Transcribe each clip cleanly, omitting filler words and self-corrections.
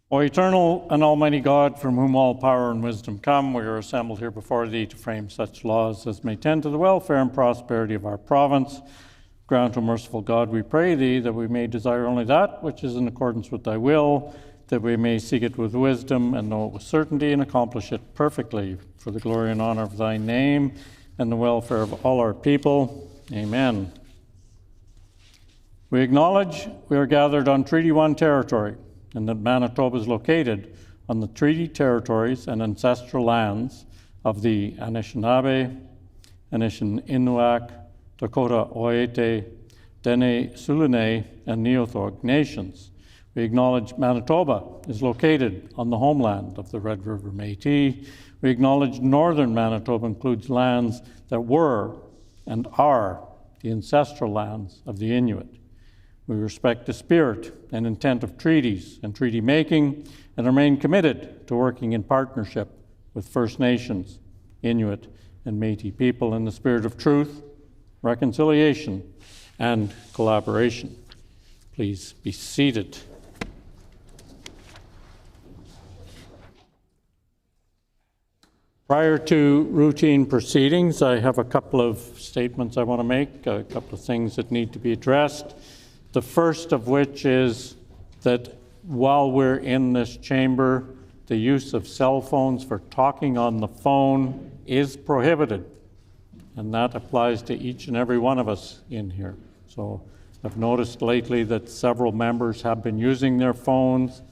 O eternal and almighty God, from whom all power and wisdom come, we are assembled here before thee to frame such laws as may tend to the welfare and prosperity of our province. Grant, O merciful God, we pray thee, that we may desire only that which is in accordance with thy will, that we may seek it with wisdom and know it with certainty and accomplish it perfectly for the glory and honor of thy name and the welfare of all our people. Amen. We acknowledge we are gathered on Treaty 1 territory, and that Manitoba is located on the treaty territories and ancestral lands of the Anishinaabe, Anishinaabe, Dakota Oete, Dene Sulene, and Neothorg nations. We acknowledge Manitoba is located on the homeland of the Red River Métis. We acknowledge northern Manitoba includes lands that were and are the ancestral lands of the Inuit. We respect the spirit and intent of treaties and treaty making and remain committed to working in partnership with First Nations, Inuit, and Métis people in the spirit of truth, reconciliation, and collaboration. Please be seated. Prior to routine proceedings, I have a couple of statements I want to make, a couple of things that need to be addressed. The first of which is that while we're in this chamber, the use of cell phones for talking on the phone is prohibited. And that applies to each and every one of us in here. So I've noticed lately that several members have been using their phones.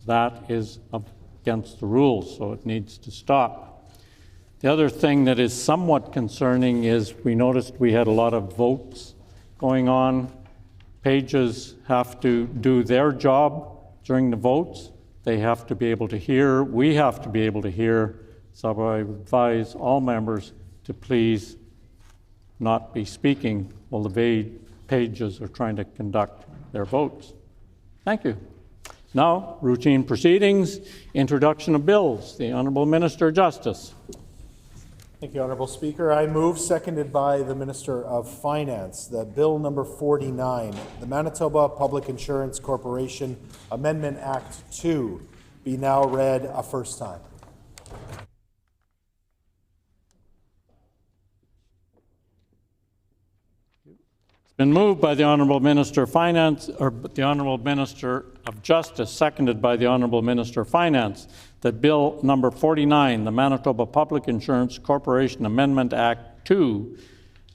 That is against the rules, so it needs to stop. The other thing that is somewhat concerning is we noticed we had a lot of votes going on. Pages have to do their job during the votes. They have to be able to hear. We have to be able to hear. So I advise all members to please not be speaking while the pages are trying to conduct their votes. Thank you. Now, routine proceedings, introduction of bills. The Honourable Minister of Justice. Thank you, Honourable Speaker. I move, seconded by the Minister of Finance, that Bill number 49, the Manitoba Public Insurance Corporation Amendment Act 2, be now read a first time. It's been moved by the Honourable Minister of Finance, or the Honourable Minister of Justice, seconded by the Honourable Minister of Finance, that Bill number 49, the Manitoba Public Insurance Corporation Amendment Act 2,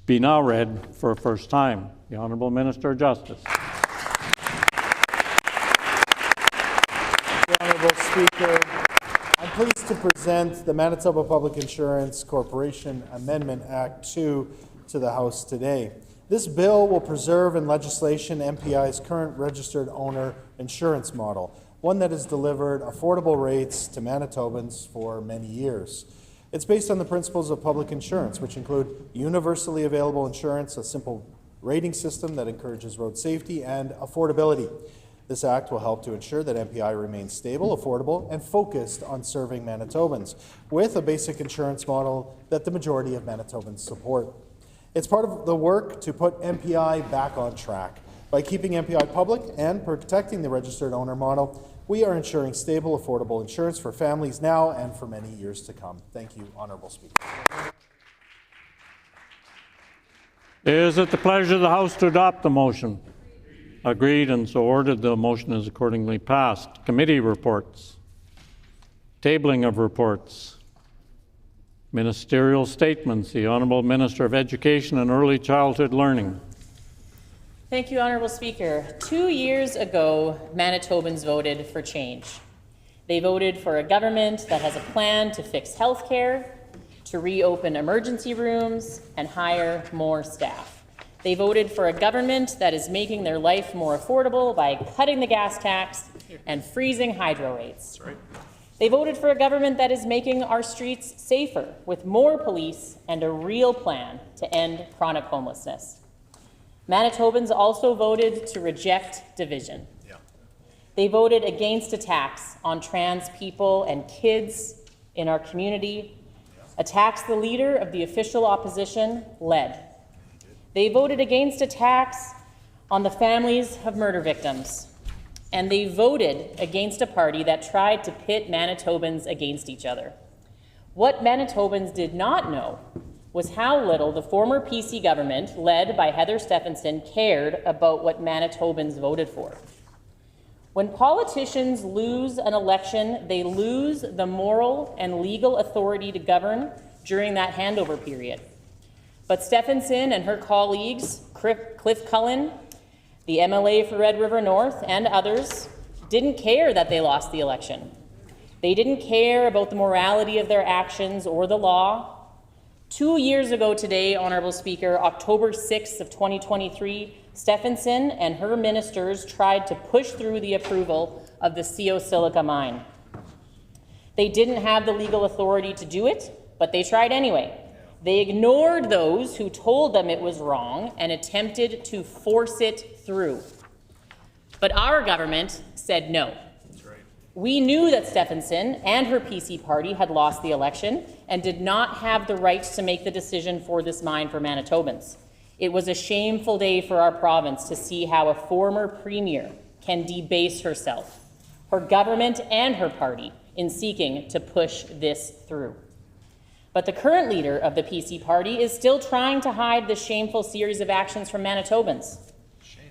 be now read for a first time. The Honourable Minister of Justice. The Honourable Speaker, I'm pleased to present the Manitoba Public Insurance Corporation Amendment Act 2 to the House today. This bill will preserve in legislation MPI's current registered owner insurance model, one that has delivered affordable rates to Manitobans for many years. It's based on the principles of public insurance, which include universally available insurance, a simple rating system that encourages road safety, and affordability. This act will help to ensure that MPI remains stable, affordable, and focused on serving Manitobans, with a basic insurance model that the majority of Manitobans support. It's part of the work to put MPI back on track. By keeping MPI public and protecting the registered owner model, we are ensuring stable, affordable insurance for families now and for many years to come. Thank you, Honourable Speaker. Is it the pleasure of the House to adopt the motion? Agreed, and so ordered. The motion is accordingly passed. Committee reports. Tabling of reports. Ministerial statements. The Honourable Minister of Education and Early Childhood Learning. Thank you, Honourable Speaker. 2 years ago, Manitobans voted for change. They voted for a government that has a plan to fix health care, to reopen emergency rooms, and hire more staff. They voted for a government that is making their life more affordable by cutting the gas tax and freezing hydro rates. That's right. They voted for a government that is making our streets safer with more police and a real plan to end chronic homelessness. Manitobans also voted to reject division. Yeah. They voted against attacks on trans people and kids in our community, attacks the leader of the official opposition led. They voted against attacks on the families of murder victims. and they voted against a party that tried to pit Manitobans against each other. What Manitobans did not know was how little the former PC government, led by Heather Stephenson, cared about what Manitobans voted for. When politicians lose an election, they lose the moral and legal authority to govern during that handover period. But Stephenson and her colleagues, Cliff Cullen, the MLA for Red River North, and others, didn't care that they lost the election. They didn't care about the morality of their actions or the law. 2 years ago today, Honourable Speaker, October 6th of 2023, Stephenson and her ministers tried to push through the approval of the CO Silica mine. They didn't have the legal authority to do it, but they tried anyway. They ignored those who told them it was wrong and attempted to force it through. But our government said no. We knew that Stephenson and her PC party had lost the election and did not have the right to make the decision for this mine for Manitobans. It was a shameful day for our province to see how a former premier can debase herself, her government and her party in seeking to push this through. But the current leader of the PC party is still trying to hide the shameful series of actions from Manitobans.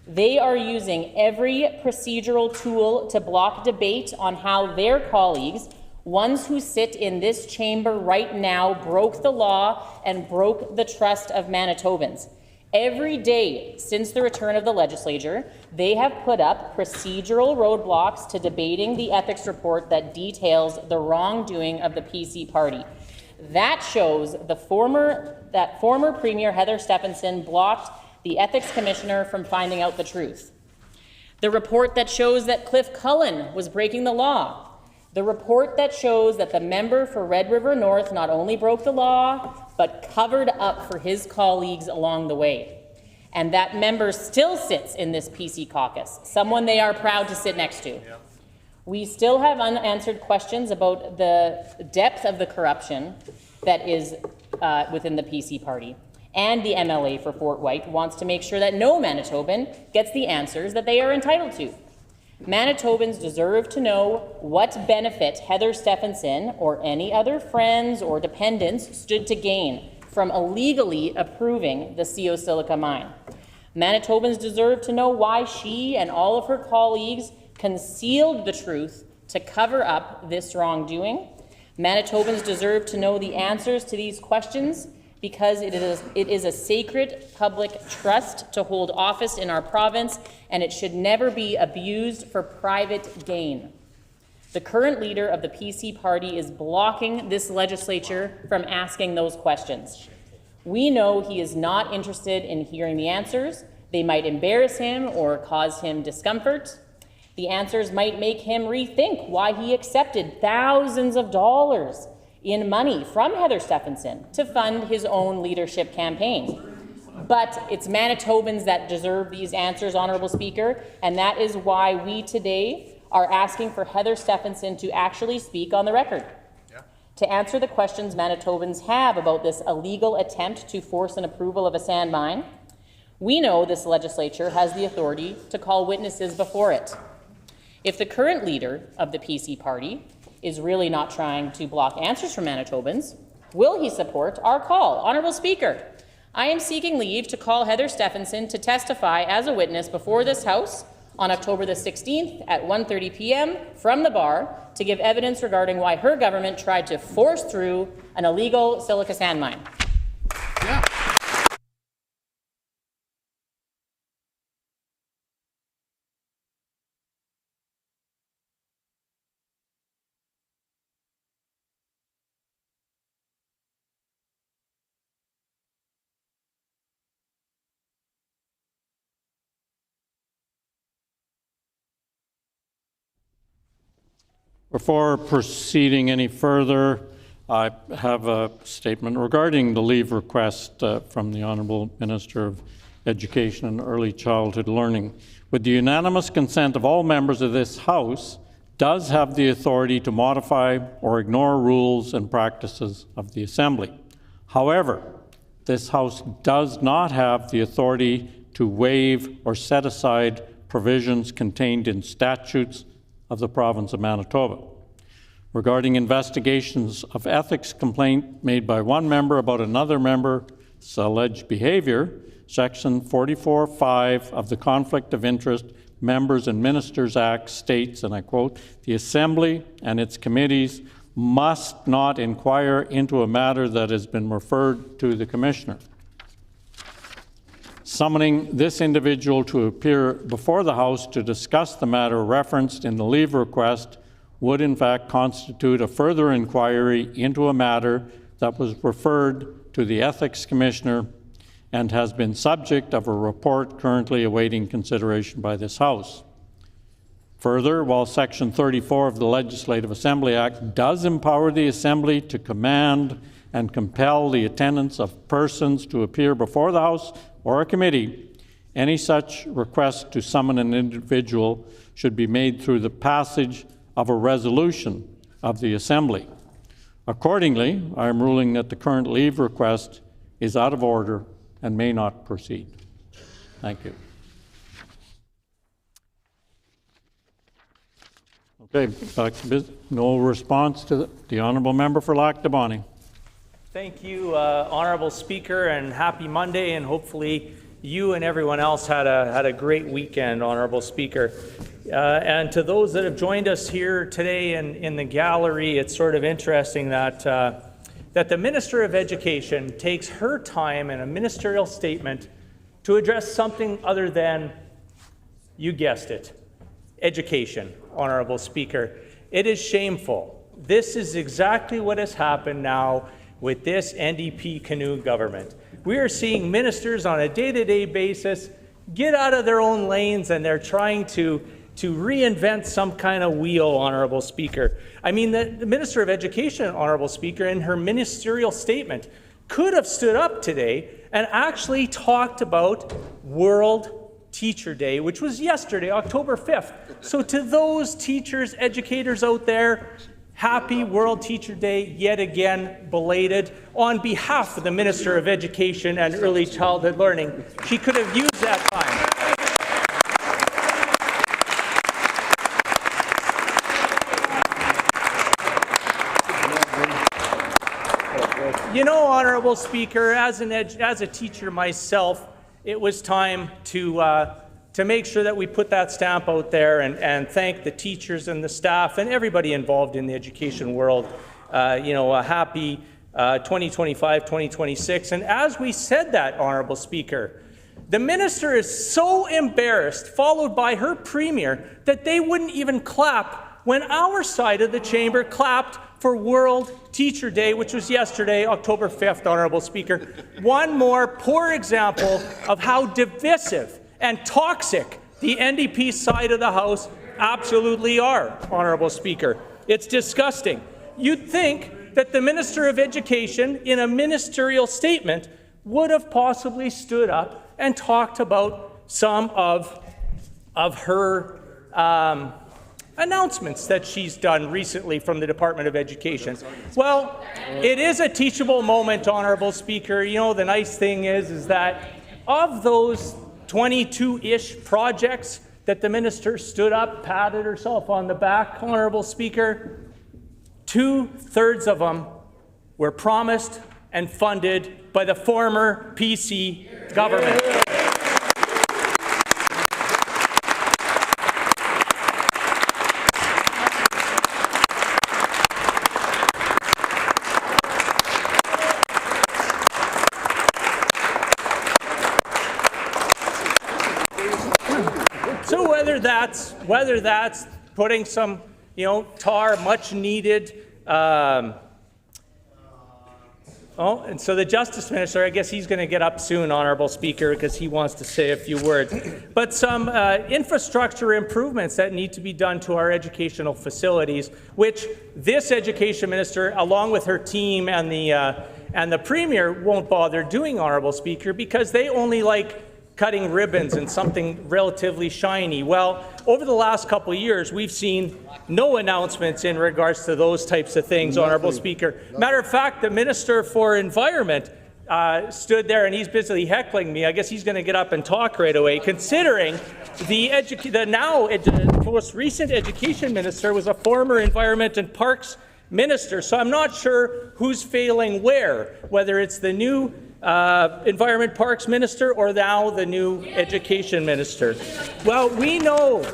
They are using every procedural tool to block debate on how their colleagues, ones who sit in this chamber right now, broke the law and broke the trust of Manitobans. Every day since the return of the Legislature, they have put up procedural roadblocks to debating the ethics report that details the wrongdoing of the PC party. That shows that former Premier Heather Stephenson blocked the Ethics Commissioner from finding out the truth. The report that shows that Cliff Cullen was breaking the law. The report that shows that the member for Red River North not only broke the law, but covered up for his colleagues along the way. And that member still sits in this PC caucus, someone they are proud to sit next to. Yep. We still have unanswered questions about the depth of the corruption that is within the PC party. And the MLA for Fort White wants to make sure that no Manitoban gets the answers that they are entitled to. Manitobans deserve to know what benefit Heather Stephenson or any other friends or dependents stood to gain from illegally approving the CO Silica mine. Manitobans deserve to know why she and all of her colleagues concealed the truth to cover up this wrongdoing. Manitobans deserve to know the answers to these questions because it is a sacred public trust to hold office in our province, and it should never be abused for private gain. The current leader of the PC party is blocking this legislature from asking those questions. We know he is not interested in hearing the answers. They might embarrass him or cause him discomfort. The answers might make him rethink why he accepted thousands of dollars in money from Heather Stephenson to fund his own leadership campaign. But it's Manitobans that deserve these answers, Honourable Speaker, and that is why we today are asking for Heather Stephenson to actually speak on the record. To answer the questions Manitobans have about this illegal attempt to force an approval of a sand mine. We know this legislature has the authority to call witnesses before it. If the current leader of the PC party is really not trying to block answers from Manitobans, will he support our call? Honourable Speaker, I am seeking leave to call Heather Stephenson to testify as a witness before this House on October the 16th at 1:30 p.m. from the bar to give evidence regarding why her government tried to force through an illegal silica sand mine. Yeah. Before proceeding any further, I have a statement regarding the leave request from the Honourable Minister of Education and Early Childhood Learning. With the unanimous consent of all members of this House, does have the authority to modify or ignore rules and practices of the Assembly. However, this House does not have the authority to waive or set aside provisions contained in statutes of the province of Manitoba. Regarding investigations of ethics complaint made by one member about another member's alleged behavior, Section 44(5) of the Conflict of Interest Members and Ministers Act states, and I quote, "The Assembly and its committees must not inquire into a matter that has been referred to the Commissioner." Summoning this individual to appear before the House to discuss the matter referenced in the leave request would in fact constitute a further inquiry into a matter that was referred to the Ethics Commissioner and has been subject of a report currently awaiting consideration by this House. Further, while Section 34 of the Legislative Assembly Act does empower the Assembly to command and compel the attendance of persons to appear before the House or a committee, any such request to summon an individual should be made through the passage of a resolution of the Assembly. Accordingly, I am ruling that the current leave request is out of order and may not proceed. Thank you. Okay, back to business. No response to the honourable member for Lac du Bonnet. Thank you, Honourable Speaker, and happy Monday, and hopefully you and everyone else had a great weekend, Honourable Speaker. And to those that have joined us here today in the gallery, it's sort of interesting that that the Minister of Education takes her time in a ministerial statement to address something other than, you guessed it, education, Honourable Speaker. It is shameful. This is exactly what has happened now with this NDP canoe government. We are seeing ministers on a day-to-day basis get out of their own lanes, and they're trying to reinvent some kind of wheel, Honourable Speaker. I mean, the Minister of Education, Honourable Speaker, in her ministerial statement could have stood up today and actually talked about World Teacher Day, which was yesterday, October 5th. So to those teachers, educators out there, happy World Teacher Day, yet again belated. On behalf of the Minister of Education and Early Childhood Learning, she could have used that time. You know, Honourable Speaker, as a teacher myself, it was time to make sure that we put that stamp out there and thank the teachers and the staff and everybody involved in the education world. You know, a happy 2025, 2026. And as we said that, Honourable Speaker, the minister is so embarrassed, followed by her premier, that they wouldn't even clap when our side of the chamber clapped for World Teacher Day, which was yesterday, October 5th, Honourable Speaker. One more poor example of how divisive and toxic the NDP side of the House absolutely are, Honourable Speaker. It's disgusting. You'd think that the Minister of Education, in a ministerial statement, would have possibly stood up and talked about some of her announcements that she's done recently from the Department of Education. Well, it is a teachable moment, Honourable Speaker. You know, the nice thing is that of those 22-ish projects that the minister stood up, patted herself on the back, Honourable Speaker, 2/3 of them were promised and funded by the former PC government. So whether that's putting some, you know, tar, much needed. And so the Justice Minister, I guess he's going to get up soon, Honourable Speaker, because he wants to say a few words. But some infrastructure improvements that need to be done to our educational facilities, which this Education Minister, along with her team and the Premier, won't bother doing, Honourable Speaker, because they only like cutting ribbons and something relatively shiny. Well, over the last couple of years, we've seen no announcements in regards to those types of things, Honourable Speaker. Matter of fact, the Minister for Environment stood there and he's busily heckling me. I guess he's going to get up and talk right away, considering the most recent education minister was a former environment and parks minister. So I'm not sure who's failing whether it's the new environment parks minister or now the new education minister. Well, we know,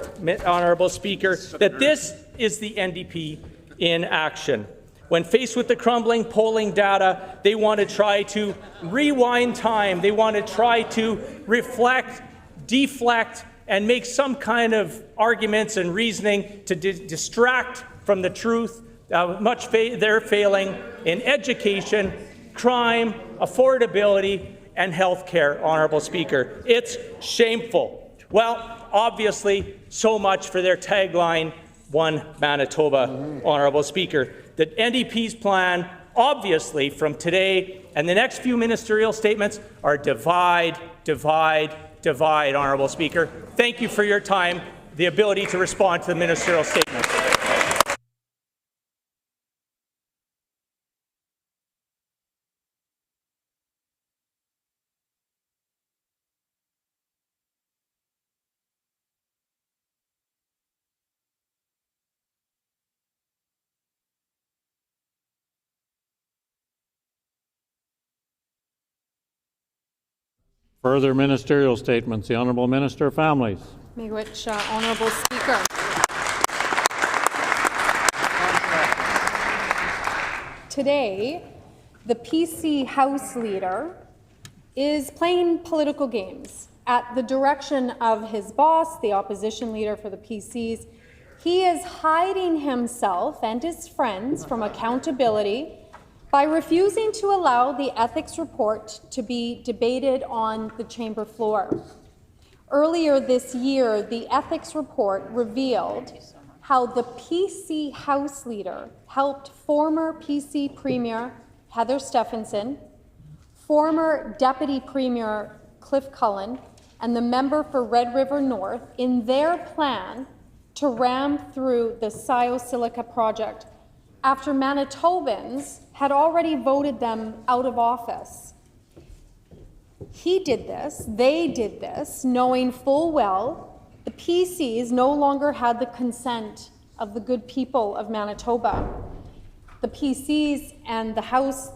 Honourable Speaker, that this is the NDP in action. When faced with the crumbling polling data, they want to try to rewind time. They want to try to reflect, deflect, and make some kind of arguments and reasoning to distract from the truth. They're failing in education, crime, affordability, and health care, Honourable Speaker. It's shameful. Well, obviously, so much for their tagline, One Manitoba, Honourable Speaker. The NDP's plan, obviously, from today and the next few ministerial statements are divide, divide, divide, Honourable Speaker. Thank you for your time, the ability to respond to the ministerial statements. Further ministerial statements. The Honourable Minister of Families. Miigwech, Honourable Speaker. Today, the PC House Leader is playing political games at the direction of his boss, the opposition leader for the PCs. He is hiding himself and his friends from accountability by refusing to allow the ethics report to be debated on the chamber floor. Earlier this year, the ethics report revealed how the PC House Leader helped former PC Premier Heather Stephenson, former Deputy Premier Cliff Cullen, and the member for Red River North in their plan to ram through the Sciosilica project after Manitobans had already voted them out of office. He did this, they did this, knowing full well the PCs no longer had the consent of the good people of Manitoba. The PCs and the House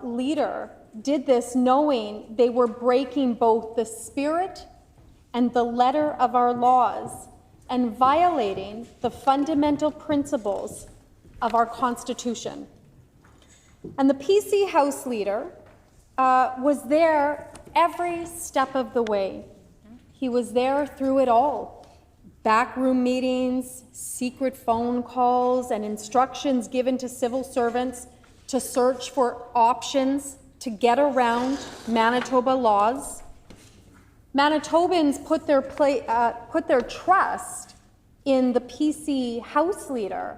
Leader did this knowing they were breaking both the spirit and the letter of our laws and violating the fundamental principles of our Constitution. And the PC House Leader was there every step of the way. He was there through it all. Backroom meetings, secret phone calls, and instructions given to civil servants to search for options to get around Manitoba laws. Manitobans put their trust in the PC House Leader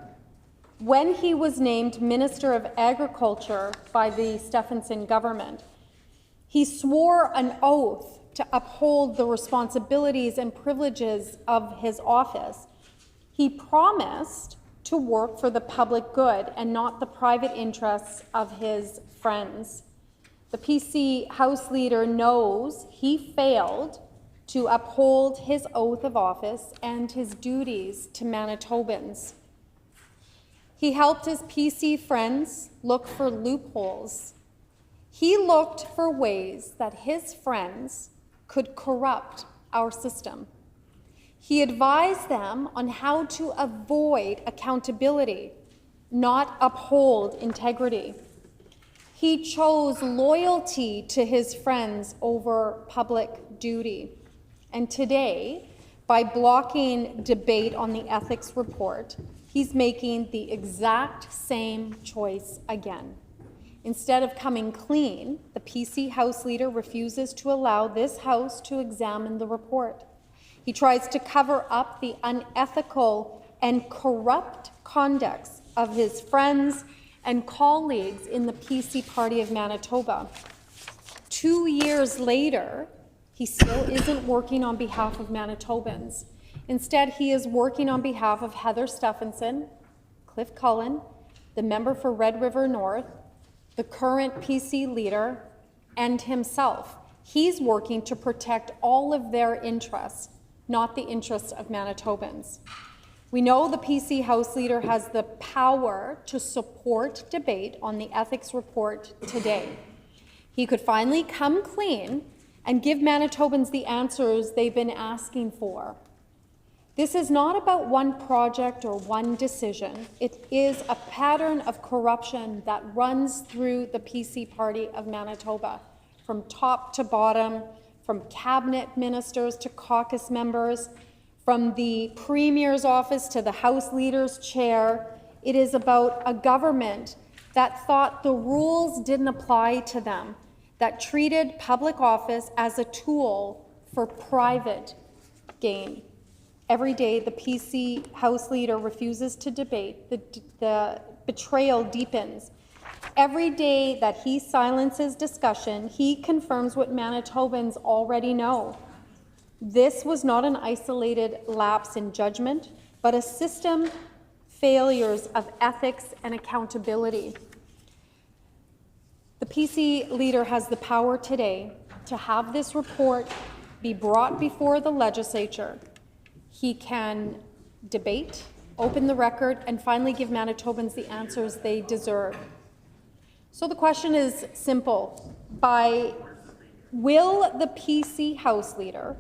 when he was named Minister of Agriculture by the Stephenson government. He swore an oath to uphold the responsibilities and privileges of his office. He promised to work for the public good and not the private interests of his friends. The PC House Leader knows he failed to uphold his oath of office and his duties to Manitobans. He helped his PC friends look for loopholes. He looked for ways that his friends could corrupt our system. He advised them on how to avoid accountability, not uphold integrity. He chose loyalty to his friends over public duty. And today, by blocking debate on the ethics report, he's making the exact same choice again. Instead of coming clean, the PC House Leader refuses to allow this House to examine the report. He tries to cover up the unethical and corrupt conducts of his friends and colleagues in the PC Party of Manitoba. 2 years later, he still isn't working on behalf of Manitobans. Instead, he is working on behalf of Heather Stephenson, Cliff Cullen, the member for Red River North, the current PC Leader, and himself. He's working to protect all of their interests, not the interests of Manitobans. We know the PC House Leader has the power to support debate on the ethics report today. He could finally come clean and give Manitobans the answers they've been asking for. This is not about one project or one decision. It is a pattern of corruption that runs through the PC Party of Manitoba, from top to bottom, from cabinet ministers to caucus members, from the Premier's office to the House Leader's chair. It is about a government that thought the rules didn't apply to them, that treated public office as a tool for private gain. Every day, the PC House Leader refuses to debate. The betrayal deepens. Every day that he silences discussion, he confirms what Manitobans already know. This was not an isolated lapse in judgment, but a system failures of ethics and accountability. The PC Leader has the power today to have this report be brought before the Legislature. He can debate, open the record, and finally give Manitobans the answers they deserve. So the question is simple. Will the PC House Leader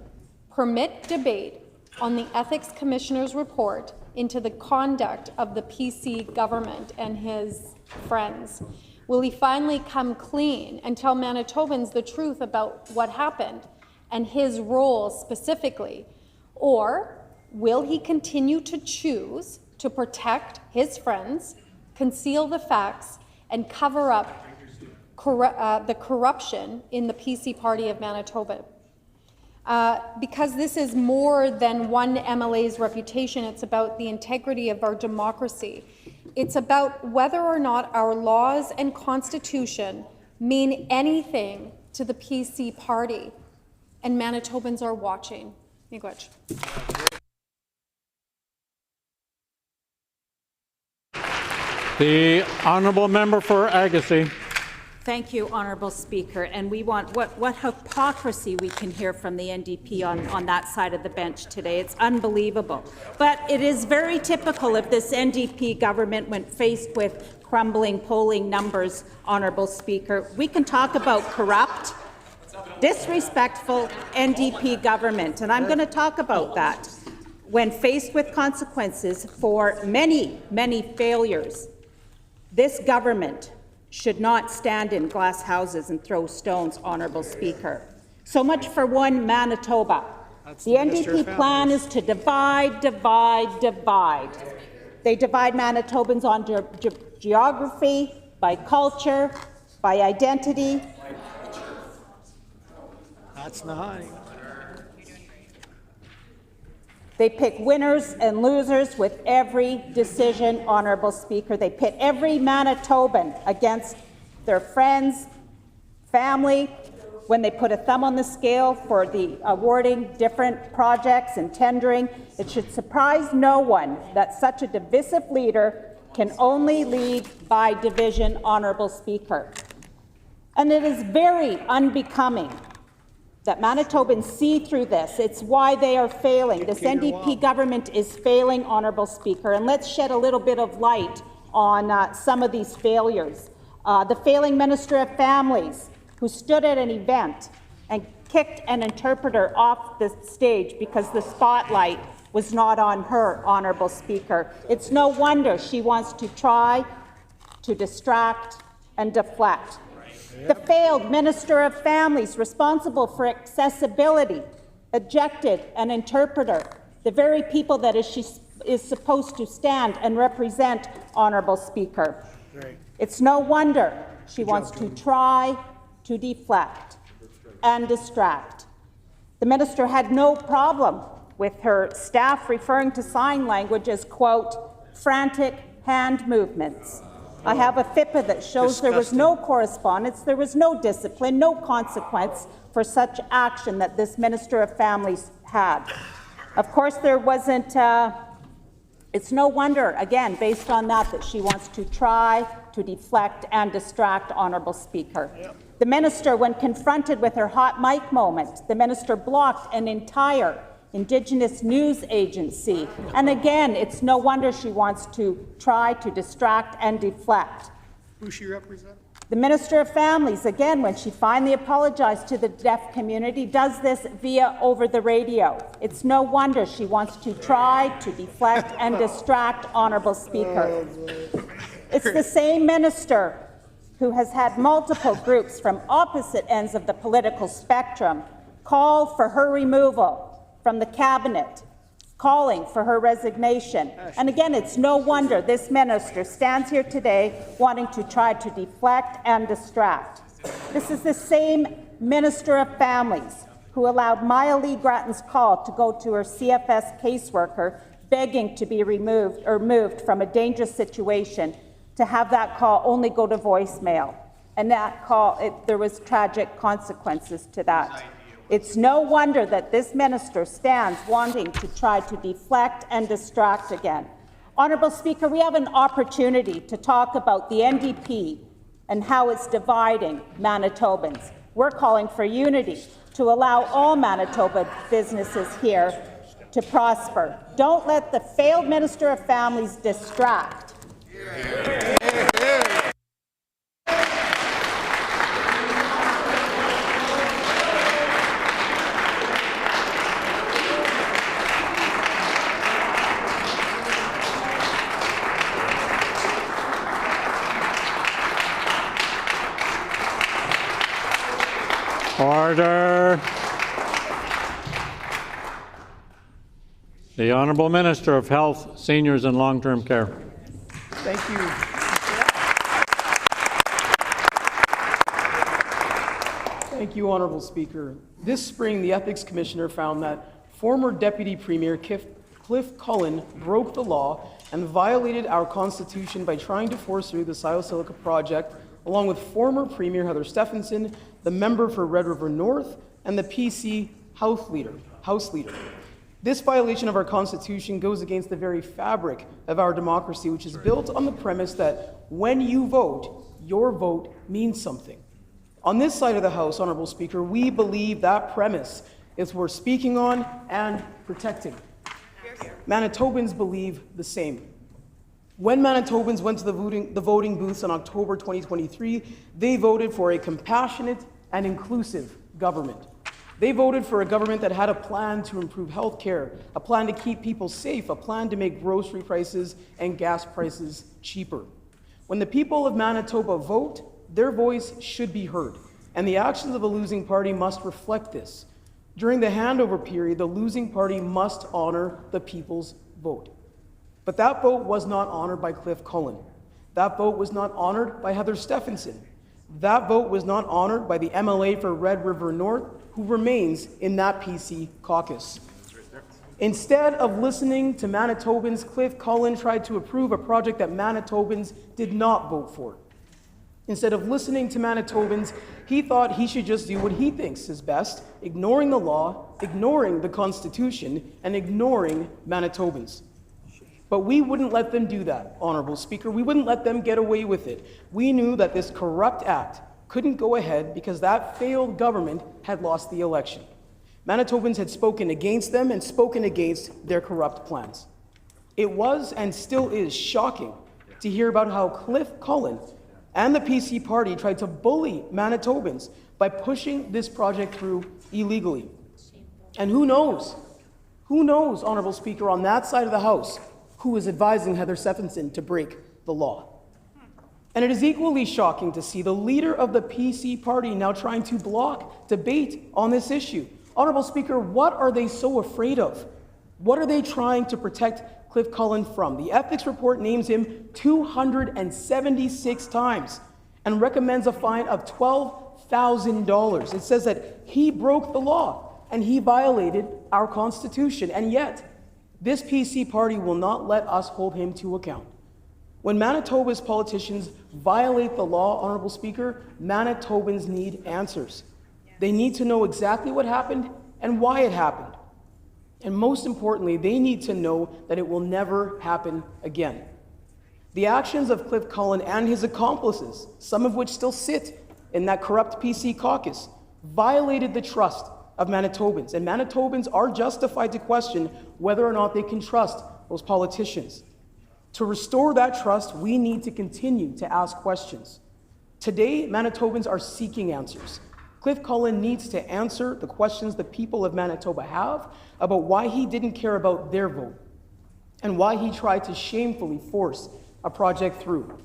permit debate on the Ethics Commissioner's report into the conduct of the PC government and his friends? Will he finally come clean and tell Manitobans the truth about what happened and his role specifically? Or will he continue to choose to protect his friends, conceal the facts, and cover up the corruption in the PC Party of Manitoba? Because this is more than one MLA's reputation, it's about the integrity of our democracy. It's about whether or not our laws and constitution mean anything to the PC Party. And Manitobans are watching. Miigwech. The honourable member for Agassiz. Thank you, Honourable Speaker. And we want what hypocrisy we can hear from the NDP on that side of the bench today. It's unbelievable. But it is very typical of this NDP government when faced with crumbling polling numbers, Honourable Speaker. We can talk about corrupt, disrespectful NDP government, and I'm going to talk about that. When faced with consequences for many, many failures, this government should not stand in glass houses and throw stones, Honourable Speaker. So much for one Manitoba. The NDP plan is to divide, divide, divide. They divide Manitobans on geography, by culture, by identity. That's not. They pick winners and losers with every decision, Honourable Speaker. They pit every Manitoban against their friends, family, when they put a thumb on the scale for the awarding different projects and tendering. It should surprise no one that such a divisive leader can only lead by division, Honourable Speaker. And it is very unbecoming that Manitobans see through this. It's why they are failing. This NDP government is failing, Honourable Speaker, and let's shed a little bit of light on some of these failures. The failing Minister of Families, who stood at an event and kicked an interpreter off the stage because the spotlight was not on her, Honourable Speaker. It's no wonder she wants to try to distract and deflect. The failed Minister of Families responsible for accessibility ejected an interpreter, the very people that she is supposed to stand and represent, Honourable Speaker. Great. It's no wonder she wants to try to deflect and distract. The minister had no problem with her staff referring to sign language as, quote, frantic hand movements. I have a FIPA that shows there was no correspondence, there was no discipline, no consequence for such action that this Minister of Families had. Of course, there wasn't, it's no wonder, again, based on that she wants to try to deflect and distract, Honourable Speaker. The minister, when confronted with her hot mic moment, the minister blocked an entire Indigenous news agency. And again, it's no wonder she wants to try to distract and deflect. Who she represents? The Minister of Families, again, when she finally apologized to the deaf community, does this via over the radio. It's no wonder she wants to try to deflect and distract, Honourable Speaker. It's the same minister who has had multiple groups from opposite ends of the political spectrum call for her removal from the cabinet, calling for her resignation. And again, it's no wonder this minister stands here today wanting to try to deflect and distract. This is the same Minister of Families who allowed Maya Lee Grattan's call to go to her CFS caseworker begging to be removed or moved from a dangerous situation, to have that call only go to voicemail. And that call, there was tragic consequences to that. It's no wonder that this minister stands wanting to try to deflect and distract again. Honourable Speaker, we have an opportunity to talk about the NDP and how it's dividing Manitobans. We're calling for unity to allow all Manitoba businesses here to prosper. Don't let the failed Minister of Families distract. Order. The Honourable Minister of Health, Seniors and Long-Term Care. Thank you. Thank you, Honourable Speaker. This spring, the Ethics Commissioner found that former Deputy Premier Cliff Cullen broke the law and violated our Constitution by trying to force through the Siosilica project, along with former Premier Heather Stephenson, the member for Red River North, and the PC House Leader. This violation of our Constitution goes against the very fabric of our democracy, which is built on the premise that when you vote, your vote means something. On this side of the House, Honourable Speaker, we believe that premise is worth speaking on and protecting. Manitobans believe the same. When Manitobans went to the voting booths in October 2023, they voted for a compassionate and inclusive government. They voted for a government that had a plan to improve health care, a plan to keep people safe, a plan to make grocery prices and gas prices cheaper. When the people of Manitoba vote, their voice should be heard, and the actions of a losing party must reflect this. During the handover period, the losing party must honor the people's vote. But that vote was not honored by Cliff Cullen. That vote was not honored by Heather Stephenson. That vote was not honored by the MLA for Red River North, who remains in that PC caucus. Instead of listening to Manitobans, Cliff Cullen tried to approve a project that Manitobans did not vote for. Instead of listening to Manitobans, he thought he should just do what he thinks is best, ignoring the law, ignoring the Constitution, and ignoring Manitobans. But we wouldn't let them do that, Honourable Speaker. We wouldn't let them get away with it. We knew that this corrupt act couldn't go ahead because that failed government had lost the election. Manitobans had spoken against them and spoken against their corrupt plans. It was and still is shocking to hear about how Cliff Cullen and the PC party tried to bully Manitobans by pushing this project through illegally. And who knows, Honourable Speaker, on that side of the House, who is advising Heather Stephenson to break the law. And it is equally shocking to see the leader of the PC party now trying to block debate on this issue. Honourable Speaker, what are they so afraid of? What are they trying to protect Cliff Cullen from? The ethics report names him 276 times and recommends a fine of $12,000. It says that he broke the law and he violated our Constitution, and yet this PC party will not let us hold him to account. When Manitoba's politicians violate the law, Honourable Speaker, Manitobans need answers. They need to know exactly what happened and why it happened. And most importantly, they need to know that it will never happen again. The actions of Cliff Cullen and his accomplices, some of which still sit in that corrupt PC caucus, violated the trust of Manitobans, and Manitobans are justified to question whether or not they can trust those politicians. To restore that trust, we need to continue to ask questions. Today, Manitobans are seeking answers. Cliff Cullen needs to answer the questions the people of Manitoba have about why he didn't care about their vote and why he tried to shamefully force a project through.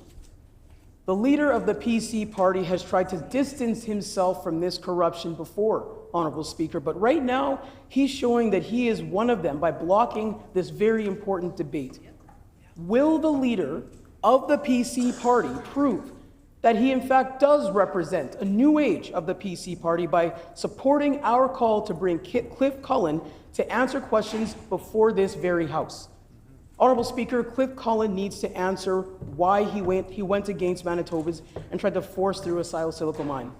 The leader of the PC party has tried to distance himself from this corruption before, Honorable Speaker, but right now he's showing that he is one of them by blocking this very important debate. Will the leader of the PC party prove that he in fact does represent a new age of the PC party by supporting our call to bring Cliff Cullen to answer questions before this very House? Honorable Speaker, Cliff Cullen needs to answer why he went against Manitobans and tried to force through a silicical mine.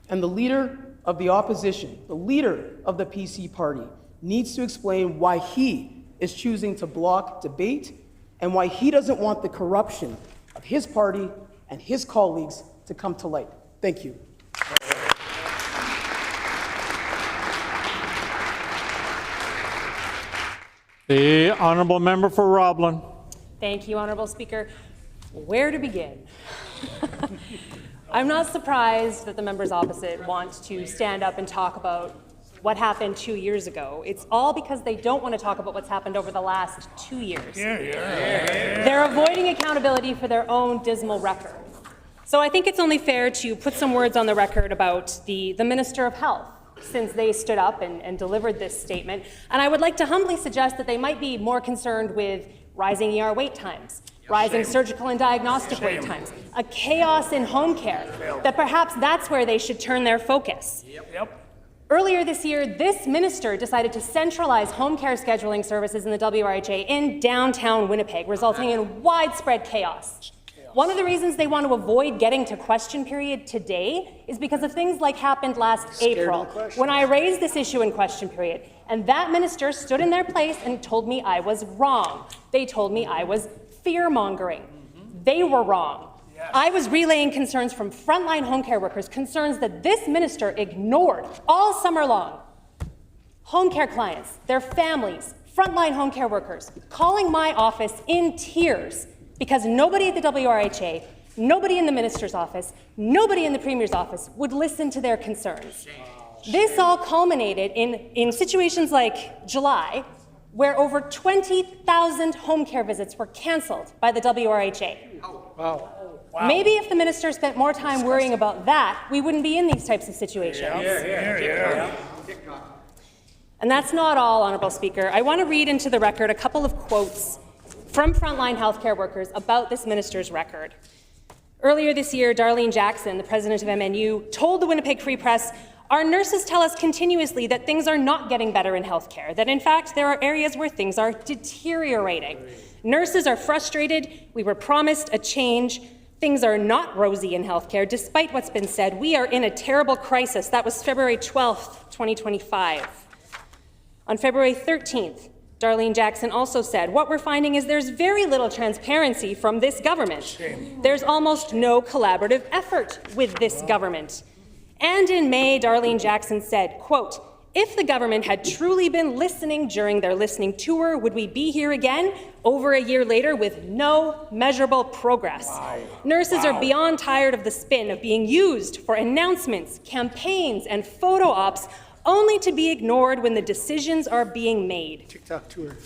And the leader of the opposition, the leader of the PC party, needs to explain why he is choosing to block debate and why he doesn't want the corruption of his party and his colleagues to come to light. Thank you. The honourable member for Roblin. Thank you, Honourable Speaker. Where to begin? I'm not surprised that the members opposite want to stand up and talk about what happened 2 years ago. It's all because they don't want to talk about what's happened over the last 2 years. They're avoiding accountability for their own dismal record. So I think it's only fair to put some words on the record about the Minister of Health, since they stood up and delivered this statement. And I would like to humbly suggest that they might be more concerned with rising ER wait times, rising surgical and diagnostic wait times, a chaos in home care, that perhaps that's where they should turn their focus. Earlier this year, this minister decided to centralize home care scheduling services in the WRHA in downtown Winnipeg, resulting in widespread chaos. One of the reasons they want to avoid getting to question period today is because of things like happened last April, when I raised this issue in question period, and that minister stood in their place and told me I was wrong. They told me I was fear-mongering. They were wrong. I was relaying concerns from frontline home care workers, concerns that this minister ignored all summer long. Home care clients, their families, frontline home care workers, calling my office in tears because nobody at the WRHA, nobody in the minister's office, nobody in the premier's office would listen to their concerns. This all culminated in situations like July, where over 20,000 home care visits were cancelled by the WRHA. Wow. Maybe if the minister spent more time worrying about that, we wouldn't be in these types of situations. And that's not all, Honourable Speaker. I want to read into the record a couple of quotes from frontline healthcare workers about this minister's record. Earlier this year, Darlene Jackson, the president of MNU, told the Winnipeg Free Press, "Our nurses tell us continuously that things are not getting better in healthcare, that in fact there are areas where things are deteriorating. Nurses are frustrated. We were promised a change. Things are not rosy in healthcare, despite what's been said. We are in a terrible crisis." That was February 12th, 2025. On February 13th, Darlene Jackson also said, "What we're finding is there's very little transparency from this government. There's almost no collaborative effort with this government." And in May, Darlene Jackson said, quote, "If the government had truly been listening during their listening tour, would we be here again over a year later with no measurable progress? Nurses are beyond tired of the spin of being used for announcements, campaigns, and photo ops only to be ignored when the decisions are being made." TikTok tour.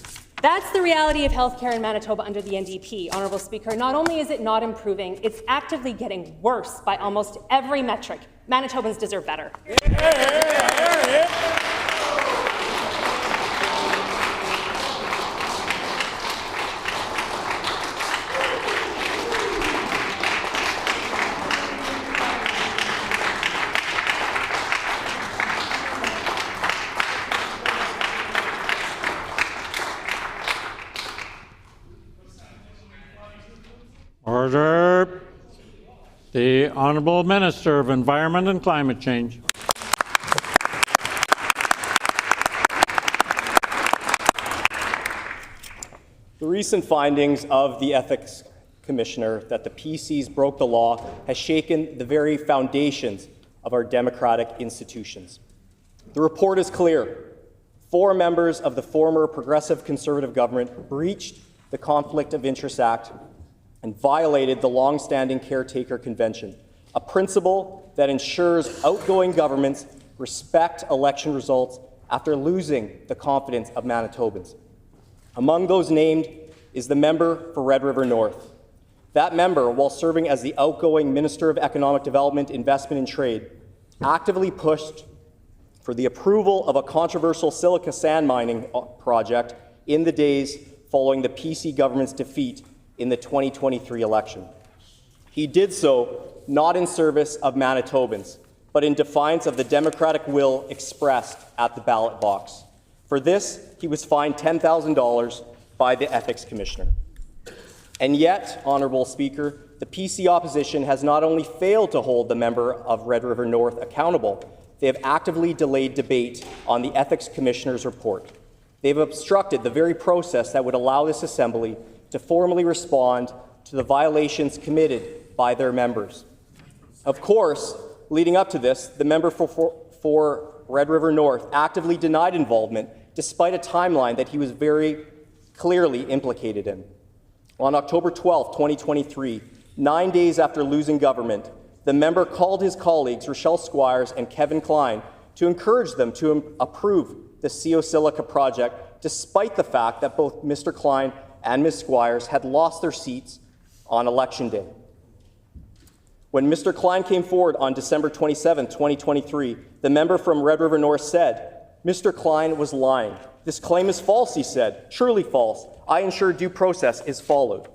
That's the reality of healthcare in Manitoba under the NDP, Honourable Speaker. Not only is it not improving, it's actively getting worse by almost every metric. Manitobans deserve better. Order. The Honourable Minister of Environment and Climate Change. The recent findings of the Ethics Commissioner, that the PCs broke the law has shaken the very foundations of our democratic institutions. The report is clear. 4 members of the former Progressive Conservative government breached the Conflict of Interest Act and violated the long-standing Caretaker Convention, a principle that ensures outgoing governments respect election results after losing the confidence of Manitobans. Among those named is the member for Red River North. That member, while serving as the outgoing Minister of Economic Development, Investment and Trade, actively pushed for the approval of a controversial silica sand mining project in the days following the PC government's defeat in the 2023 election. He did so not in service of Manitobans, but in defiance of the democratic will expressed at the ballot box. For this, he was fined $10,000 by the Ethics Commissioner. And yet, Honourable Speaker, the PC opposition has not only failed to hold the member of Red River North accountable, they have actively delayed debate on the Ethics Commissioner's report. They have obstructed the very process that would allow this Assembly to formally respond to the violations committed by their members. Of course, leading up to this, the member for Red River North actively denied involvement despite a timeline that he was very clearly implicated in. On October 12, 2023, 9 days after losing government, the member called his colleagues Rochelle Squires and Kevin Klein to encourage them to approve the CO Silica project, despite the fact that both Mr. Klein and Ms. Squires had lost their seats on Election Day. When Mr. Klein came forward on December 27, 2023, the member from Red River North said, "Mr. Klein was lying. This claim is false," he said. "Surely false. I ensure due process is followed."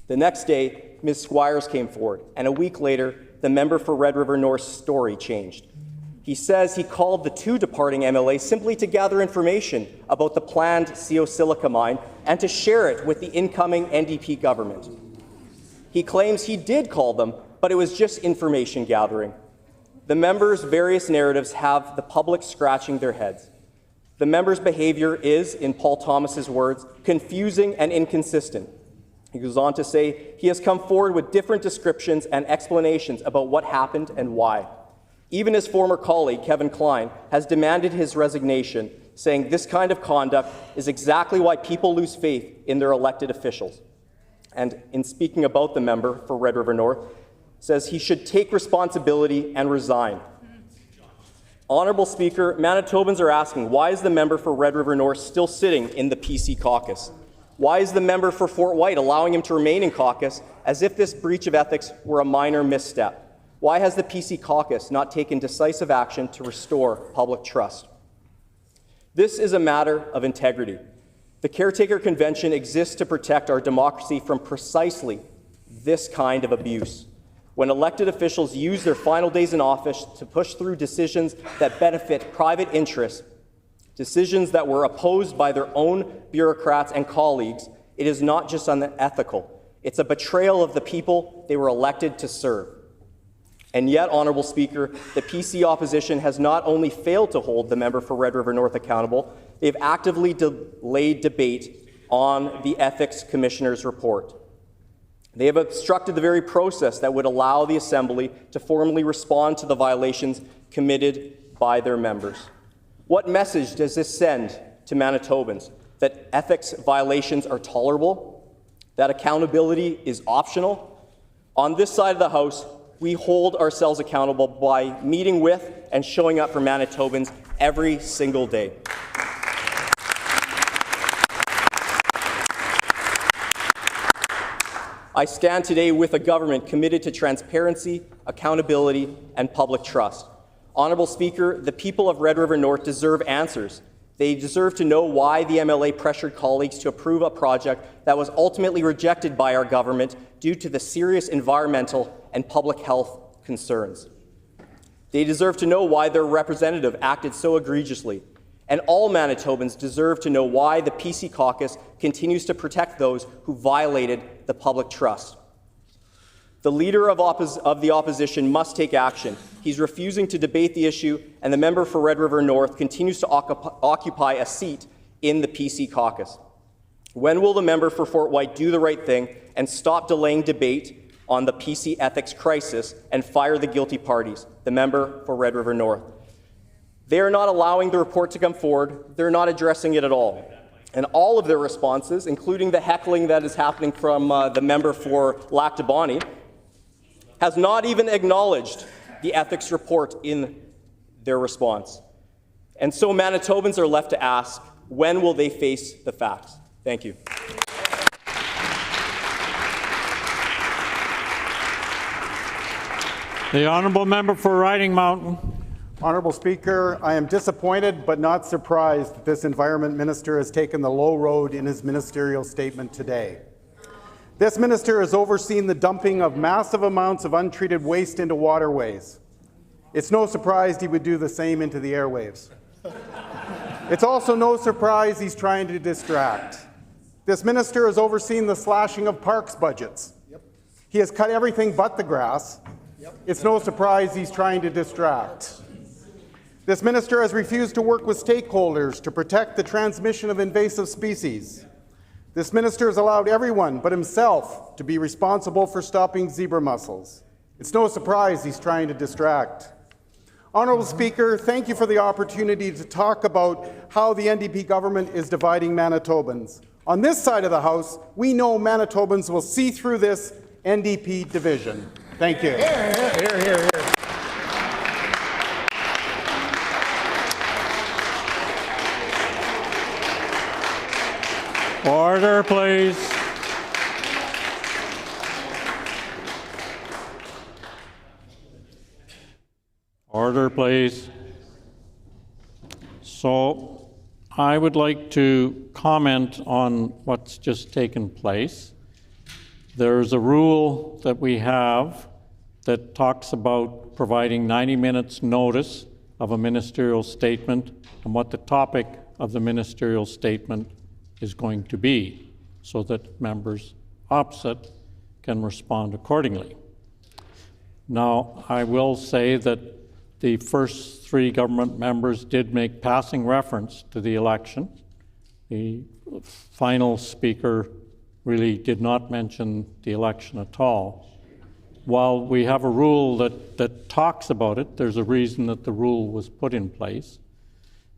The next day, Ms. Squires came forward, and a week later, the member for Red River North's story changed. He says he called the 2 departing MLAs simply to gather information about the planned CO Silica mine and to share it with the incoming NDP government. He claims he did call them, but it was just information gathering. The members' various narratives have the public scratching their heads. The member's behavior is, in Paul Thomas's words, confusing and inconsistent. He goes on to say he has come forward with different descriptions and explanations about what happened and why. Even his former colleague, Kevin Klein, has demanded his resignation, saying this kind of conduct is exactly why people lose faith in their elected officials. And in speaking about the member for Red River North, says he should take responsibility and resign. Honourable Speaker, Manitobans are asking, why is the member for Red River North still sitting in the PC caucus? Why is the member for Fort White allowing him to remain in caucus as if this breach of ethics were a minor misstep? Why has the PC caucus not taken decisive action to restore public trust? This is a matter of integrity. The Caretaker Convention exists to protect our democracy from precisely this kind of abuse. When elected officials use their final days in office to push through decisions that benefit private interests, decisions that were opposed by their own bureaucrats and colleagues, it is not just unethical. It's a betrayal of the people they were elected to serve. And yet, Honourable Speaker, the PC opposition has not only failed to hold the member for Red River North accountable, they've actively delayed debate on the Ethics Commissioner's report. They have obstructed the very process that would allow the Assembly to formally respond to the violations committed by their members. What message does this send to Manitobans? That ethics violations are tolerable? That accountability is optional? On this side of the House, we hold ourselves accountable by meeting with and showing up for Manitobans every single day. I stand today with a government committed to transparency, accountability, and public trust. Honourable Speaker, the people of Red River North deserve answers. They deserve to know why the MLA pressured colleagues to approve a project that was ultimately rejected by our government due to the serious environmental and public health concerns. They deserve to know why their representative acted so egregiously. And all Manitobans deserve to know why the PC caucus continues to protect those who violated the public trust. The leader of the opposition must take action. He's refusing to debate the issue, and the member for Red River North continues to occupy a seat in the PC caucus. When will the member for Fort White do the right thing and stop delaying debate on the PC ethics crisis and fire the guilty parties? The member for Red River North. They are not allowing the report to come forward. They're not addressing it at all. And all of their responses, including the heckling that is happening from the member for Lac du Bonnet, has not even acknowledged the ethics report in their response. And so Manitobans are left to ask, when will they face the facts? Thank you. The honourable member for Riding Mountain. Honourable Speaker, I am disappointed but not surprised that this Environment Minister has taken the low road in his ministerial statement today. This minister has overseen the dumping of massive amounts of untreated waste into waterways. It's no surprise he would do the same into the airwaves. It's also no surprise he's trying to distract. This minister has overseen the slashing of parks budgets. He has cut everything but the grass. It's no surprise he's trying to distract. This minister has refused to work with stakeholders to protect the transmission of invasive species. This minister has allowed everyone but himself to be responsible for stopping zebra mussels. It's no surprise he's trying to distract. Honourable Speaker, thank you for the opportunity to talk about how the NDP government is dividing Manitobans. On this side of the House, we know Manitobans will see through this NDP division. Thank you. Here, here, here. Order, please. Order, please. So I would like to comment on what's just taken place. There's a rule that we have that talks about providing 90 minutes notice of a ministerial statement and what the topic of the ministerial statement is going to be, so that members opposite can respond accordingly. Now, I will say that the first three government members did make passing reference to the election. The final speaker really did not mention the election at all. While we have a rule that talks about it, there's a reason that the rule was put in place,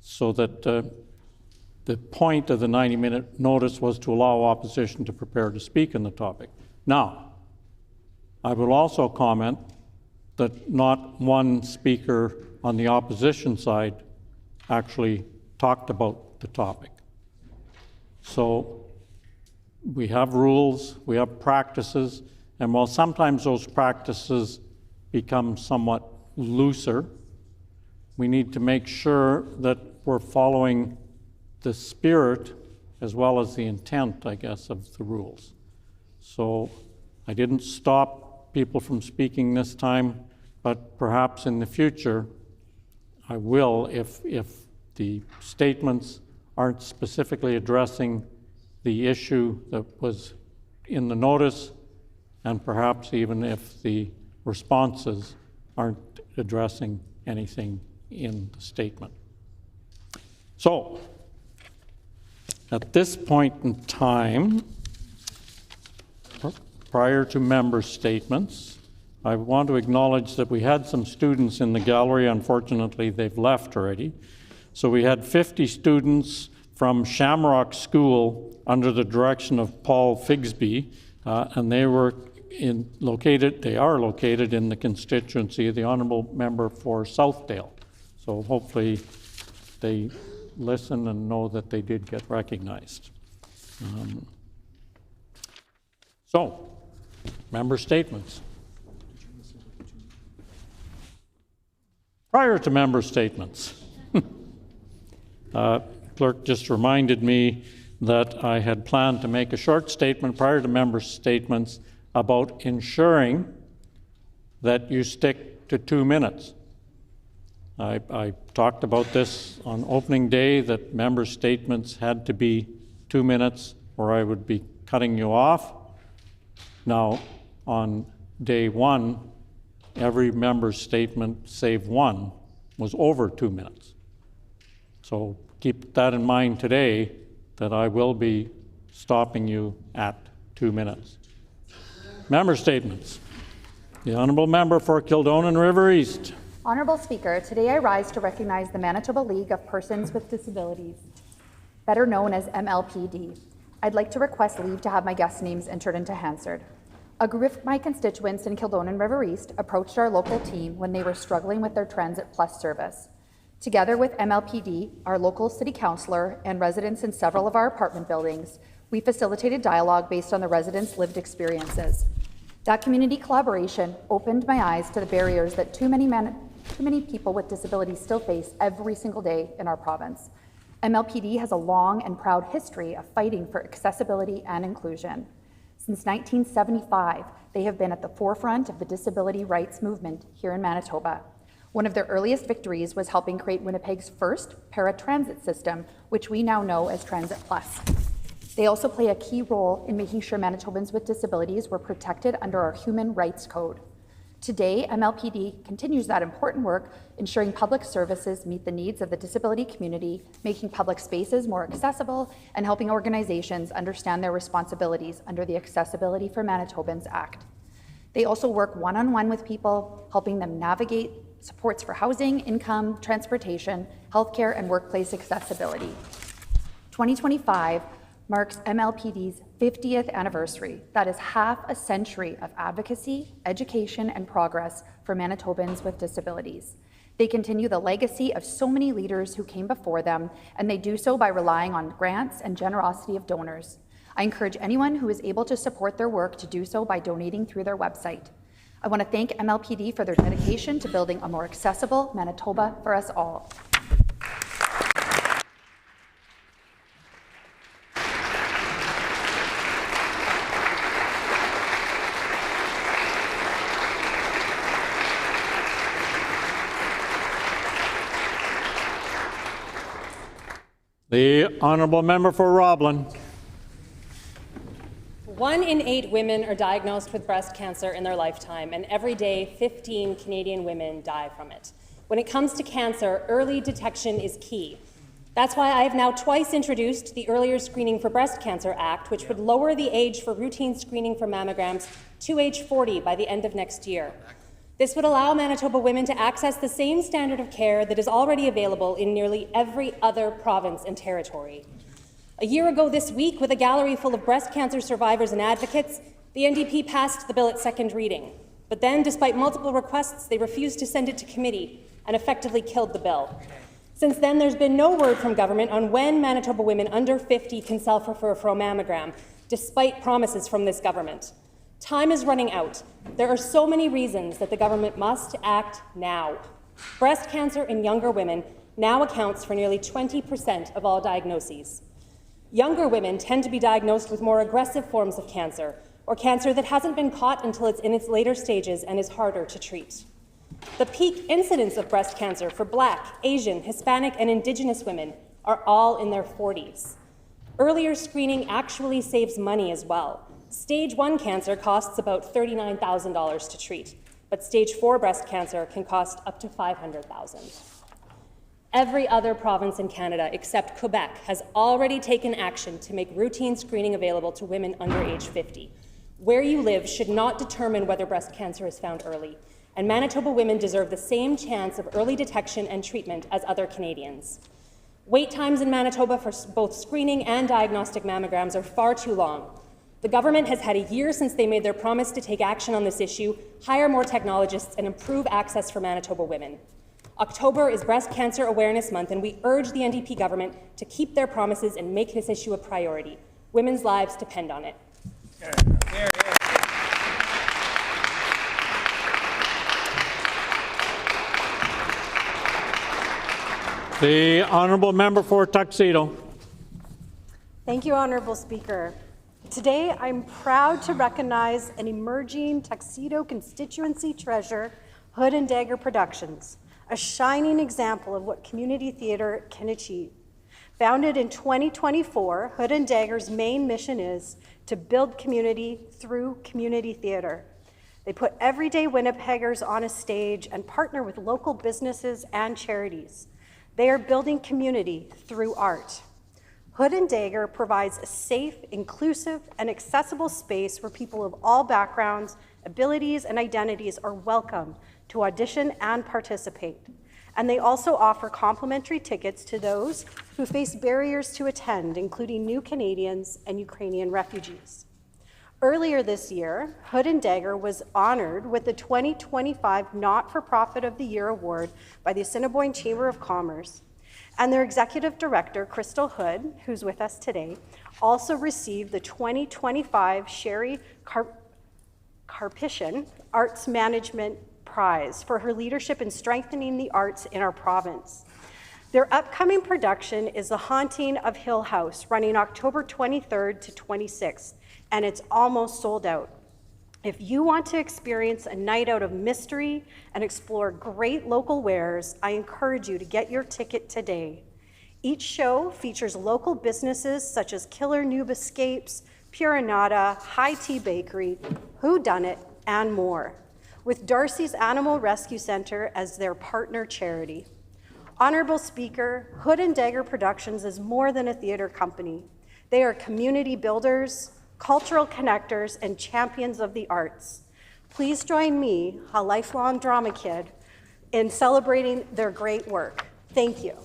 so that the point of the 90-minute notice was to allow opposition to prepare to speak on the topic. Now, I will also comment that not one speaker on the opposition side actually talked about the topic. So we have rules, we have practices, and while sometimes those practices become somewhat looser, we need to make sure that we're following the spirit as well as the intent, I guess, of the rules. So I didn't stop people from speaking this time, but perhaps in the future I will if the statements aren't specifically addressing the issue that was in the notice, and perhaps even if the responses aren't addressing anything in the statement. So, at this point in time, prior to member statements, I want to acknowledge that we had some students in the gallery. Unfortunately, they've left already. So we had 50 students from Shamrock School under the direction of Paul Figsby, and they are located in the constituency of the honourable member for Southdale. So hopefully they listen and know that they did get recognized. So, member statements. Prior to member statements, clerk just reminded me that I had planned to make a short statement prior to member statements about ensuring that you stick to 2 minutes. I talked about this on opening day, that member statements had to be 2 minutes or I would be cutting you off. Now, on day one, every member's statement, save one, was over 2 minutes. So keep that in mind today, that I will be stopping you at 2 minutes. Member statements. The Honourable Member for Kildonan River East. Honourable Speaker, today I rise to recognize the Manitoba League of Persons with Disabilities, better known as MLPD. I'd like to request leave to have my guest names entered into Hansard. A group of my constituents in Kildonan River East approached our local team when they were struggling with their Transit Plus service. Together with MLPD, our local city councillor, and residents in several of our apartment buildings, we facilitated dialogue based on the residents' lived experiences. That community collaboration opened my eyes to the barriers that too many people with disabilities still face every single day in our province. MLPD has a long and proud history of fighting for accessibility and inclusion. Since 1975, they have been at the forefront of the disability rights movement here in Manitoba. One of their earliest victories was helping create Winnipeg's first paratransit system, which we now know as Transit Plus. They also play a key role in making sure Manitobans with disabilities were protected under our Human Rights Code. Today, MLPD continues that important work, ensuring public services meet the needs of the disability community, making public spaces more accessible, and helping organizations understand their responsibilities under the Accessibility for Manitobans Act. They also work one-on-one with people, helping them navigate supports for housing, income, transportation, healthcare, and workplace accessibility. 2025 marks MLPD's 50th anniversary. That is half a century of advocacy, education, and progress for Manitobans with disabilities. They continue the legacy of so many leaders who came before them, and they do so by relying on grants and generosity of donors. I encourage anyone who is able to support their work to do so by donating through their website. I want to thank MLPD for their dedication to building a more accessible Manitoba for us all. The Honourable Member for Roblin. 1 in 8 women are diagnosed with breast cancer in their lifetime, and every day 15 Canadian women die from it. When it comes to cancer, early detection is key. That's why I have now twice introduced the Earlier Screening for Breast Cancer Act, which would lower the age for routine screening for mammograms to age 40 by the end of next year. This would allow Manitoba women to access the same standard of care that is already available in nearly every other province and territory. A year ago this week, with a gallery full of breast cancer survivors and advocates, the NDP passed the bill at second reading. But then, despite multiple requests, they refused to send it to committee and effectively killed the bill. Since then, there's been no word from government on when Manitoba women under 50 can self-refer for a mammogram, despite promises from this government. Time is running out. There are so many reasons that the government must act now. Breast cancer in younger women now accounts for nearly 20% of all diagnoses. Younger women tend to be diagnosed with more aggressive forms of cancer, or cancer that hasn't been caught until it's in its later stages and is harder to treat. The peak incidence of breast cancer for Black, Asian, Hispanic, and Indigenous women are all in their 40s. Earlier screening actually saves money as well. Stage 1 cancer costs about $39,000 to treat, but stage 4 breast cancer can cost up to $500,000. Every other province in Canada except Quebec has already taken action to make routine screening available to women under age 50. Where you live should not determine whether breast cancer is found early, and Manitoba women deserve the same chance of early detection and treatment as other Canadians. Wait times in Manitoba for both screening and diagnostic mammograms are far too long. The government has had a year since they made their promise to take action on this issue, hire more technologists, and improve access for Manitoba women. October is Breast Cancer Awareness Month, and we urge the NDP government to keep their promises and make this issue a priority. Women's lives depend on it. The Honourable Member for Tuxedo. Thank you, Honourable Speaker. Today, I'm proud to recognize an emerging Tuxedo constituency treasure, Hood and Dagger Productions, a shining example of what community theatre can achieve. Founded in 2024, Hood and Dagger's main mission is to build community through community theatre. They put everyday Winnipeggers on a stage and partner with local businesses and charities. They are building community through art. Hood and Dagger provides a safe, inclusive, and accessible space where people of all backgrounds, abilities, and identities are welcome to audition and participate. And they also offer complimentary tickets to those who face barriers to attend, including new Canadians and Ukrainian refugees. Earlier this year, Hood and Dagger was honored with the 2025 Not-for-Profit of the Year Award by the Assiniboine Chamber of Commerce. And their executive director, Crystal Hood, who's with us today, also received the 2025 Sherry Karpyshyn Arts Management Prize for her leadership in strengthening the arts in our province. Their upcoming production is The Haunting of Hill House, running October 23rd to 26th, and it's almost sold out. If you want to experience a night out of mystery and explore great local wares, I encourage you to get your ticket today. Each show features local businesses such as Killer Noob Escapes, Purinata, High Tea Bakery, Who Done It, and more, with Darcy's Animal Rescue Center as their partner charity. Honorable Speaker, Hood and Dagger Productions is more than a theater company. They are community builders, cultural connectors, and champions of the arts. Please join me, a lifelong drama kid, in celebrating their great work. Thank you.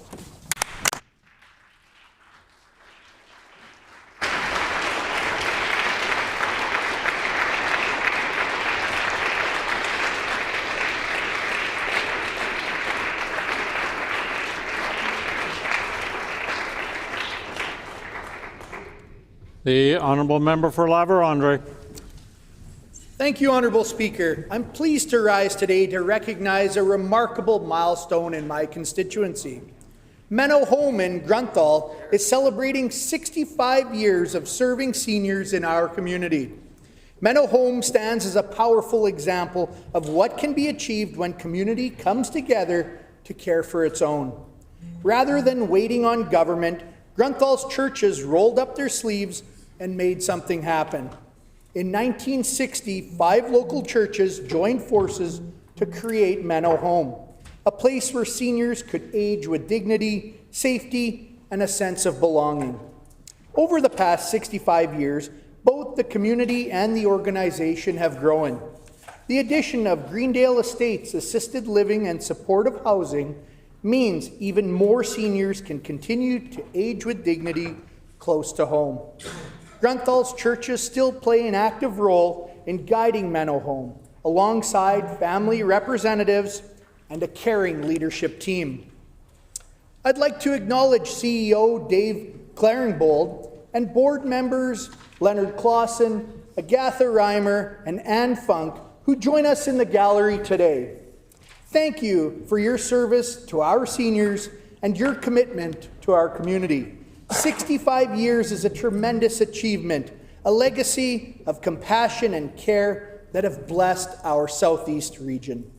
The Honourable Member for La Vérendrye. Thank you, Honourable Speaker. I'm pleased to rise today to recognize a remarkable milestone in my constituency. Menno Home in Grunthal is celebrating 65 years of serving seniors in our community. Menno Home stands as a powerful example of what can be achieved when community comes together to care for its own. Rather than waiting on government, Grunthal's churches rolled up their sleeves and made something happen. In 1960, 5 local churches joined forces to create Menno Home, a place where seniors could age with dignity, safety, and a sense of belonging. Over the past 65 years, both the community and the organization have grown. The addition of Greendale Estates assisted living and supportive housing means even more seniors can continue to age with dignity close to home. Grunthal's churches still play an active role in guiding Menno Home, alongside family representatives and a caring leadership team. I'd like to acknowledge CEO Dave Claringbold and board members Leonard Clausen, Agatha Reimer, and Anne Funk, who join us in the gallery today. Thank you for your service to our seniors and your commitment to our community. 65 years is a tremendous achievement, a legacy of compassion and care that have blessed our Southeast region.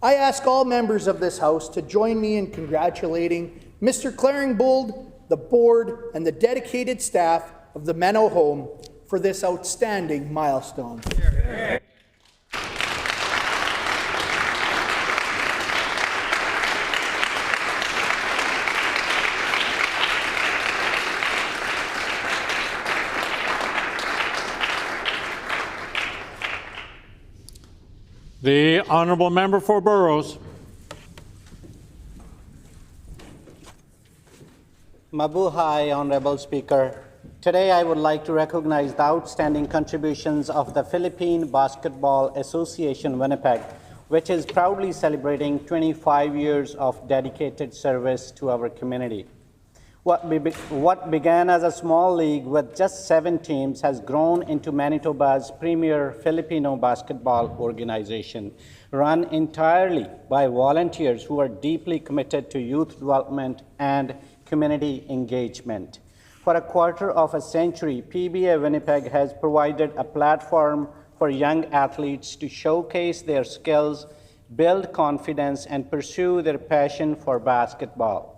I ask all members of this House to join me in congratulating Mr. Claringbold, the board, and the dedicated staff of the Menno Home for this outstanding milestone. The Honourable Member for Burrows. Mabuhay, Honourable Speaker. Today I would like to recognize the outstanding contributions of the Philippine Basketball Association Winnipeg, which is proudly celebrating 25 years of dedicated service to our community. What began as a small league with just 7 teams has grown into Manitoba's premier Filipino basketball organization, run entirely by volunteers who are deeply committed to youth development and community engagement. For a quarter of a century, PBA Winnipeg has provided a platform for young athletes to showcase their skills, build confidence, and pursue their passion for basketball.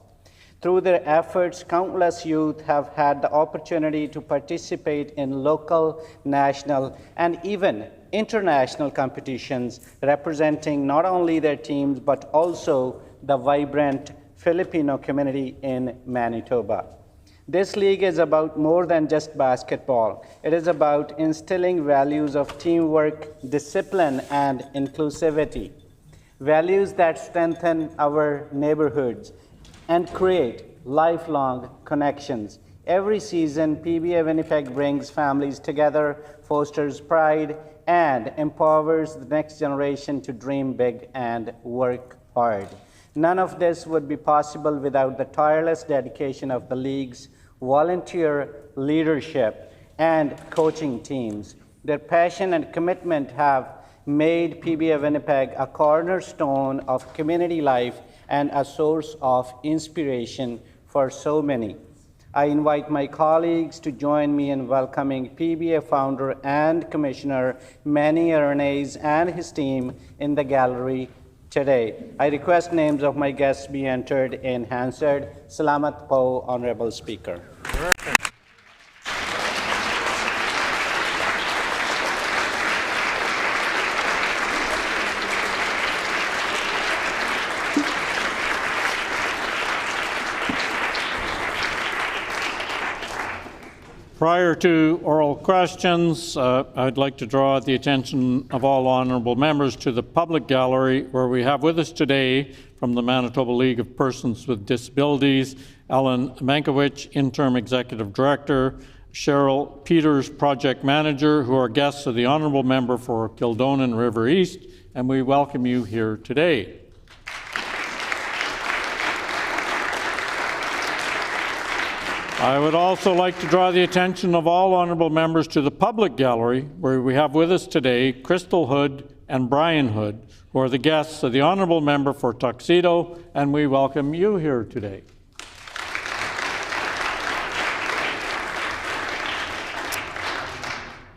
Through their efforts, countless youth have had the opportunity to participate in local, national, and even international competitions representing not only their teams, but also the vibrant Filipino community in Manitoba. This league is about more than just basketball. It is about instilling values of teamwork, discipline, and inclusivity. Values that strengthen our neighborhoods and create lifelong connections. Every season, PBA Winnipeg brings families together, fosters pride, and empowers the next generation to dream big and work hard. None of this would be possible without the tireless dedication of the league's volunteer leadership and coaching teams. Their passion and commitment have made PBA Winnipeg a cornerstone of community life and a source of inspiration for so many. I invite my colleagues to join me in welcoming PBA founder and commissioner Manny Ernest and his team in the gallery today. I request names of my guests be entered in Hansard. Salamat po, Honorable Speaker. Prior to oral questions, I'd like to draw the attention of all honourable members to the public gallery, where we have with us today from the Manitoba League of Persons with Disabilities, Ellen Mankiewicz, Interim Executive Director, Cheryl Peters, Project Manager, who are guests of the honourable member for Kildonan River East, and we welcome you here today. I would also like to draw the attention of all honourable members to the public gallery, where we have with us today Crystal Hood and Brian Hood, who are the guests of the honourable member for Tuxedo, and we welcome you here today.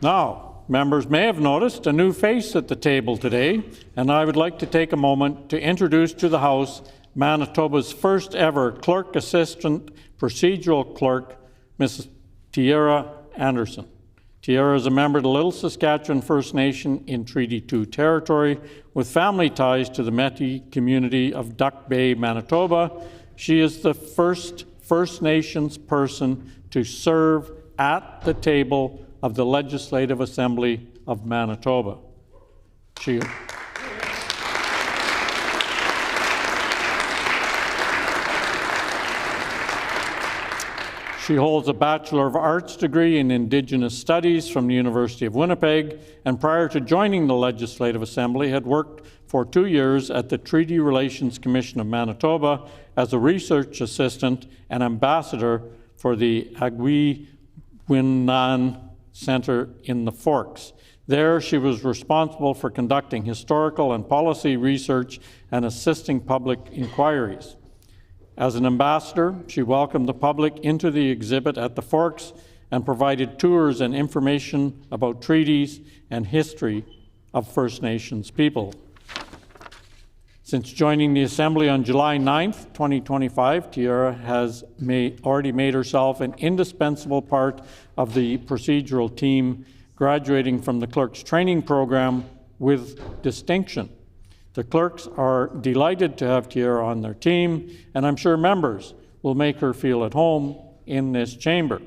Now, members may have noticed a new face at the table today, and I would like to take a moment to introduce to the House Manitoba's first ever Clerk Assistant Procedural Clerk, Mrs. Tierra Anderson. Tierra is a member of the Little Saskatchewan First Nation in Treaty 2 territory with family ties to the Métis community of Duck Bay, Manitoba. She is the first First Nations person to serve at the table of the Legislative Assembly of Manitoba. She holds a Bachelor of Arts degree in Indigenous Studies from the University of Winnipeg, and prior to joining the Legislative Assembly had worked for 2 years at the Treaty Relations Commission of Manitoba as a research assistant and ambassador for the Agui-Winan Centre in the Forks. There, she was responsible for conducting historical and policy research and assisting public inquiries. As an ambassador, she welcomed the public into the exhibit at the Forks and provided tours and information about treaties and history of First Nations people. Since joining the Assembly on July 9th, 2025, Tierra has already made herself an indispensable part of the procedural team, graduating from the Clerk's Training Program with distinction. The clerks are delighted to have Tierra on their team, and I'm sure members will make her feel at home in this chamber.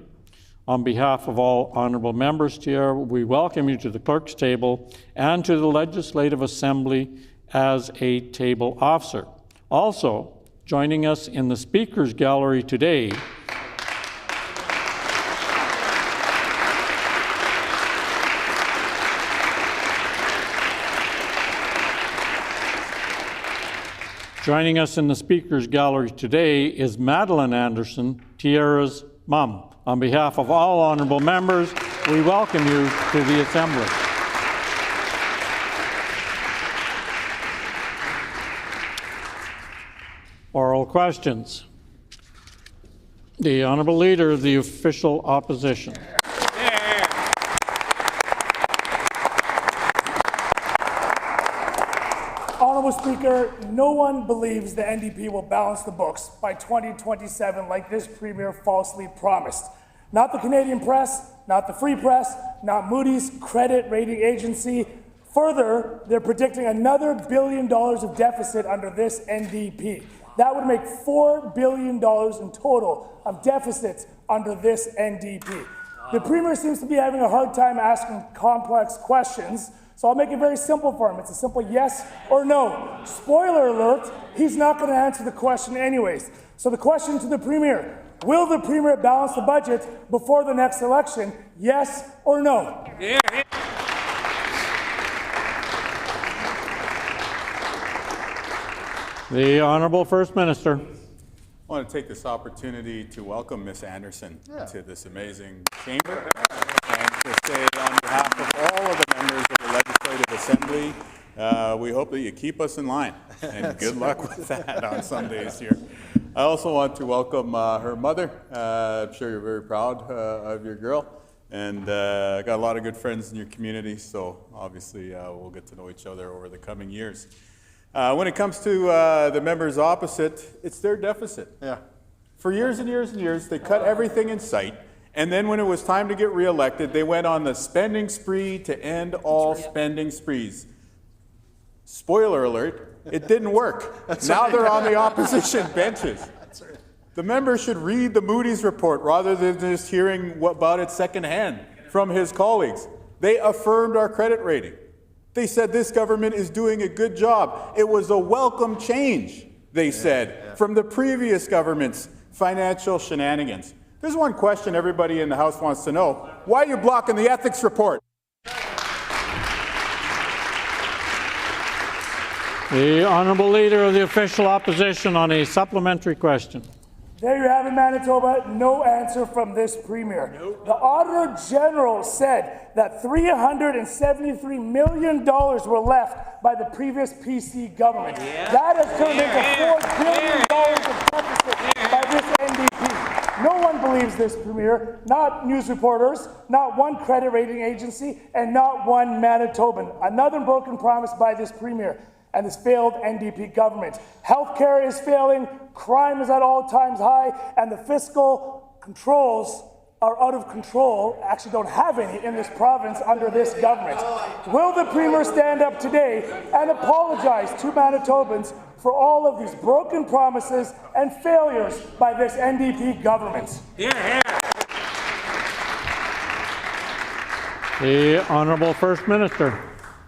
On behalf of all honourable members, Tierra, we welcome you to the clerk's table and to the Legislative Assembly as a table officer. Also, joining us in the Speaker's Gallery today is Madeline Anderson, Tierra's mum. On behalf of all honourable members, we welcome you to the Assembly. Oral questions. The Honourable Leader of the Official Opposition. Honourable Speaker, no one believes the NDP will balance the books by 2027 like this Premier falsely promised. Not the Canadian press, not the Free Press, not Moody's credit rating agency. Further, they're predicting another $1 billion of deficit under this NDP. That would make $4 billion in total of deficits under this NDP. The Premier seems to be having a hard time asking complex questions, so I'll make it very simple for him. It's a simple yes or no. Spoiler alert, he's not going to answer the question anyways. So the question to the Premier, will the Premier balance the budget before the next election, yes or no? Yeah. The Honourable First Minister. I want to take this opportunity to welcome Ms. Anderson to this amazing chamber and to say on behalf of all of the members of the Legislative Assembly, we hope that you keep us in line, and good luck with that on some days here. I also want to welcome her mother. I'm sure you're very proud of your girl, and I got a lot of good friends in your community, so obviously we'll get to know each other over the coming years. When it comes to the members opposite, it's their deficit. Yeah. For years and years and years, they cut everything in sight, and then when it was time to get reelected, they went on the spending spree to end all spending sprees. Spoiler alert, it didn't work. Now they're on the opposition benches. The members should read the Moody's report rather than just hearing about it secondhand from his colleagues. They affirmed our credit rating. They said this government is doing a good job. It was a welcome change, they said, from the previous government's financial shenanigans. There's one question everybody in the House wants to know. Why are you blocking the ethics report? The Honourable Leader of the Official Opposition on a supplementary question. There you have it, Manitoba. No answer from this Premier. The Auditor General said that $373 million were left by the previous PC government. That has turned into $4 billion of deficit by this NDP. No one believes this Premier, not news reporters, not one credit rating agency, and not one Manitoban. Another broken promise by this Premier and this failed NDP government. Healthcare is failing, crime is at all-times high, and the fiscal controls are out of control, actually don't have any in this province under this government. Will the Premier stand up today and apologize to Manitobans for all of these broken promises and failures by this NDP government? The Honourable First Minister.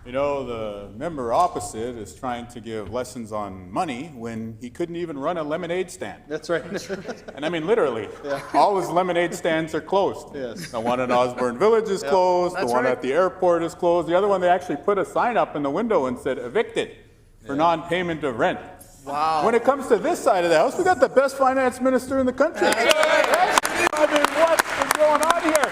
You know, the member opposite is trying to give lessons on money when he couldn't even run a lemonade stand. That's right. And I mean, literally, all his lemonade stands are closed. Yes. The one in Osborne Village is closed. The one at the airport is closed. The other one, they actually put a sign up in the window and said, evicted for non-payment of rent. Wow. When it comes to this side of the house, we got the best finance minister in the country. I mean, what is going on here?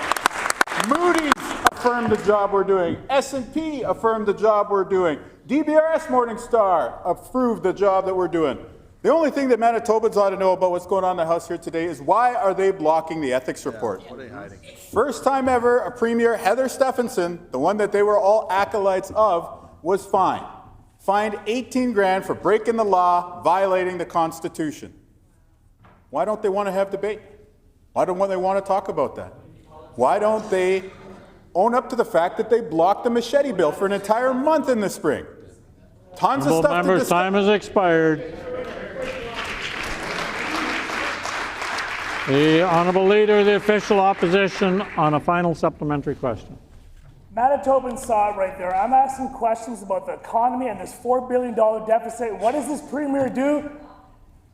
Moody's affirmed the job we're doing. S&P affirmed the job we're doing. DBRS Morningstar approved the job that we're doing. The only thing that Manitobans ought to know about what's going on in the House here today is why are they blocking the ethics report? What are they hiding? First time ever, a Premier, Heather Stephenson, the one that they were all acolytes of, was fined. Fined 18 grand for breaking the law, violating the Constitution. Why don't they want to have debate? Why don't they want to talk about that? Why don't they own up to the fact that they blocked the machete bill for an entire month in the spring? Tons of stuff to discuss. Time has expired. The Honourable Leader of the Official Opposition on a final supplementary question. Manitobans saw it right there. I'm asking questions about the economy and this $4 billion deficit. What does this Premier do?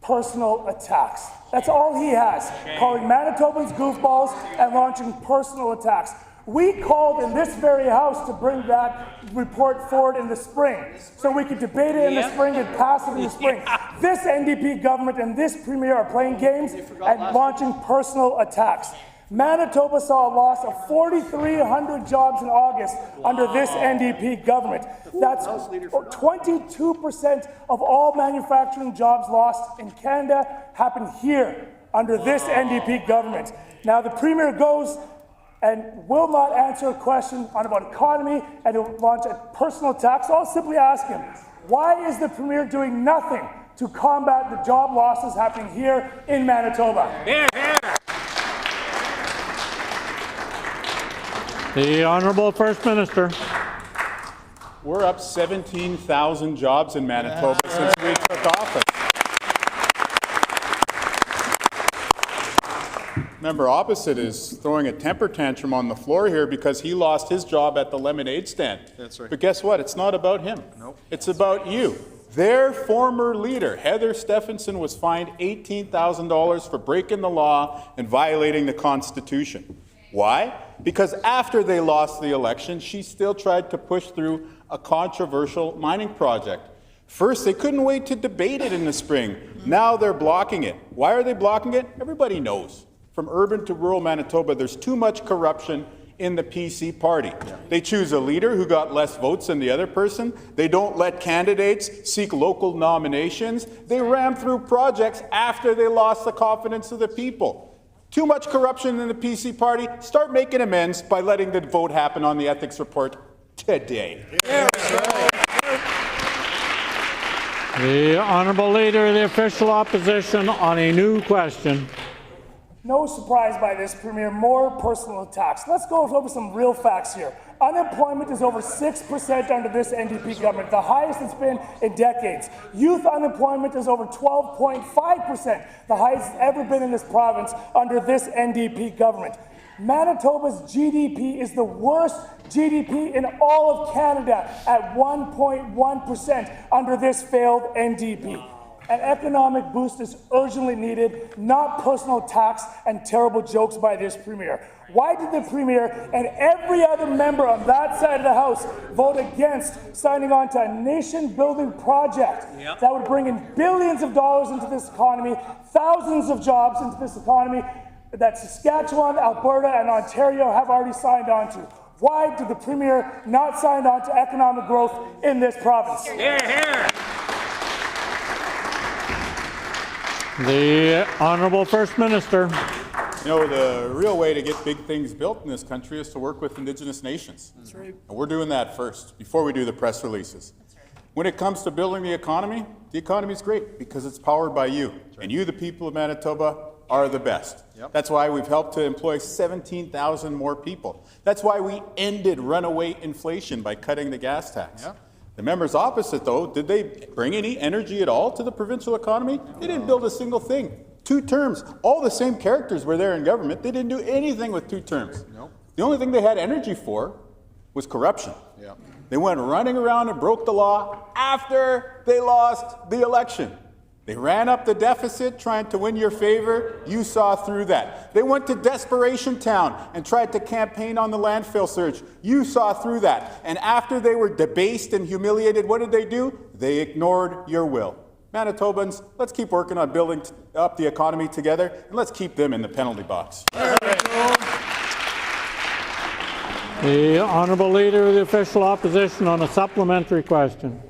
Personal attacks. That's all he has. Calling Manitobans goofballs and launching personal attacks. We called in this very House to bring that report forward in the spring so we could debate it in the spring and pass it in the spring. This NDP government and this Premier are playing games and launching personal attacks. Manitoba saw a loss of 4,300 jobs in August under this NDP government. That's 22% of all manufacturing jobs lost in Canada happened here under this NDP government. Now the Premier goes and will not answer a question on about economy and will launch a personal attack. So I'll simply ask him, why is the Premier doing nothing to combat the job losses happening here in Manitoba? The Honourable First Minister. We're up 17,000 jobs in Manitoba since we took office. Member opposite is throwing a temper tantrum on the floor here because he lost his job at the lemonade stand. That's right. But guess what? It's not about him. Nope. It's about you. Their former leader, Heather Stephenson, was fined $18,000 for breaking the law and violating the Constitution. Why? Because after they lost the election, she still tried to push through a controversial mining project. First, they couldn't wait to debate it in the spring. Now they're blocking it. Why are they blocking it? Everybody knows. From urban to rural Manitoba, there's too much corruption in the PC party. They choose a leader who got less votes than the other person. They don't let candidates seek local nominations. They ram through projects after they lost the confidence of the people. Too much corruption in the PC party. Start making amends by letting the vote happen on the ethics report today. The Honourable Leader of the Official Opposition on a new question. No surprise by this, Premier, more personal attacks. Let's go over some real facts here. Unemployment is over 6% under this NDP government, the highest it's been in decades. Youth unemployment is over 12.5%, the highest it's ever been in this province under this NDP government. Manitoba's GDP is the worst GDP in all of Canada at 1.1% under this failed NDP. An economic boost is urgently needed, not personal attacks and terrible jokes by this Premier. Why did the Premier and every other member on that side of the House vote against signing on to a nation-building project that would bring in billions of dollars into this economy, thousands of jobs into this economy that Saskatchewan, Alberta, and Ontario have already signed on to? Why did the Premier not sign on to economic growth in this province? The Honourable First Minister. You know, the real way to get big things built in this country is to work with Indigenous nations. That's right. And we're doing that first, before we do the press releases. That's right. When it comes to building the economy is great because it's powered by you. Right. And you, the people of Manitoba, are the best. Yep. That's why we've helped to employ 17,000 more people. That's why we ended runaway inflation by cutting the gas tax. Yep. The members opposite, though, did they bring any energy at all to the provincial economy? They didn't build a single thing. 2 terms. All the same characters were there in government. They didn't do anything with 2 terms. Nope. The only thing they had energy for was corruption. Yep. They went running around and broke the law after they lost the election. They ran up the deficit trying to win your favor. You saw through that. They went to Desperation Town and tried to campaign on the landfill surge. You saw through that. And after they were debased and humiliated, what did they do? They ignored your will. Manitobans, let's keep working on building up the economy together, and let's keep them in the penalty box. The Honourable Leader of the Official Opposition on a supplementary question.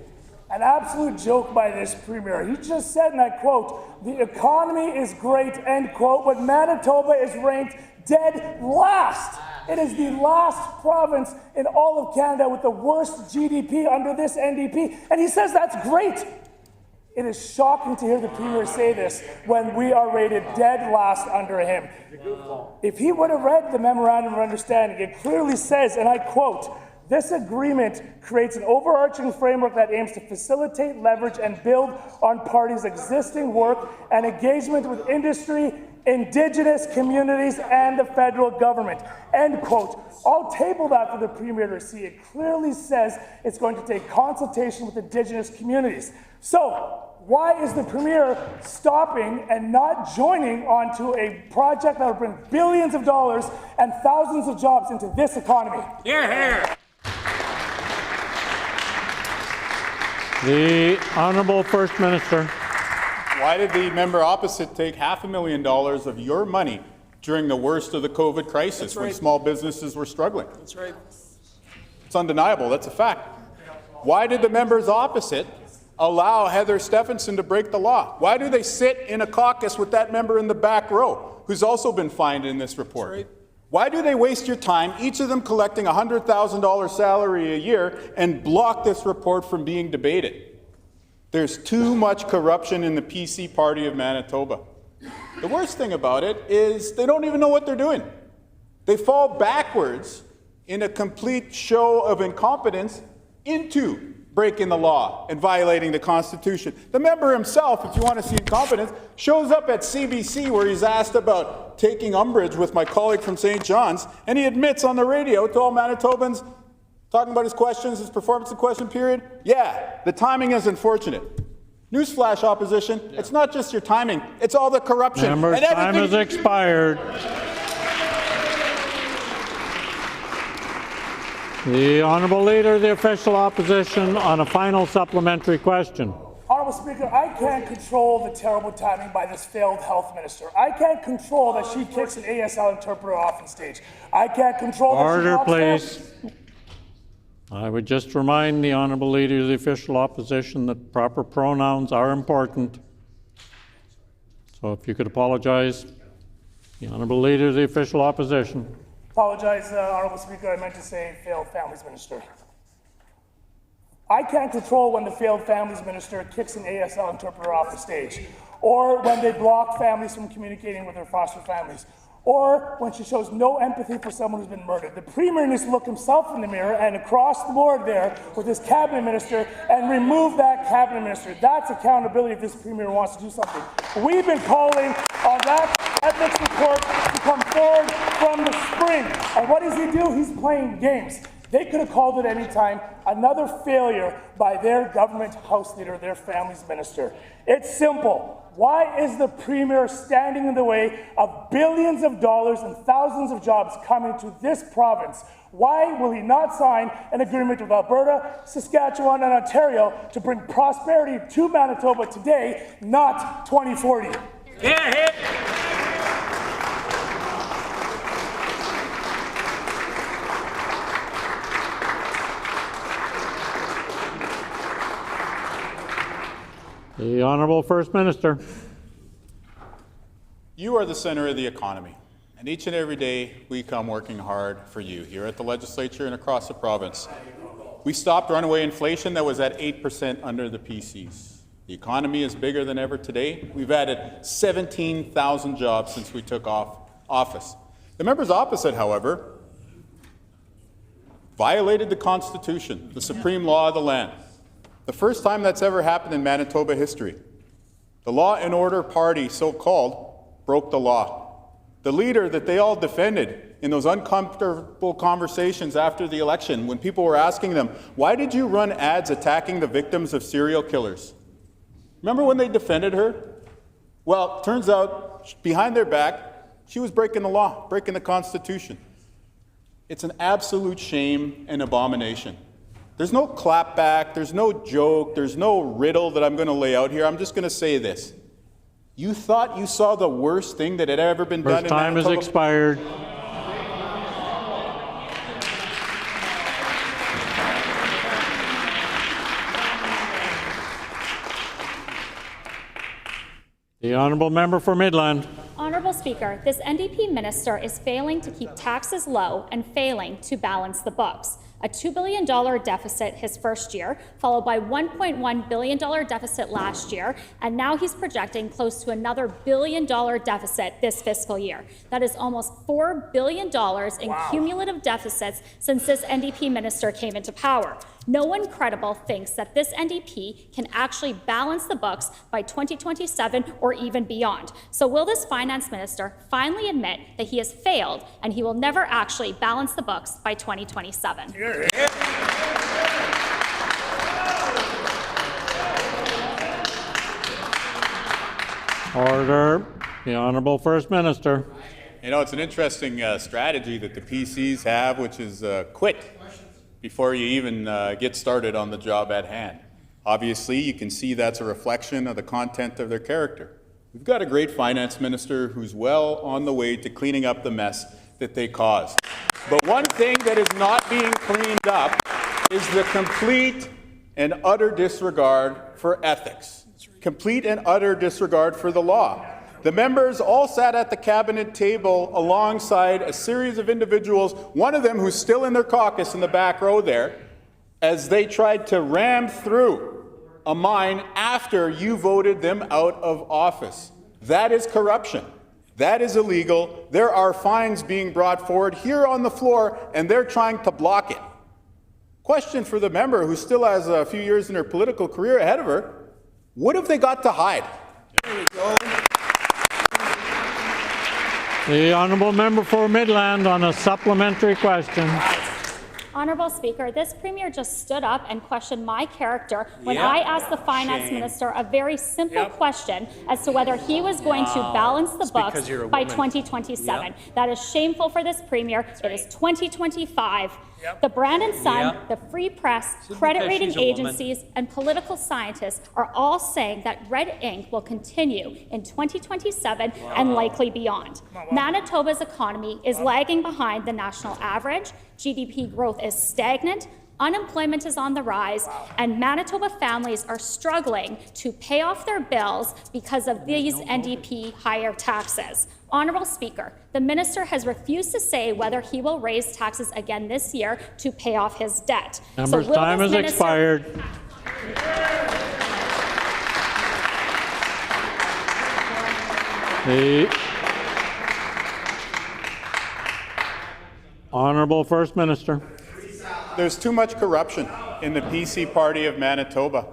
An absolute joke by this Premier. He just said, and I quote, "The economy is great," end quote, but Manitoba is ranked dead last. It is the last province in all of Canada with the worst GDP under this NDP, and he says that's great. It is shocking to hear the Premier say this when we are rated dead last under him. If he would have read the Memorandum of Understanding, it clearly says, and I quote, "This agreement creates an overarching framework that aims to facilitate, leverage, and build on parties' existing work and engagement with industry, Indigenous communities, and the federal government." End quote. I'll table that for the Premier to see. It clearly says it's going to take consultation with Indigenous communities. So, why is the Premier stopping and not joining onto a project that will bring billions of dollars and thousands of jobs into this economy? The Honourable First Minister. Why did the member opposite take $500,000 of your money during the worst of the COVID crisis when small businesses were struggling? That's right. It's undeniable. That's a fact. Why did the members opposite allow Heather Stephenson to break the law? Why do they sit in a caucus with that member in the back row, who's also been fined in this report? Right. Why do they waste your time, each of them collecting a $100,000 salary a year, and block this report from being debated? There's too much corruption in the PC party of Manitoba. The worst thing about it is they don't even know what they're doing. They fall backwards in a complete show of incompetence into breaking the law and violating the Constitution. The member himself, if you want to see incompetence, shows up at CBC where he's asked about taking umbrage with my colleague from St. John's, and he admits on the radio to all Manitobans, talking about his questions, his performance in question period, yeah, the timing is unfortunate. Newsflash, opposition, it's not just your timing, it's all the corruption. Member's time has expired. The Honourable Leader of the Official Opposition on a final supplementary question. Honourable Speaker, I can't control the terrible timing by this failed health minister. I can't control that she kicks an ASL interpreter off the stage. I can't control Order, that please. I would just remind the Honourable Leader of the Official Opposition that proper pronouns are important. So if you could apologize, the Honourable Leader of the Official Opposition. Apologize, Honourable Speaker, I meant to say failed families minister. I can't control when the failed families minister kicks an ASL interpreter off the stage, or when they block families from communicating with their foster families, or when she shows no empathy for someone who's been murdered. The Premier needs to look himself in the mirror and across the board there with his cabinet minister and remove that cabinet minister. That's accountability if this Premier wants to do something. We've been calling on that ethics report to come forward from the spring. And what does he do? He's playing games. They could have called it any time. Another failure by their government House Leader, their families minister. It's simple. Why is the Premier standing in the way of billions of dollars and thousands of jobs coming to this province? Why will he not sign an agreement with Alberta, Saskatchewan, and Ontario to bring prosperity to Manitoba today, not 2040? The Honourable First Minister. You are the center of the economy, and each and every day we come working hard for you here at the Legislature and across the province. We stopped runaway inflation that was at 8% under the PCs. The economy is bigger than ever today. We've added 17,000 jobs since we took office. The members opposite, however, violated the Constitution, the supreme law of the land. The first time that's ever happened in Manitoba history. The Law and Order Party, so-called, broke the law. The leader that they all defended in those uncomfortable conversations after the election when people were asking them, why did you run ads attacking the victims of serial killers? Remember when they defended her? Well, it turns out, behind their back, she was breaking the law, breaking the Constitution. It's an absolute shame and abomination. There's no clapback, there's no joke, there's no riddle that I'm going to lay out here. I'm just going to say this. You thought you saw the worst thing that had ever been done in Manitoba? Time has expired. The Honourable Member for Midland. Honourable Speaker, this NDP minister is failing to keep taxes low and failing to balance the books. A $2 billion deficit his first year, followed by $1.1 billion deficit last year, and now he's projecting close to another $1 billion deficit this fiscal year. That is almost $4 billion in cumulative deficits since this NDP minister came into power. No one credible thinks that this NDP can actually balance the books by 2027 or even beyond. So will this finance minister finally admit that he has failed and he will never actually balance the books by 2027? Order. The Honourable First Minister. You know, it's an interesting strategy that the PCs have, which is quit before you even get started on the job at hand. Obviously, you can see that's a reflection of the content of their character. We've got a great finance minister who's well on the way to cleaning up the mess that they caused. But one thing that is not being cleaned up is the complete and utter disregard for ethics, complete and utter disregard for the law. The members all sat at the cabinet table alongside a series of individuals, one of them who's still in their caucus in the back row there, as they tried to ram through a mine after you voted them out of office. That is corruption. That is illegal. There are fines being brought forward here on the floor, and they're trying to block it. Question for the member who still has a few years in her political career ahead of her. What have they got to hide? There we go. The honourable member for Midland on a supplementary question. Honourable Speaker, this Premier just stood up and questioned my character when I asked the Finance Minister a very simple question as to whether he was going to balance the books by 2027. That is shameful for this Premier. It is 2025. The Brandon Sun, the Free Press, credit rating agencies, and political scientists are all saying that red ink will continue in 2027 and likely beyond. Manitoba's economy is lagging behind the national average. GDP growth is stagnant. Unemployment is on the rise, and Manitoba families are struggling to pay off their bills because of these NDP higher taxes. Honourable Speaker, the minister has refused to say whether he will raise taxes again this year to pay off his debt. Member's time has expired. The Honourable First Minister. There's too much corruption in the PC party of Manitoba.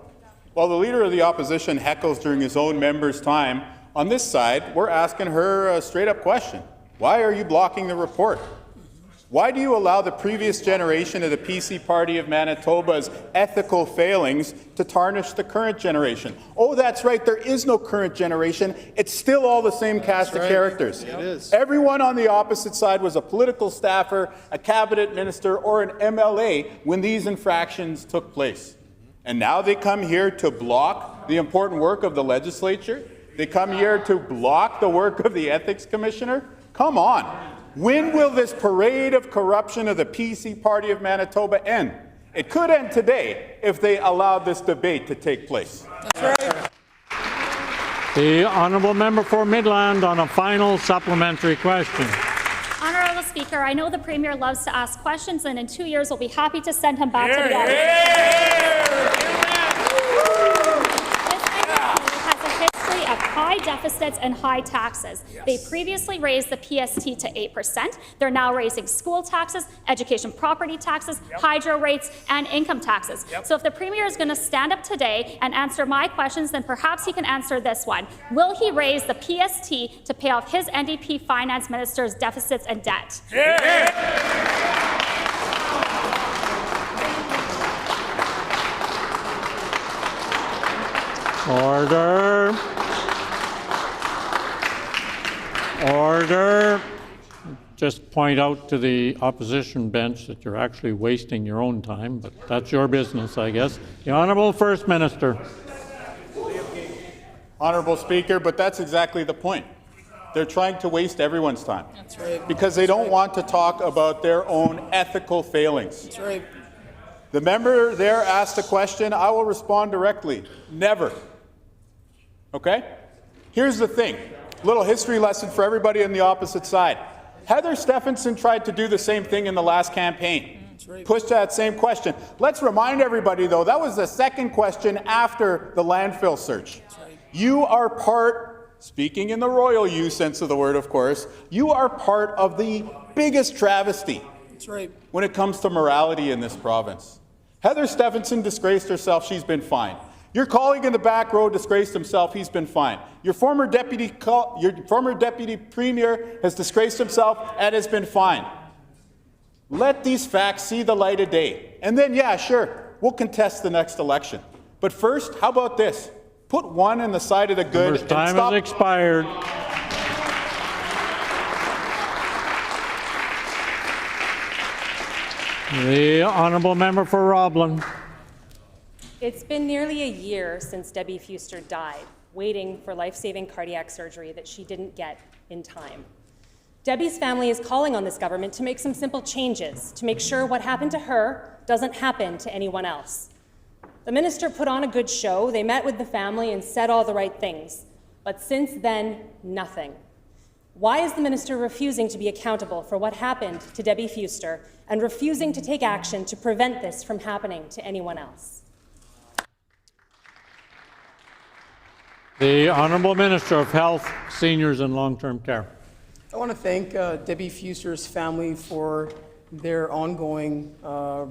While the Leader of the Opposition heckles during his own member's time, on this side, we're asking her a straight-up question. Why are you blocking the report? Why do you allow the previous generation of the PC party of Manitoba's ethical failings to tarnish the current generation? Oh, that's right, there is no current generation. It's still all the same cast of characters. It is. Everyone on the opposite side was a political staffer, a cabinet minister, or an MLA when these infractions took place. And now they come here to block the important work of the legislature? They come here to block the work of the ethics commissioner? Come on. When will this parade of corruption of the PC party of Manitoba end? It could end today if they allowed this debate to take place. That's right. The honourable member for Midland on a final supplementary question. Honourable Speaker, I know the Premier loves to ask questions, and in 2 years we'll be happy to send him back to the audience. Of high deficits and high taxes. They previously raised the PST to 8%. They're now raising school taxes, education property taxes, hydro rates, and income taxes. So if the Premier is going to stand up today and answer my questions, then perhaps he can answer this one. Will he raise the PST to pay off his NDP finance minister's deficits and debt? Order. Order. Just point out to the opposition bench that you're actually wasting your own time, but that's your business, I guess. The Honourable First Minister. Honourable Speaker, but that's exactly the point. They're trying to waste everyone's time. That's right. Because they don't want to talk about their own ethical failings. That's right. The member there asked a question. I will respond directly. Never. Okay? Here's the thing. Little history lesson for everybody on the opposite side. Heather Stephenson tried to do the same thing in the last campaign. Right. Push that same question. Let's remind everybody, though, that was the second question after the landfill search. Right. You are part, speaking in the royal you sense of the word, of course, you are part of the biggest travesty right. when it comes to morality in this province. Heather Stephenson disgraced herself. She's been fined. Your colleague in the back row disgraced himself. He's been fined. Your former deputy premier has disgraced himself and has been fined. Let these facts see the light of day. And then, yeah, sure, we'll contest the next election. But first, how about this? Put one on the side of the good and time stop. has expired. The honourable member for Roblin. It's been nearly a year since Debbie Fuster died, waiting for life-saving cardiac surgery that she didn't get in time. Debbie's family is calling on this government to make some simple changes to make sure what happened to her doesn't happen to anyone else. The minister put on a good show. They met with the family and said all the right things. But since then, nothing. Why is the minister refusing to be accountable for what happened to Debbie Fuster and refusing to take action to prevent this from happening to anyone else? The Honourable Minister of Health, Seniors and Long-Term Care. I want to thank Debbie Fuster's family for their ongoing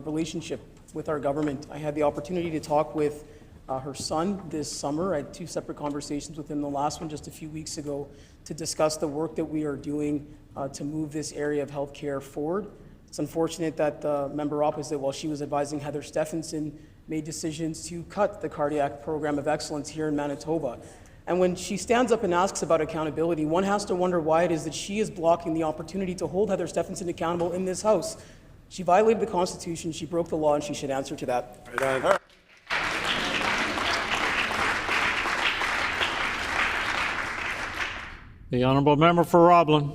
relationship with our government. I had the opportunity to talk with her son this summer. I had 2 separate conversations with him, the last one just a few weeks ago, to discuss the work that we are doing to move this area of healthcare forward. It's unfortunate that the member opposite, while she was advising Heather Stephenson, made decisions to cut the cardiac program of excellence here in Manitoba. And when she stands up and asks about accountability, one has to wonder why it is that she is blocking the opportunity to hold Heather Stephenson accountable in this House. She violated the Constitution, she broke the law, and she should answer to that. Right. The honourable member for Roblin.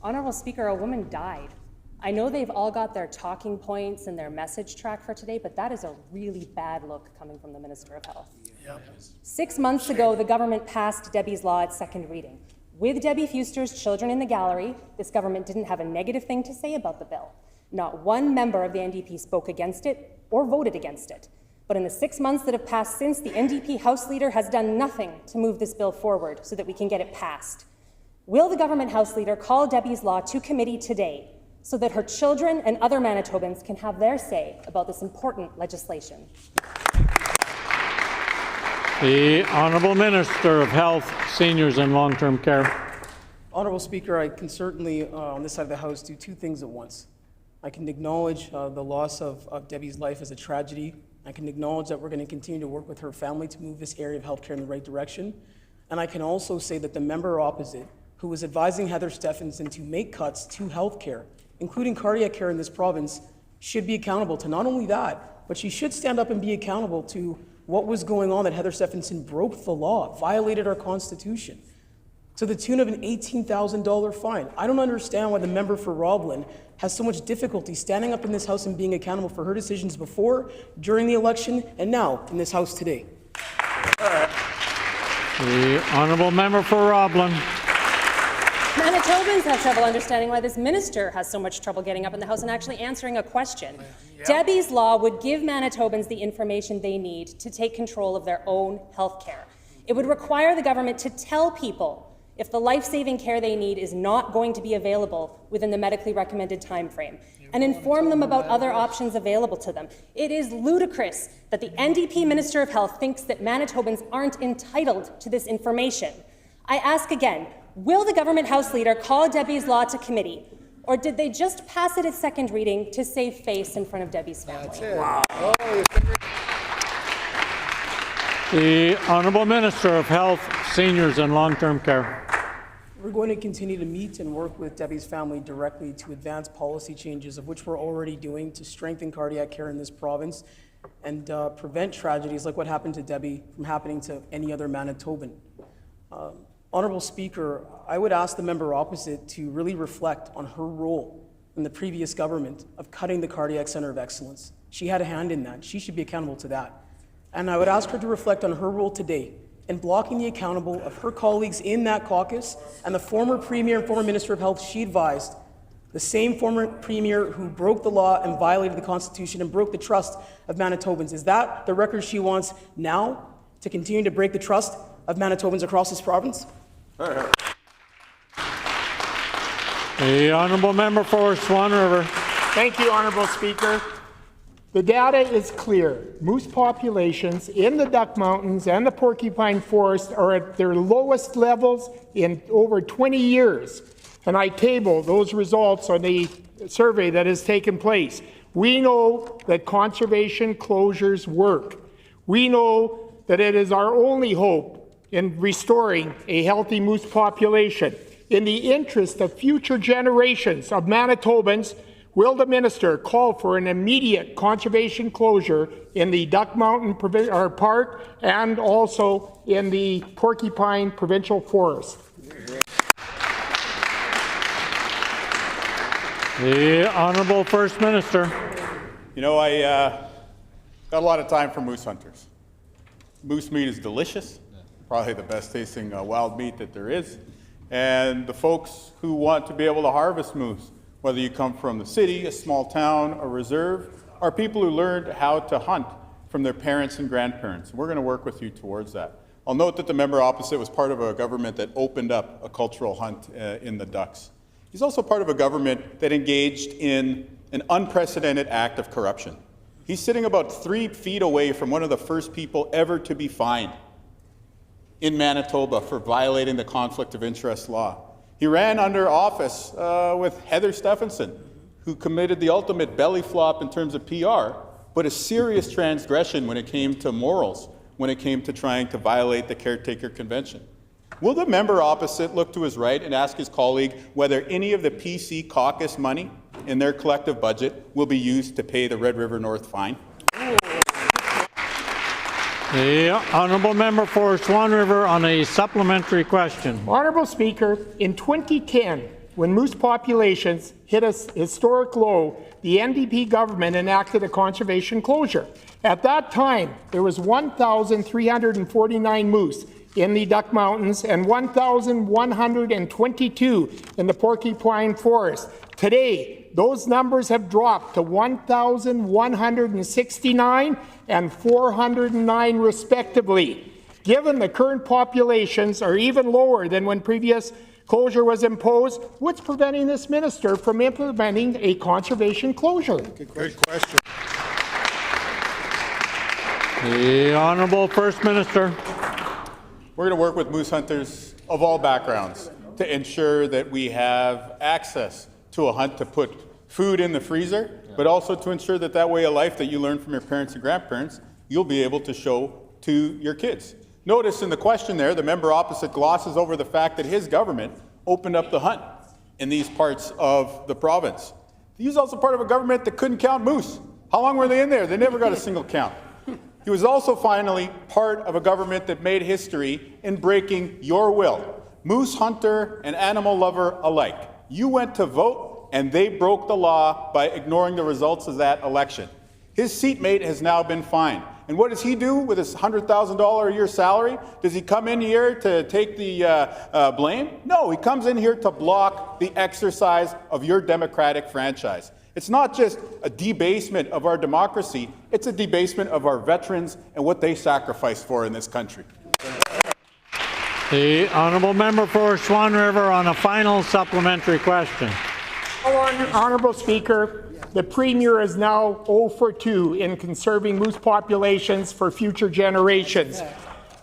Honourable Speaker, a woman died. I know they've all got their talking points and their message track for today, but that is a really bad look coming from the Minister of Health. Yep. 6 months ago, the government passed Debbie's law at second reading. With Debbie Fuster's children in the gallery, this government didn't have a negative thing to say about the bill. Not one member of the NDP spoke against it or voted against it. But in the 6 months that have passed since, the NDP House Leader has done nothing to move this bill forward so that we can get it passed. Will the government House Leader call Debbie's law to committee today so that her children and other Manitobans can have their say about this important legislation? The Honourable Minister of Health, Seniors and Long-Term Care. Honourable Speaker, I can certainly, on this side of the House, do 2 things at once. I can acknowledge the loss of Debbie's life as a tragedy. I can acknowledge that we're going to continue to work with her family to move this area of healthcare in the right direction. And I can also say that the member opposite, who was advising Heather Stephenson to make cuts to healthcare, including cardiac care in this province, should be accountable to not only that, but she should stand up and be accountable to what was going on, that Heather Stephenson broke the law, violated our Constitution, to the tune of an $18,000 fine. I don't understand why the member for Roblin has so much difficulty standing up in this House and being accountable for her decisions before, during the election, and now in this House today. The Honourable Member for Roblin. Manitobans have trouble understanding why this minister has so much trouble getting up in the House and actually answering a question. Debbie's law would give Manitobans the information they need to take control of their own health care. It would require the government to tell people if the life-saving care they need is not going to be available within the medically recommended time frame, and inform them about other options available to them. It is ludicrous that the NDP Minister of Health thinks that Manitobans aren't entitled to this information. I ask again, will the government House Leader call Debbie's law to committee, or did they just pass it at second reading to save face in front of Debbie's family? That's it. Wow. The Honourable Minister of Health, Seniors and Long-Term Care. We're going to continue to meet and work with Debbie's family directly to advance policy changes, of which we're already doing, to strengthen cardiac care in this province and prevent tragedies like what happened to Debbie from happening to any other Manitoban. Honourable Speaker, I would ask the member opposite to really reflect on her role in the previous government of cutting the Cardiac Centre of Excellence. She had a hand in that. She should be accountable to that. And I would ask her to reflect on her role today in blocking the accountable of her colleagues in that caucus and the former Premier and former Minister of Health she advised, the same former Premier who broke the law and violated the Constitution and broke the trust of Manitobans. Is that the record she wants now, to continue to break the trust of Manitobans across this province? The Honourable Member for Swan River. Thank you, Honourable Speaker. The data is clear. Moose populations in the Duck Mountains and the Porcupine Forest are at their lowest levels in over 20 years. And I table those results on the survey that has taken place. We know that conservation closures work. We know that it is our only hope in restoring a healthy moose population. In the interest of future generations of Manitobans, will the minister call for an immediate conservation closure in the Duck Mountain Park and also in the Porcupine Provincial Forest? The Honourable First Minister. You know, I got a lot of time for moose hunters. Moose meat is delicious, probably the best tasting wild meat that there is. And the folks who want to be able to harvest moose, whether you come from the city, a small town, a reserve, are people who learned how to hunt from their parents and grandparents. We're going to work with you towards that. I'll note that the member opposite was part of a government that opened up a cultural hunt in the ducks. He's also part of a government that engaged in an unprecedented act of corruption. He's sitting about 3 feet away from one of the first people ever to be fined in Manitoba for violating the conflict of interest law. He ran under office with Heather Stephenson, who committed the ultimate belly flop in terms of PR, but a serious transgression when it came to morals, when it came to trying to violate the Caretaker Convention. Will the member opposite look to his right and ask his colleague whether any of the PC caucus money in their collective budget will be used to pay the Red River North fine? The honourable member for Swan River on a supplementary question. Honourable Speaker, in 2010, when moose populations hit a historic low, the NDP government enacted a conservation closure. At that time, there was 1,349 moose in the Duck Mountains and 1,122 in the Porcupine Forest. Today, those numbers have dropped to 1,169 and 409 respectively. Given the current populations are even lower than when previous closure was imposed, what's preventing this minister from implementing a conservation closure? Good question. The Honourable First Minister. We're going to work with moose hunters of all backgrounds to ensure that we have access to a hunt to put food in the freezer, but also to ensure that that way of life that you learn from your parents and grandparents, you'll be able to show to your kids. Notice in the question there, the member opposite glosses over the fact that his government opened up the hunt in these parts of the province. He was also part of a government that couldn't count moose. How long were they in there? They never got a single count. He was also finally part of a government that made history in breaking your will. Moose hunter and animal lover alike. You went to vote and they broke the law by ignoring the results of that election. His seatmate has now been fined. And what does he do with his $100,000 a year salary? Does he come in here to take the blame? No, he comes in here to block the exercise of your democratic franchise. It's not just a debasement of our democracy, it's a debasement of our veterans and what they sacrificed for in this country. The honourable member for Swan River on a final supplementary question. Honourable Speaker, the Premier is now 0 for 2 in conserving moose populations for future generations.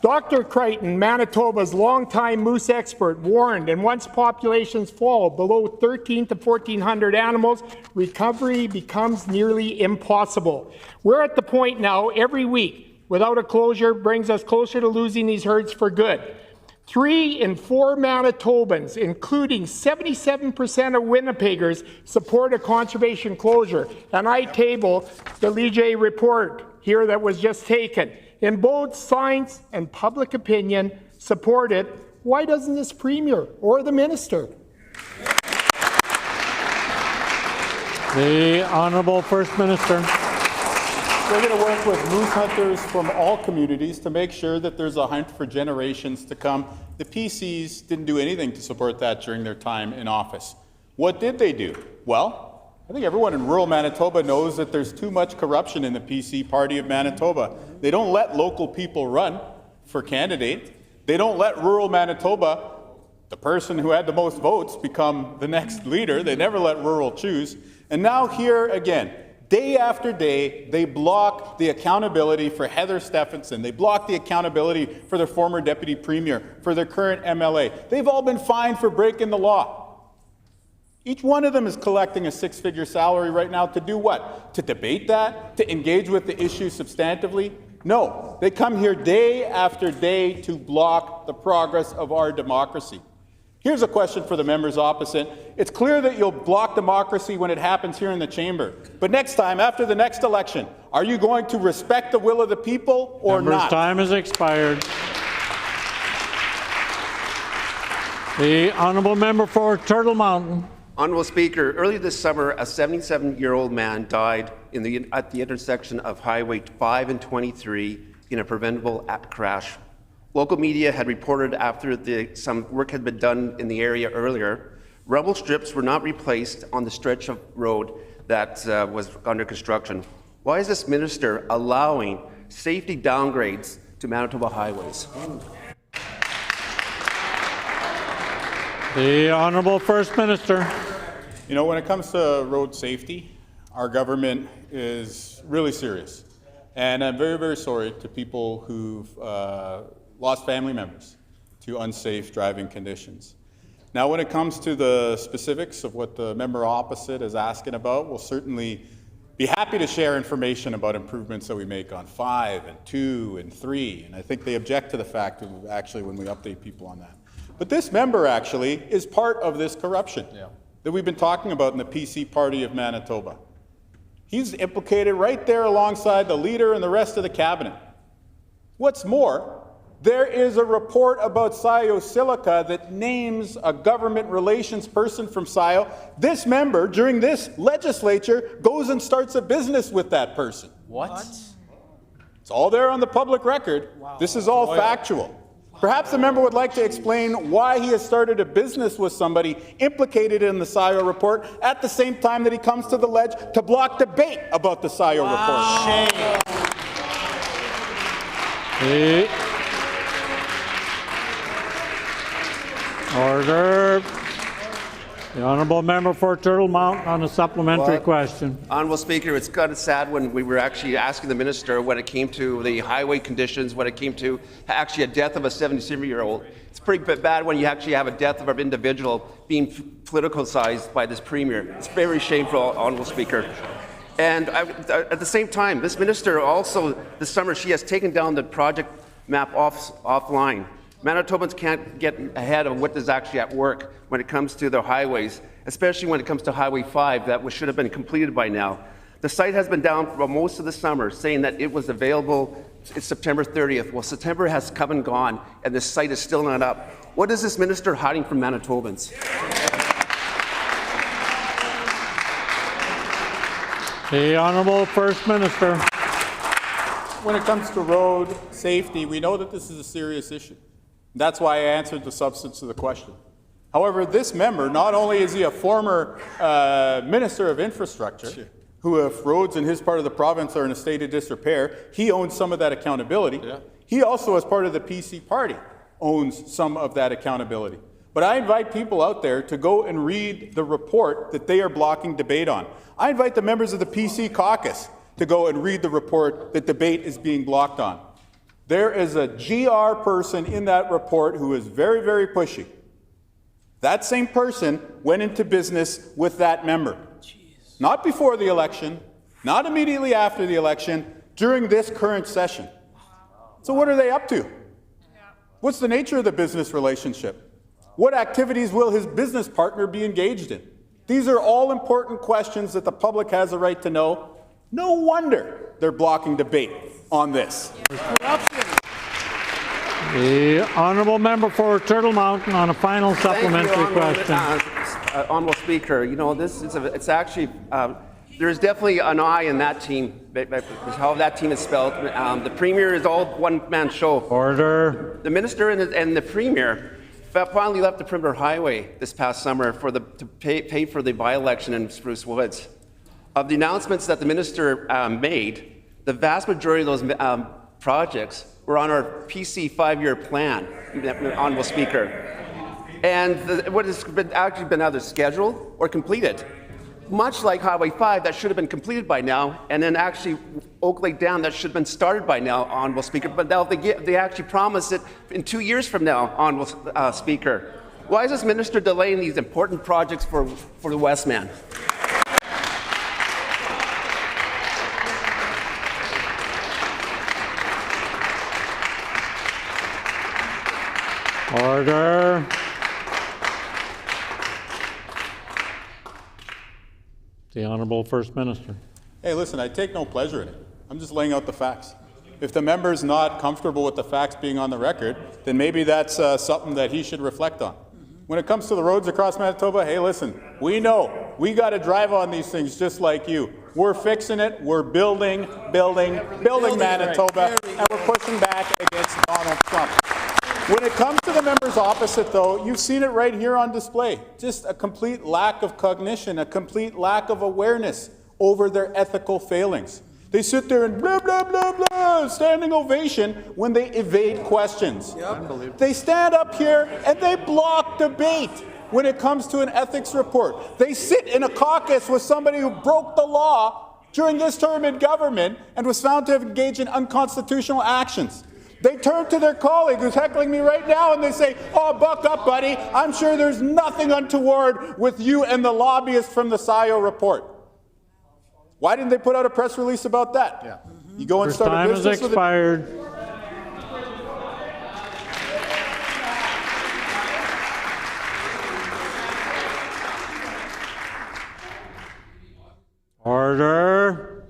Dr. Crichton, Manitoba's longtime moose expert, warned, and once populations fall below 1,300 to 1,400 animals, recovery becomes nearly impossible. We're at the point now, every week, without a closure, brings us closer to losing these herds for good. 3 in 4 Manitobans, including 77% of Winnipeggers, support a conservation closure. And I table the Legislature report here that was just taken. In both science and public opinion support it. Why doesn't this Premier or the Minister? The Honourable First Minister. We're going to work with moose hunters from all communities to make sure that there's a hunt for generations to come. The PCs didn't do anything to support that during their time in office. What did they do? Well, I think everyone in rural Manitoba knows that there's too much corruption in the PC party of Manitoba. They don't let local people run for candidate. They don't let rural Manitoba, the person who had the most votes, become the next leader. They never let rural choose. And now here again, day after day, they block the accountability for Heather Stephenson. They block the accountability for their former deputy premier, for their current MLA. They've all been fined for breaking the law. Each one of them is collecting a 6-figure salary right now to do what? To debate that? To engage with the issue substantively? No, they come here day after day to block the progress of our democracy. Here's a question for the members opposite. It's clear that you'll block democracy when it happens here in the chamber. But next time, after the next election, are you going to respect the will of the people or not? Member's time has expired. The honourable member for Turtle Mountain. Honourable Speaker, earlier this summer, a 77-year-old man died at the intersection of Highway 5 and 23 in a preventable crash. Local media had reported after some work had been done in the area earlier, rubble strips were not replaced on the stretch of road that was under construction. Why is this minister allowing safety downgrades to Manitoba highways? The Honourable First Minister. You know, when it comes to road safety, our government is really serious. And I'm very, very sorry to people who've lost family members to unsafe driving conditions. Now, when it comes to the specifics of what the member opposite is asking about, we'll certainly be happy to share information about improvements that we make on 5 and 2 and 3. And I think they object to the fact of actually when we update people on that. But this member actually is part of this corruption that we've been talking about in the PC party of Manitoba. He's implicated right there alongside the leader and the rest of the cabinet. What's more, there is a report about SIO Silica that names a government relations person from SIO. This member, during this legislature, goes and starts a business with that person. What? It's all there on the public record. Wow. This is all factual. Perhaps the member would like to explain why he has started a business with somebody implicated in the SIO report at the same time that he comes to the ledge to block debate about the SIO report. Shame. Order. The honourable member for Turtle Mountain on a supplementary question. Honourable Speaker, it's kind of sad when we were actually asking the minister when it came to the highway conditions, when it came to actually a death of a 77-year-old. It's pretty bad when you actually have a death of an individual being politicized by this premier. It's very shameful, Honourable Speaker. And at the same time, this minister also, this summer, she has taken down the project map offline. Manitobans can't get ahead of what is actually at work when it comes to the highways, especially when it comes to Highway 5 that should have been completed by now. The site has been down for most of the summer, saying that it was available September 30th. Well, September has come and gone, and the site is still not up. What is this minister hiding from Manitobans? The Honourable First Minister. When it comes to road safety, we know that this is a serious issue. That's why I answered the substance of the question. However, this member, not only is he a former Minister of Infrastructure, who if roads in his part of the province are in a state of disrepair, he owns some of that accountability. He also, as part of the PC party, owns some of that accountability. But I invite people out there to go and read the report that they are blocking debate on. I invite the members of the PC caucus to go and read the report that debate is being blocked on. There is a GR person in that report who is very, very pushy. That same person went into business with that member. Not before the election, not immediately after the election, during this current session. So what are they up to? What's the nature of the business relationship? What activities will his business partner be engaged in? These are all important questions that the public has a right to know. No wonder they're blocking debate on this. The honourable member for Turtle Mountain on a final supplementary question. Honourable Speaker, you know, this is it's actually there's definitely an I in that team. How that team is spelled. The premier is all one-man show. Order. The minister and the premier finally left the Perimeter Highway this past summer to pay for the by-election in Spruce Woods. Of the announcements that the minister made, the vast majority of those projects were on our PC 5-year plan, Honourable Speaker. And what has actually been either scheduled or completed. Much like Highway 5, that should have been completed by now, and then actually Oak Lake Dam, that should have been started by now, Honourable Speaker, but now they actually promised it in 2 years from now, Honourable Speaker. Why is this minister delaying these important projects for the Westman? Order. The Honourable First Minister. Hey, listen, I take no pleasure in it. I'm just laying out the facts. If the member's not comfortable with the facts being on the record, then maybe that's something that he should reflect on. When it comes to the roads across Manitoba, hey, listen, we know we got to drive on these things just like you. We're fixing it. We're building Manitoba, and we're pushing back against Donald Trump. When it comes to the members opposite, though, you've seen it right here on display. Just a complete lack of cognition, a complete lack of awareness over their ethical failings. They sit there and blah, blah, blah, blah, standing ovation when they evade questions. They stand up here and they block debate. when it comes to an ethics report. They sit in a caucus with somebody who broke the law during this term in government and was found to have engaged in unconstitutional actions. They turn to their colleague who's heckling me right now and they say, oh, buck up, buddy. I'm sure there's nothing untoward with you and the lobbyist from the SIO report. Why didn't they put out a press release about that? Yeah. You go and Your start time a has business expired. Order.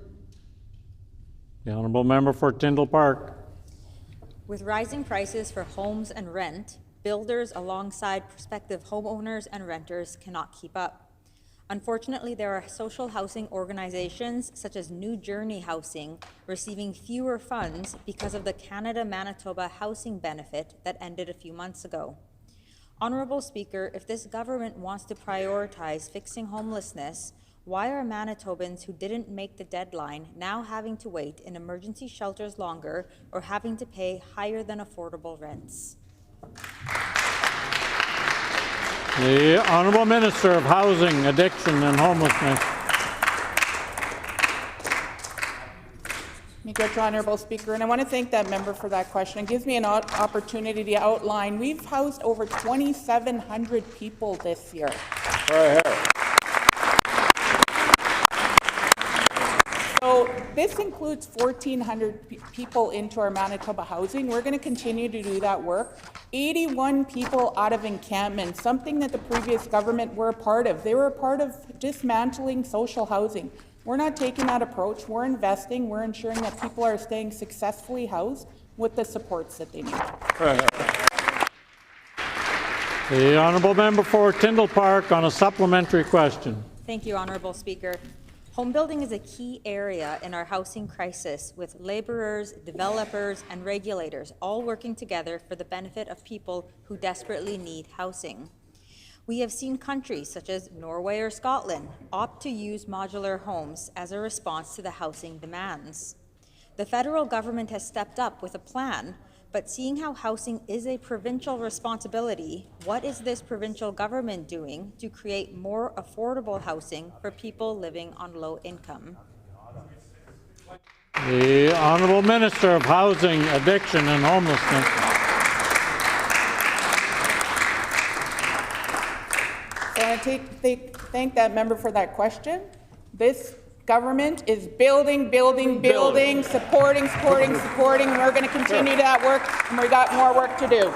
The honourable member for Tyndall Park. With rising prices for homes and rent, builders alongside prospective homeowners and renters cannot keep up. Unfortunately, there are social housing organizations such as New Journey Housing receiving fewer funds because of the Canada-Manitoba housing benefit that ended a few months ago. Honourable Speaker, if this government wants to prioritize fixing homelessness, why are Manitobans who didn't make the deadline now having to wait in emergency shelters longer or having to pay higher than affordable rents? The Honourable Minister of Housing, Addiction and Homelessness. Honourable Speaker, and I want to thank that member for that question. It gives me an opportunity to outline. We've housed over 2,700 people this year. So this includes 1,400 people into our Manitoba housing. We're going to continue to do that work. 81 people out of encampment, something that the previous government were a part of. They were a part of dismantling social housing. We're not taking that approach. We're investing. We're ensuring that people are staying successfully housed with the supports that they need. The honourable member for Tyndall Park on a supplementary question. Thank you, Honourable Speaker. Home building is a key area in our housing crisis, with laborers, developers, and regulators all working together for the benefit of people who desperately need housing. We have seen countries such as Norway or Scotland opt to use modular homes as a response to the housing demands. The federal government has stepped up with a plan, but seeing how housing is a provincial responsibility, what is this provincial government doing to create more affordable housing for people living on low income? The Honourable Minister of Housing, Addiction and Homelessness. So I thank that member for that question. This government is building, supporting, and we're going to continue that work, and we got more work to do.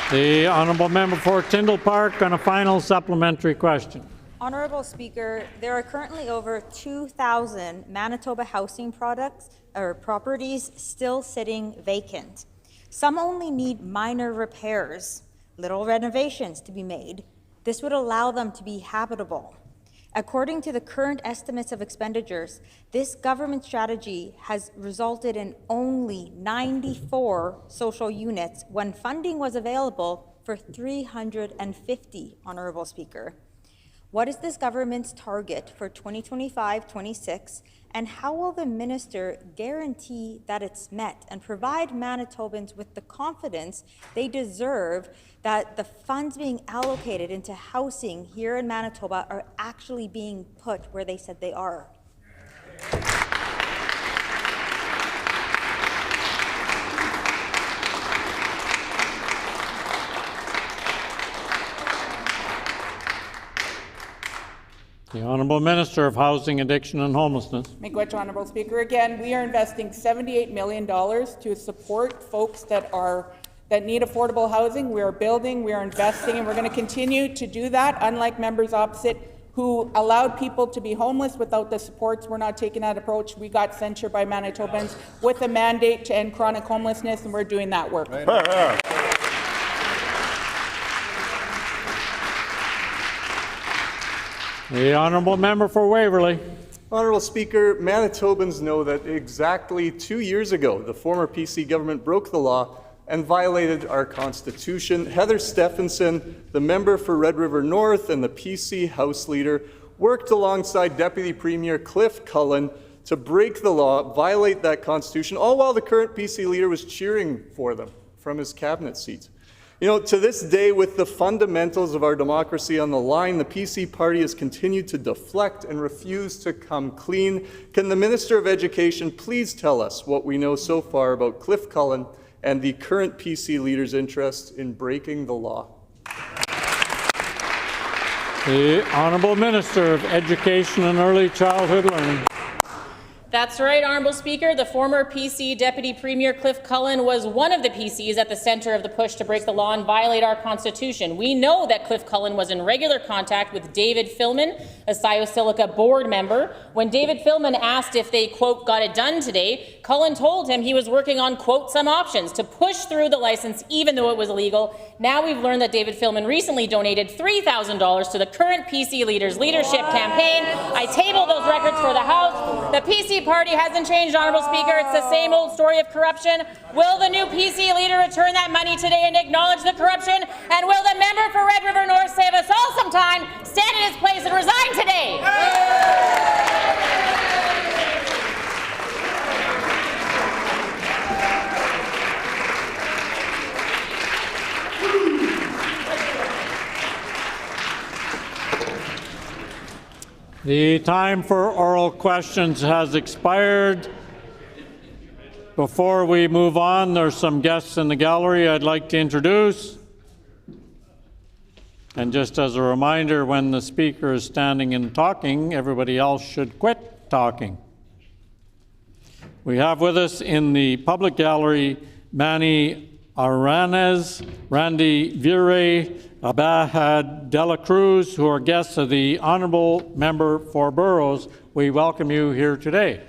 The honourable member for Tyndall Park on a final supplementary question. Honourable Speaker, there are currently over 2,000 Manitoba housing properties still sitting vacant. Some only need minor repairs, little renovations to be made. This would allow them to be habitable. According to the current estimates of expenditures, this government strategy has resulted in only 94 social units when funding was available for 350, Honourable Speaker. What is this government's target for 2025-26, and how will the minister guarantee that it's met and provide Manitobans with the confidence they deserve that the funds being allocated into housing here in Manitoba are actually being put where they said they are? The Honourable Minister of Housing, Addiction and Homelessness. Miigwech, Honourable Speaker. Again, we are investing $78 million to support folks that need affordable housing. We are building, we are investing, and we're going to continue to do that, unlike members opposite who allowed people to be homeless without the supports. We're not taking that approach. We got censured by Manitobans with a mandate to end chronic homelessness, and we're doing that work. The honourable member for Waverley. Honourable Speaker, Manitobans know that exactly 2 years ago, the former PC government broke the law and violated our Constitution. Heather Stephenson, the member for Red River North and the PC House Leader, worked alongside Deputy Premier Cliff Cullen to break the law, violate that Constitution, all while the current PC leader was cheering for them from his cabinet seat. You know, to this day, with the fundamentals of our democracy on the line, the PC party has continued to deflect and refuse to come clean. Can the Minister of Education please tell us what we know so far about Cliff Cullen and the current PC leader's interest in breaking the law? The Honourable Minister of Education and Early Childhood Learning. That's right, Honourable Speaker. The former PC Deputy Premier Cliff Cullen was one of the PCs at the centre of the push to break the law and violate our Constitution. We know that Cliff Cullen was in regular contact with David Philman, a Sciosilica board member. When David Philman asked if they, quote, got it done today, Cullen told him he was working on, quote, some options to push through the license even though it was illegal. Now we've learned that David Philman recently donated $3,000 to the current PC leader's leadership campaign. I tabled those records for the House. The PC party hasn't changed, Honourable Speaker. It's the same old story of corruption. Will the new PC leader return that money today and acknowledge the corruption? And will the member for Red River North save us all some time, stand in his place and resign today? The time for oral questions has expired. Before we move on, there's some guests in the gallery I'd like to introduce. And just as a reminder, when the speaker is standing and talking, everybody else should quit talking. We have with us in the public gallery Manny Aranez, Randy Vire, Abahad Dela Cruz, who are guests of the Honourable Member for Burroughs. We welcome you here today.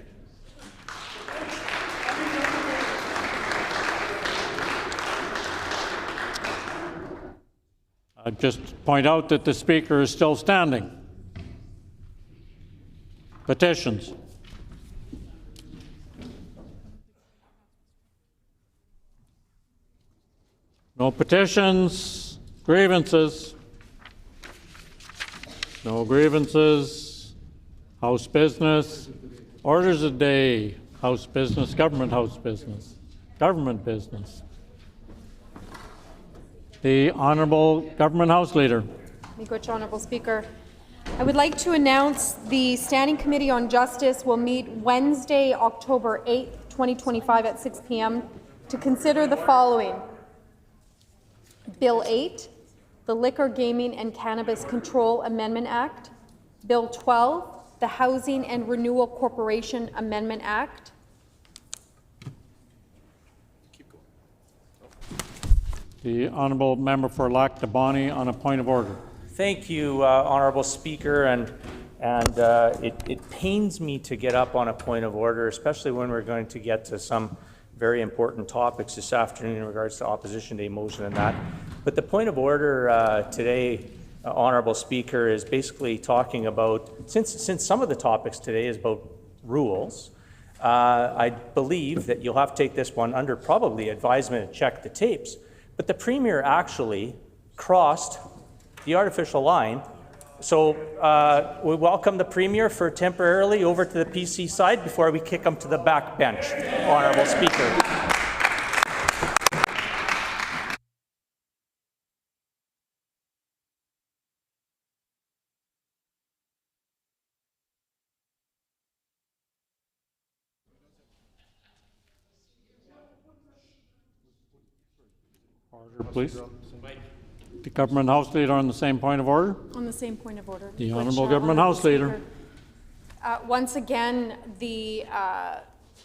I'd just point out that the speaker is still standing. Petitions. No petitions. Grievances. No grievances. House business. Orders of the day. House business. Government house business. Government business. The Honourable Government House Leader. Miigwech, Honourable Speaker. I would like to announce the Standing Committee on Justice will meet Wednesday, October 8th, 2025 at 6 p.m. to consider the following. Bill 8, the Liquor, Gaming and Cannabis Control Amendment Act. Bill 12, the Housing and Renewal Corporation Amendment Act. The Honourable Member for Lac du Bonny on a point of order. Thank you, Honourable Speaker, and it pains me to get up on a point of order, especially when we're going to get to some very important topics this afternoon in regards to Opposition Day motion and that. But the point of order today, Honourable Speaker, is basically talking about, since some of the topics today is about rules, I believe that you'll have to take this one under probably advisement to check the tapes. But the Premier actually crossed the artificial line. So we welcome the Premier for temporarily over to the PC side before we kick him to the back bench, Honourable Speaker. Order, please. The Government House Leader on the same point of order. On the same point of order. The Honourable Government House Leader. Once again, the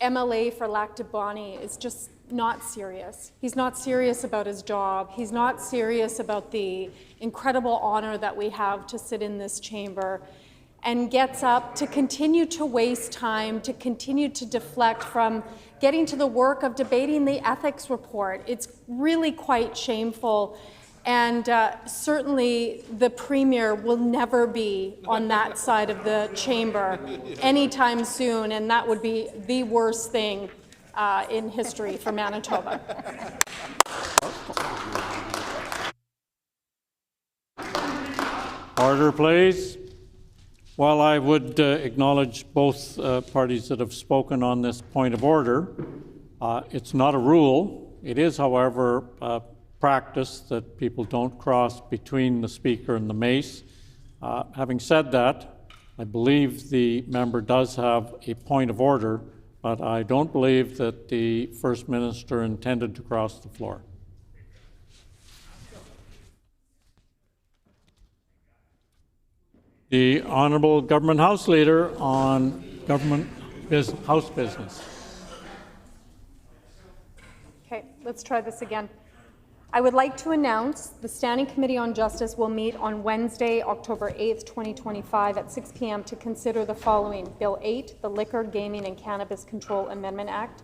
MLA for Lac du Bonny is just not serious. He's not serious about his job. He's not serious about the incredible honor that we have to sit in this chamber, and gets up to continue to waste time, to continue to deflect from getting to the work of debating the ethics report. It's really quite shameful. And certainly the Premier will never be on that side of the chamber anytime soon, and that would be the worst thing in history for Manitoba. Order, please. While I would acknowledge both parties that have spoken on this point of order, it's not a rule. It is, however, practice that people don't cross between the speaker and the mace. Having said that, I believe the member does have a point of order, but I don't believe that the First Minister intended to cross the floor. The Honourable Government House Leader on House business. Okay, let's try this again. I would like to announce the Standing Committee on Justice will meet on Wednesday, October 8th, 2025 at 6 p.m. to consider the following: Bill 8, the Liquor, Gaming and Cannabis Control Amendment Act;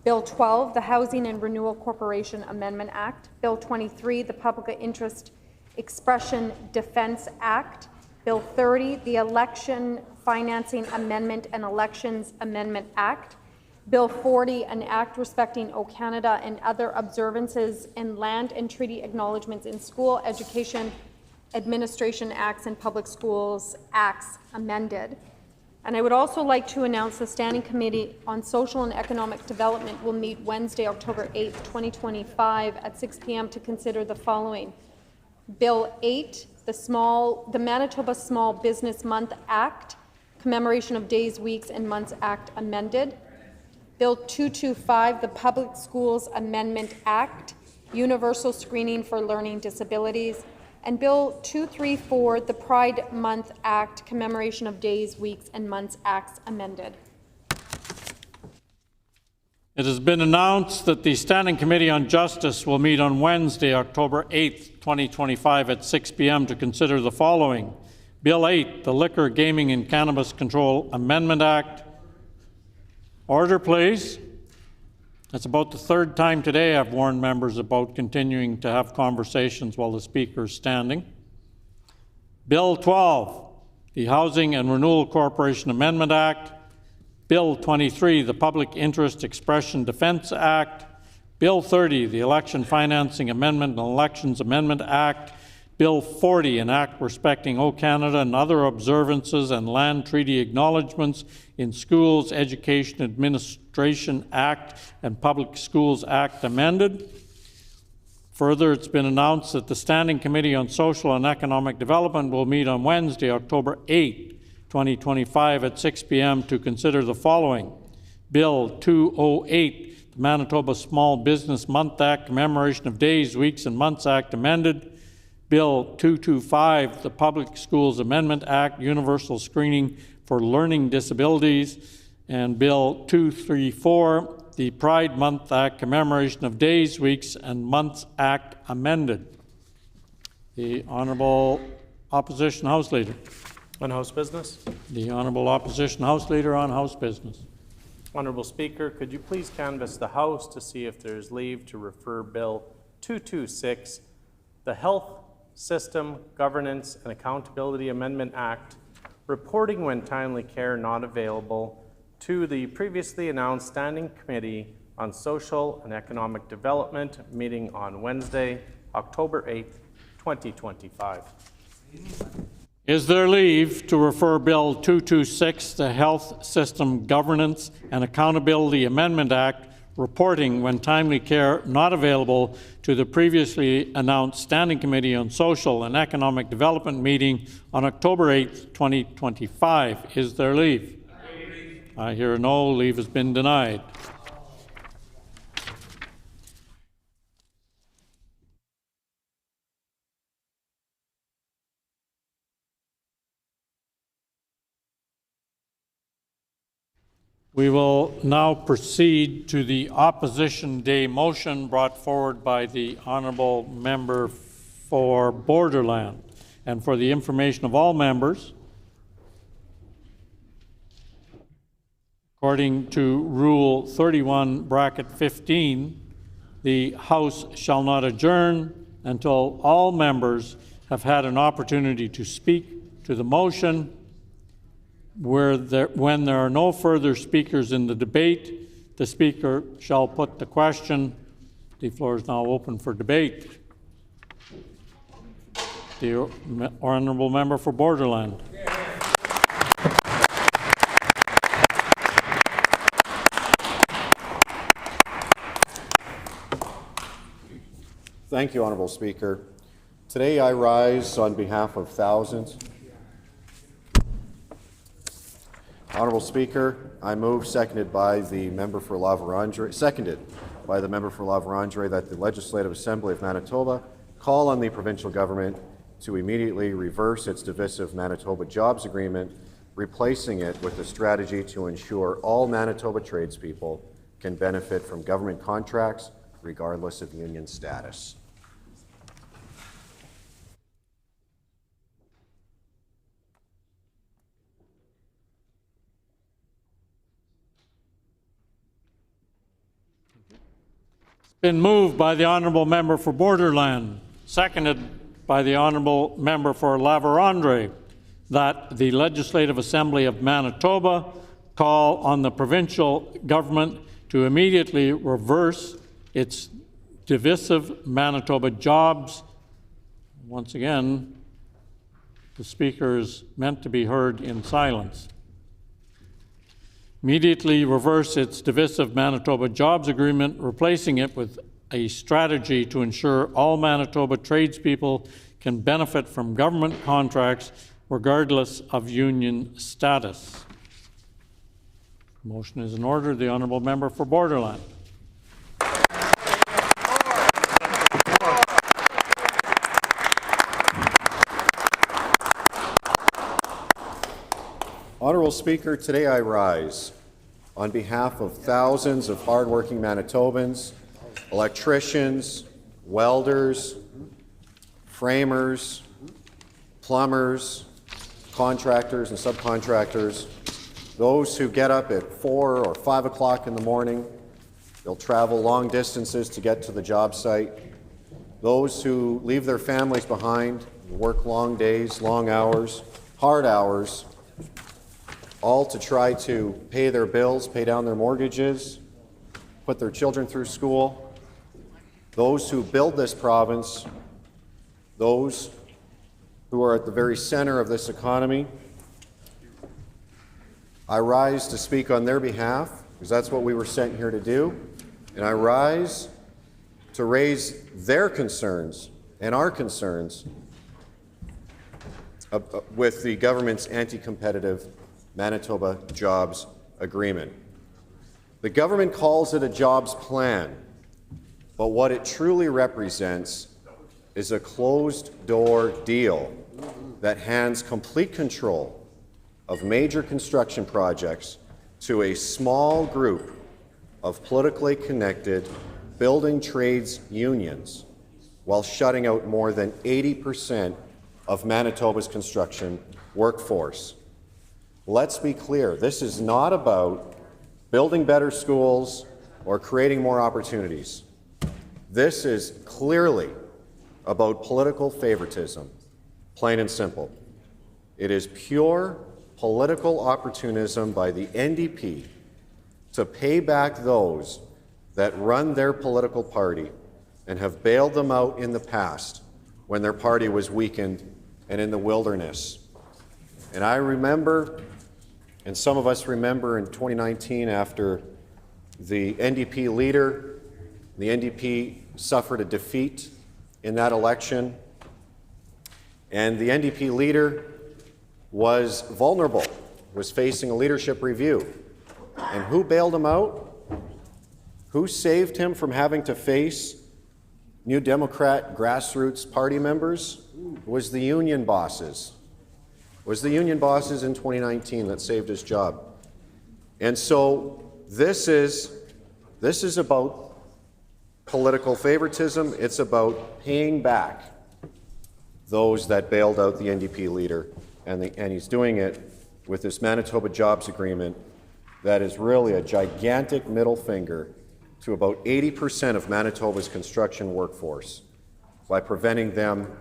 Bill 12, the Housing and Renewal Corporation Amendment Act; Bill 23, the Public Interest Expression Defense Act; Bill 30, the Election Financing Amendment and Elections Amendment Act; Bill 40, an act respecting O Canada and other observances in land and treaty acknowledgements in school, education, administration acts, and public schools acts amended. And I would also like to announce the Standing Committee on Social and Economic Development will meet Wednesday, October 8th, 2025 at 6 p.m. to consider the following: Bill 8, the Manitoba Small Business Month Act, Commemoration of Days, Weeks, and Months Act amended; Bill 225, the Public Schools Amendment Act, Universal Screening for Learning Disabilities; and Bill 234, the Pride Month Act, Commemoration of Days, Weeks, and Months Acts amended. It has been announced that the Standing Committee on Justice will meet on Wednesday, October 8th, 2025 at 6 p.m. to consider the following: Bill 8, the Liquor, Gaming and Cannabis Control Amendment Act. Order, please. That's about the third time today I've warned members about continuing to have conversations while the Speaker is standing. Bill 12, the Housing and Renewal Corporation Amendment Act. Bill 23, the Public Interest Expression Defense Act. Bill 30, the Election Financing Amendment and Elections Amendment Act. Bill 40, an act respecting O Canada and other observances and land treaty acknowledgements in schools, Education Administration Act and Public Schools Act amended. Further, it's been announced that the Standing Committee on Social and Economic Development will meet on Wednesday, October 8, 2025 at 6 p.m. to consider the following: Bill 208, the Manitoba Small Business Month Act, Commemoration of Days, Weeks, and Months Act amended; Bill 225, the Public Schools Amendment Act, Universal Screening for Learning Disabilities; and Bill 234, the Pride Month Act, Commemoration of Days, Weeks, and Months Act amended. The Honourable Opposition House Leader. On House business? The Honourable Opposition House Leader on House business. Honourable Speaker, could you please canvass the House to see if there is leave to refer Bill 226, the Health System Governance and Accountability Amendment Act, reporting when timely care not available, to the previously announced Standing Committee on Social and Economic Development meeting on Wednesday, October 8th, 2025. Is there leave to refer Bill 226, the Health System Governance and Accountability Amendment Act, reporting when timely care not available, to the previously announced Standing Committee on Social and Economic Development meeting on October 8th, 2025? Is there leave? I hear a no. Leave has been denied. We will now proceed to the Opposition Day motion brought forward by the Honourable Member for Borderland. And for the information of all members, according to Rule 31(15), the House shall not adjourn until all members have had an opportunity to speak to the motion. When there are no further speakers in the debate, the Speaker shall put the question. The floor is now open for debate. The Honourable Member for Borderland. Thank you, Honourable Speaker. Today I rise on behalf of thousands. Honourable Speaker, I move, seconded by the member for La Vérendrye, that the Legislative Assembly of Manitoba call on the provincial government to immediately reverse its divisive Manitoba Jobs Agreement, replacing it with a strategy to ensure all Manitoba tradespeople can benefit from government contracts regardless of union status. Been moved by the honourable member for Borderland, seconded by the honourable member for La Vérendrye, that the Legislative Assembly of Manitoba call on the provincial government to immediately reverse its divisive Manitoba jobs. Once again, the speaker is meant to be heard in silence. Immediately reverse its divisive Manitoba Jobs Agreement, replacing it with a strategy to ensure all Manitoba tradespeople can benefit from government contracts regardless of union status. Motion is in order. The honourable member for Borderland. Honourable Speaker, today I rise on behalf of thousands of hardworking Manitobans, electricians, welders, framers, plumbers, contractors and subcontractors, those who get up at 4 or 5 o'clock in the morning. They'll travel long distances to get to the job site. Those who leave their families behind, work long days, long hours, hard hours, all to try to pay their bills, pay down their mortgages, put their children through school. Those who build this province, those who are at the very center of this economy. I rise to speak on their behalf, because that's what we were sent here to do, and I rise to raise their concerns and our concerns with the government's anti-competitive Manitoba Jobs Agreement. The government calls it a jobs plan, but what it truly represents is a closed-door deal that hands complete control of major construction projects to a small group of politically connected building trades unions, while shutting out more than 80% of Manitoba's construction workforce. Let's be clear, this is not about building better schools or creating more opportunities. This is clearly about political favoritism, plain and simple. It is pure political opportunism by the NDP to pay back those that run their political party and have bailed them out in the past when their party was weakened and in the wilderness. And I remember, and some of us remember in 2019, after the NDP leader, the NDP suffered a defeat in that election, and the NDP leader was vulnerable, was facing a leadership review. And who bailed him out? Who saved him from having to face New Democrat grassroots party members? It was the union bosses. It was the union bosses in 2019 that saved his job. And so this is about political favoritism. It's about paying back those that bailed out the NDP leader, and he's doing it with this Manitoba Jobs Agreement that is really a gigantic middle finger to about 80% of Manitoba's construction workforce by preventing them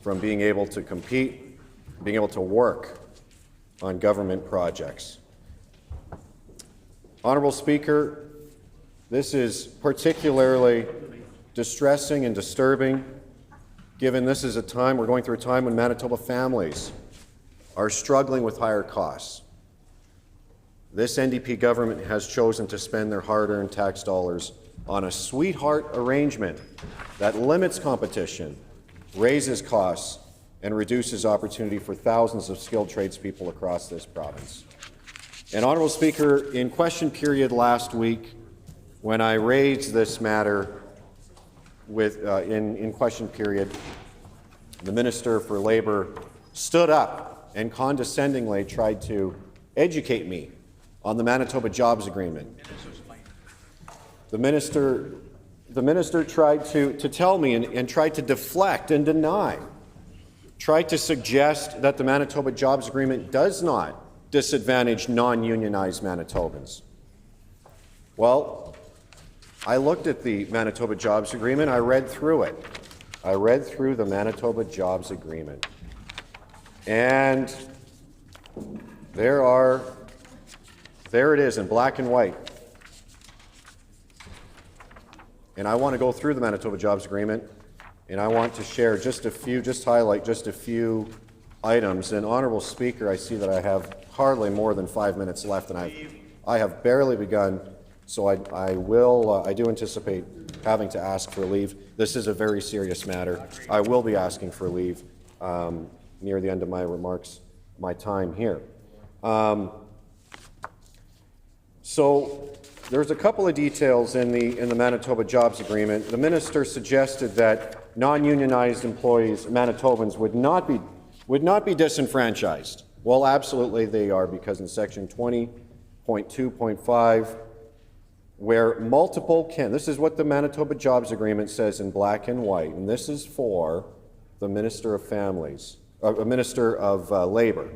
from being able to compete, being able to work on government projects. Honourable Speaker, this is particularly distressing and disturbing, given this is a time, we're going through a time when Manitoba families are struggling with higher costs. This NDP government has chosen to spend their hard-earned tax dollars on a sweetheart arrangement that limits competition, raises costs, and reduces opportunity for thousands of skilled tradespeople across this province. And Honourable Speaker, in question period last week, when I raised this matter in question period, the Minister for Labour stood up and condescendingly tried to educate me on the Manitoba Jobs Agreement. The minister tried to tell me and tried to deflect and deny, tried to suggest that the Manitoba Jobs Agreement does not disadvantage non-unionized Manitobans. Well, I looked at the Manitoba Jobs Agreement. I read through it. I read through the Manitoba Jobs Agreement. And there it is in black and white. And I want to go through the Manitoba Jobs Agreement, and I want to share highlight just a few items. And Honourable Speaker, I see that I have hardly more than 5 minutes left, and I have barely begun, so I do anticipate having to ask for leave. This is a very serious matter. I will be asking for leave near the end of my remarks, my time here. So there's a couple of details in the Manitoba Jobs Agreement. The minister suggested that non-unionized employees, Manitobans, would not be disenfranchised. Well, absolutely they are, because in section 20.2.5, where multiple this is what the Manitoba Jobs Agreement says in black and white, and this is for the Minister of Minister of Labour,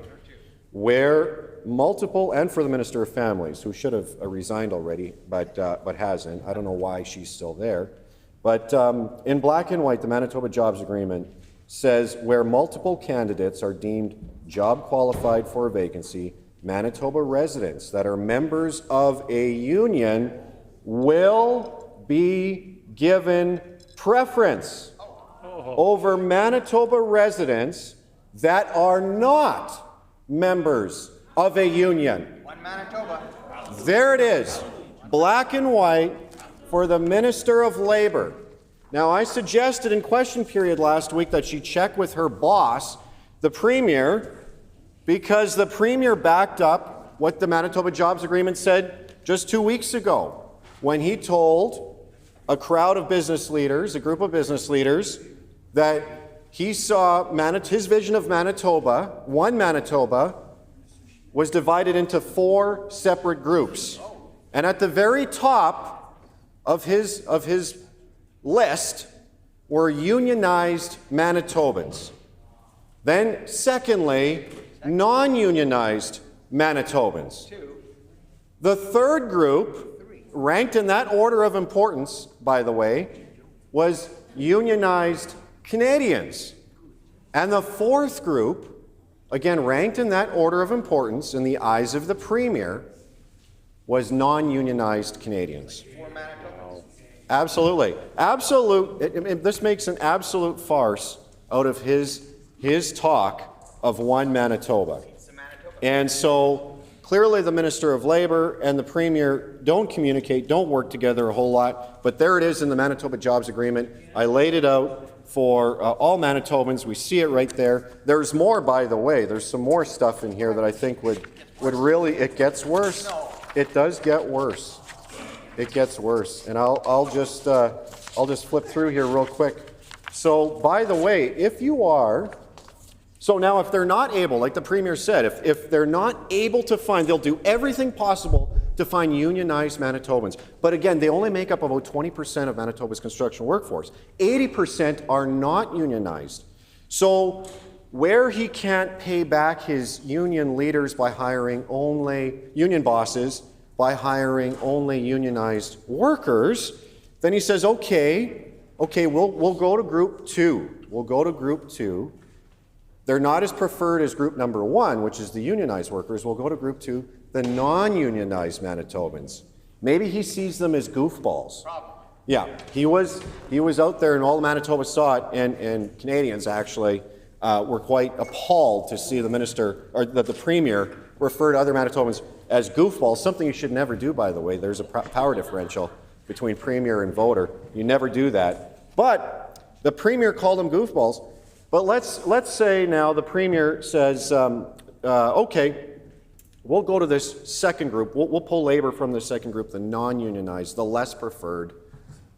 where multiple, and for the Minister of Families, who should have resigned already, but hasn't. I don't know why she's still there. But in black and white, the Manitoba Jobs Agreement says where multiple candidates are deemed job qualified for a vacancy, Manitoba residents that are members of a union will be given preference over Manitoba residents that are not members of a union. One Manitoba. There it is, black and white for the Minister of Labour. Now, I suggested in question period last week that she check with her boss, the Premier, because the Premier backed up what the Manitoba Jobs Agreement said just 2 weeks ago when he told a crowd of business leaders, a group of business leaders, that he saw his vision of Manitoba, one Manitoba, was divided into 4 separate groups. And at the very top of his list were unionized Manitobans. Then, secondly, non-unionized Manitobans. The third group, ranked in that order of importance, by the way, was unionized Canadians. And the fourth group, again ranked in that order of importance in the eyes of the Premier, was non-unionized Canadians. Absolutely. This makes an absolute farce out of his talk of one Manitoba. And so clearly the Minister of Labour and the Premier don't communicate, don't work together a whole lot, but there it is in the Manitoba Jobs Agreement. I laid it out for all Manitobans. We see it right there. There's more, by the way. There's some more stuff in here that I think would really, it gets worse. It does get worse. It gets worse. And I'll just flip through here real quick. So, by the way, if they're not able, like the Premier said, if they're not able to find, they'll do everything possible to find unionized Manitobans. But again, they only make up about 20% of Manitoba's construction workforce. 80% are not unionized. So where he can't pay back his union leaders by hiring only union bosses, by hiring only unionized workers, then he says, okay, we'll go to group 2. We'll go to group 2. They're not as preferred as group number 1, which is the unionized workers. We'll go to group 2, the non-unionized Manitobans. Maybe he sees them as goofballs. Yeah, he was out there and all the Manitoba saw it, and Canadians actually were quite appalled to see the minister, or that the Premier refer to other Manitobans as goofballs, something you should never do, by the way. There's a power differential between Premier and voter. You never do that. But the Premier called them goofballs. But let's say now the Premier says, okay, we'll go to this second group. We'll pull labor from the second group, the non-unionized, the less preferred,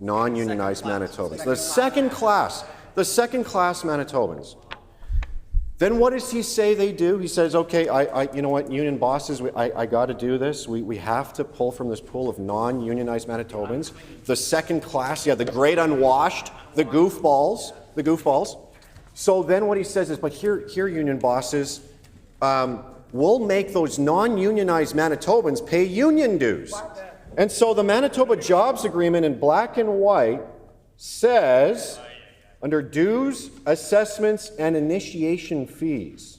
non-unionized Manitobans. The second class Manitobans. Then what does he say they do? He says, okay, you know what, union bosses, I got to do this. We have to pull from this pool of non-unionized Manitobans. The second class, the great unwashed, the goofballs. So then what he says is, but here union bosses, we'll make those non-unionized Manitobans pay union dues. And so the Manitoba Jobs Agreement in black and white says, under dues, assessments, and initiation fees,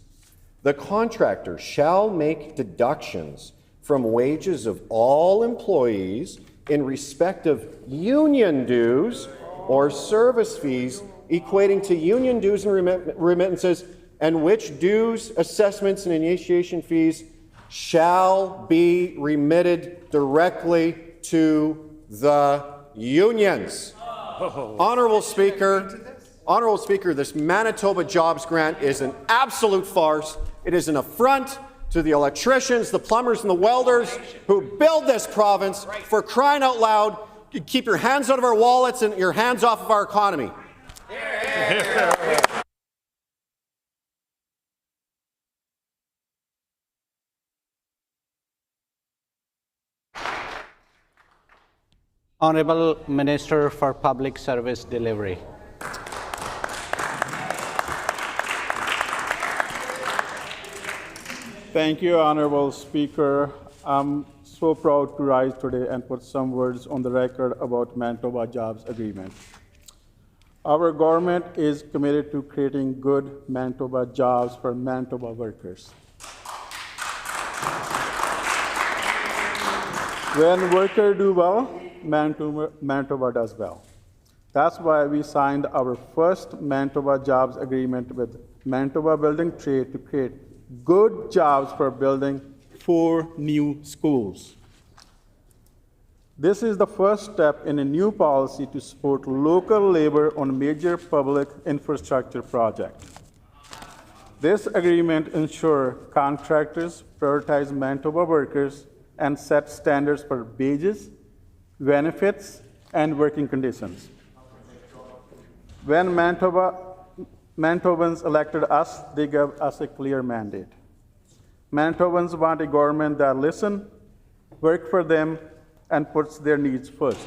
the contractor shall make deductions from wages of all employees in respect of union dues or service fees equating to union dues and remittances, and which dues, assessments, and initiation fees shall be remitted directly to the unions. Honourable Speaker, this Manitoba Jobs Grant is an absolute farce. It is an affront to the electricians, the plumbers, and the welders who build this province. For crying out loud, keep your hands out of our wallets and your hands off of our economy. Honourable Minister for Public Service Delivery. Thank you, Honourable Speaker. I'm so proud to rise today and put some words on the record about Manitoba Jobs Agreement. Our government is committed to creating good Manitoba jobs for Manitoba workers. When workers do well, Manitoba does well. That's why we signed our first Manitoba Jobs Agreement with Manitoba Building Trade to create good jobs for building 4 new schools. This is the first step in a new policy to support local labor on major public infrastructure projects. This agreement ensures contractors prioritize Manitoba workers and set standards for wages, benefits, and working conditions. When Manitobans elected us, they gave us a clear mandate. Manitobans want a government that listens, works for them, and puts their needs first.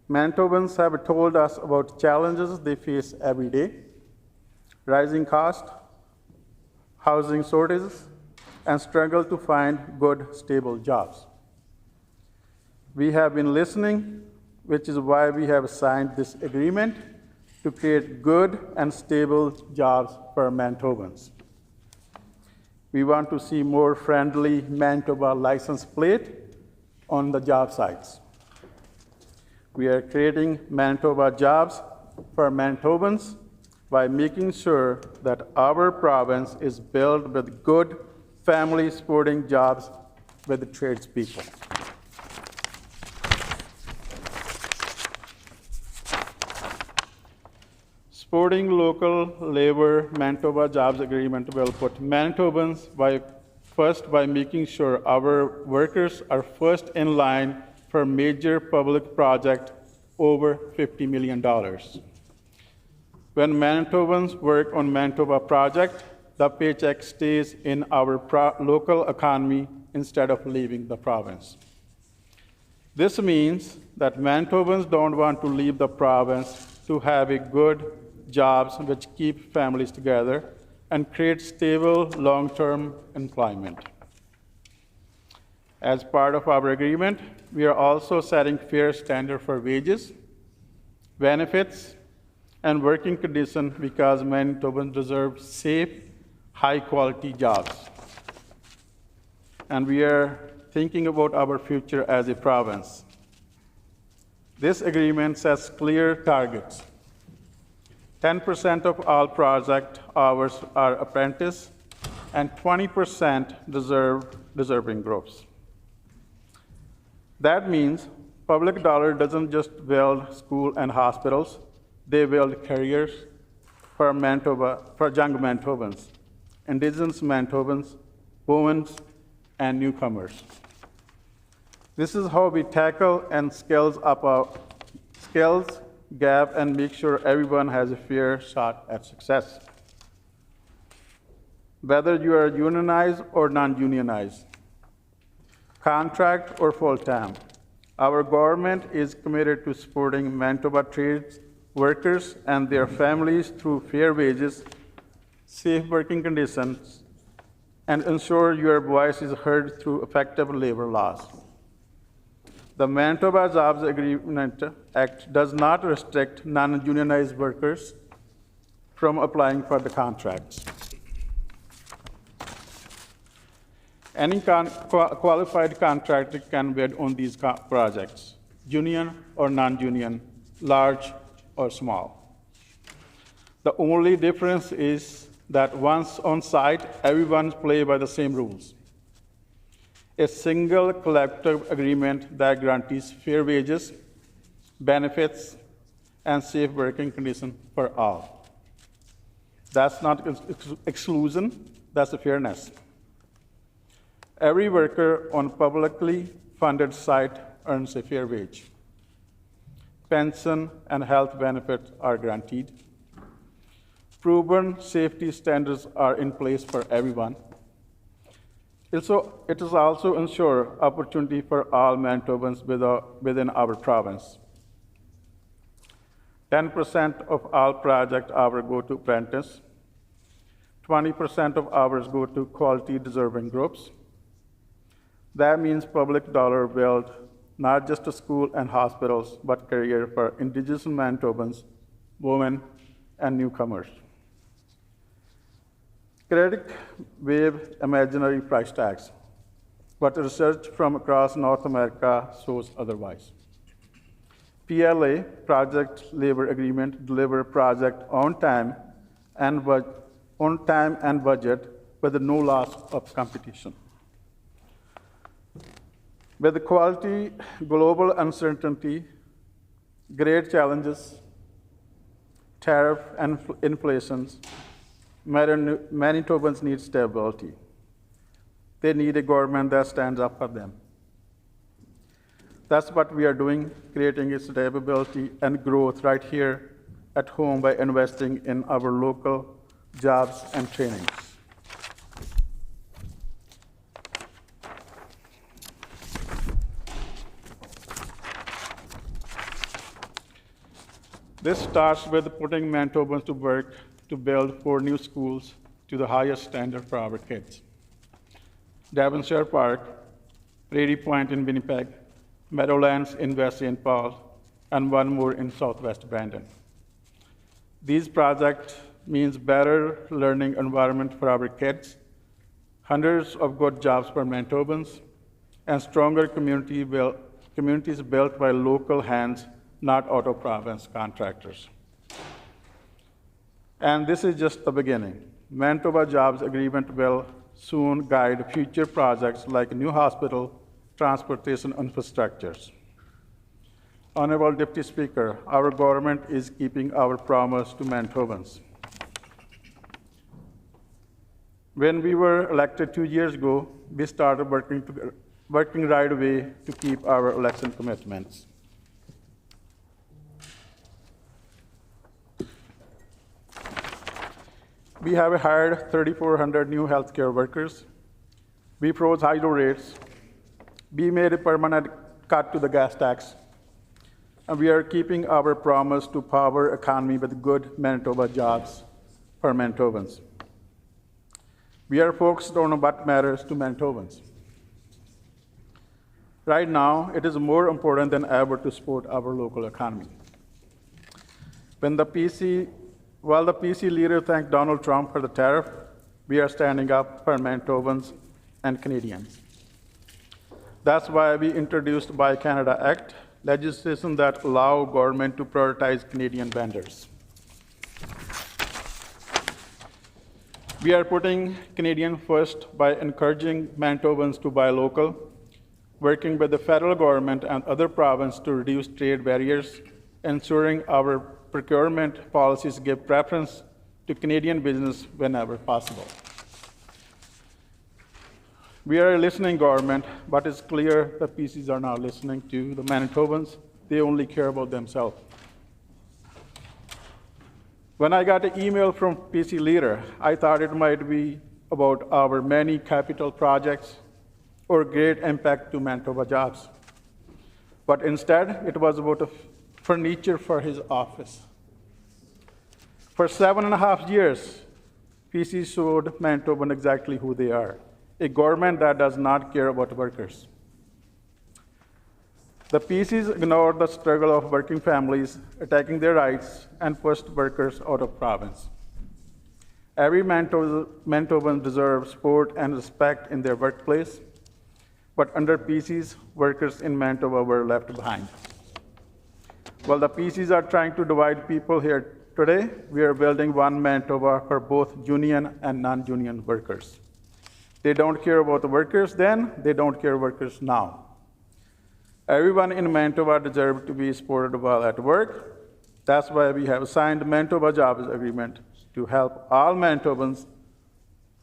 Manitobans have told us about challenges they face every day: rising costs, housing shortages, and struggle to find good, stable jobs. We have been listening, which is why we have signed this agreement to create good and stable jobs for Manitobans. We want to see more friendly Manitoba license plate on the job sites. We are creating Manitoba jobs for Manitobans by making sure that our province is built with good, family-supporting jobs with the tradespeople. Supporting local labor Manitoba Jobs Agreement will put Manitobans first by making sure our workers are first in line for major public project over $50 million. When Manitobans work on Manitoba project, the paycheck stays in our local economy instead of leaving the province. This means that Manitobans don't want to leave the province to have a good jobs which keep families together and create stable long-term employment. As part of our agreement, we are also setting fair standards for wages, benefits, and working conditions because Manitobans deserve safe, high-quality jobs. And we are thinking about our future as a province. This agreement sets clear targets. 10% of all project hours are apprentice, and 20% deserving groups. That means Public dollar doesn't just build schools and hospitals, they build careers for young Manitobans, Indigenous Manitobans, women, and newcomers. This is how we tackle and skills gap and make sure everyone has a fair shot at success. Whether you are unionized or non-unionized, contract or full-time, our government is committed to supporting Manitoba trades workers and their families through fair wages, safe working conditions, and ensure your voice is heard through effective labor laws. The Manitoba Jobs Agreement Act does not restrict non-unionized workers from applying for the contracts. Any qualified contractor can bid on these projects, union or non-union, large or small. The only difference is that once on site, everyone plays by the same rules. A single collective agreement that guarantees fair wages, benefits, and safe working conditions for all. That's not exclusion, that's a fairness. Every worker on publicly funded site earns a fair wage. Pension and health benefits are guaranteed. Proven safety standards are in place for everyone. It is also ensure opportunity for all Manitobans within our province. 10% of all project hours go to apprentice. 20% of hours go to quality deserving groups. That means public dollar build not just a school and hospitals, but career for Indigenous Manitobans, women, and newcomers. Critics waive imaginary price tags, but research from across North America shows otherwise. PLA, Project Labor Agreement, deliver project on time and budget with no loss of competition. With quality, global uncertainty, great challenges, tariff and inflation, Manitobans need stability. They need a government that stands up for them. That's what we are doing, creating a stability and growth right here at home by investing in our local jobs and trainings. This starts with putting Manitobans to work to build 4 new schools to the highest standard for our kids. Devonshire Park, Prairie Point in Winnipeg, Meadowlands in West St. Paul, and 1 more in Southwest Brandon. These projects means better learning environment for our kids, hundreds of good jobs for Manitobans, and stronger communities built by local hands, not out-of-province contractors. And this is just the beginning. Manitoba Jobs Agreement will soon guide future projects like new hospital, transportation infrastructures. Honorable Deputy Speaker, our government is keeping our promise to Manitobans. When we were elected 2 years ago, we started working right away to keep our election commitments. We have hired 3,400 new healthcare workers. We froze hydro rates. We made a permanent cut to the gas tax. And we are keeping our promise to power economy with good Manitoba jobs for Manitobans. We are focused on what matters to Manitobans. Right now, it is more important than ever to support our local economy. While the PC leader thanked Donald Trump for the tariff, we are standing up for Manitobans and Canadians. That's why we introduced Buy Canada Act, legislation that allows government to prioritize Canadian vendors. We are putting Canadian first by encouraging Manitobans to buy local, working with the federal government and other provinces to reduce trade barriers, ensuring our procurement policies give preference to Canadian business whenever possible. We are a listening government, but it's clear the PCs are not listening to the Manitobans. They only care about themselves. When I got an email from PC leader, I thought it might be about our many capital projects or great impact to Manitoba jobs. But instead, it was about furniture for his office. For 7.5 years, PC showed Manitoban exactly who they are, a government that does not care about workers. The PCs ignored the struggle of working families, attacking their rights, and pushed workers out of province. Every Manitoban deserves support and respect in their workplace, but under PCs, workers in Manitoba were left behind. While the PCs are trying to divide people here today, we are building one Manitoba for both union and non-union workers. They don't care about the workers then, they don't care workers now. Everyone in Manitoba deserves to be supported while at work. That's why we have signed the Manitoba Jobs Agreement to help all Manitobans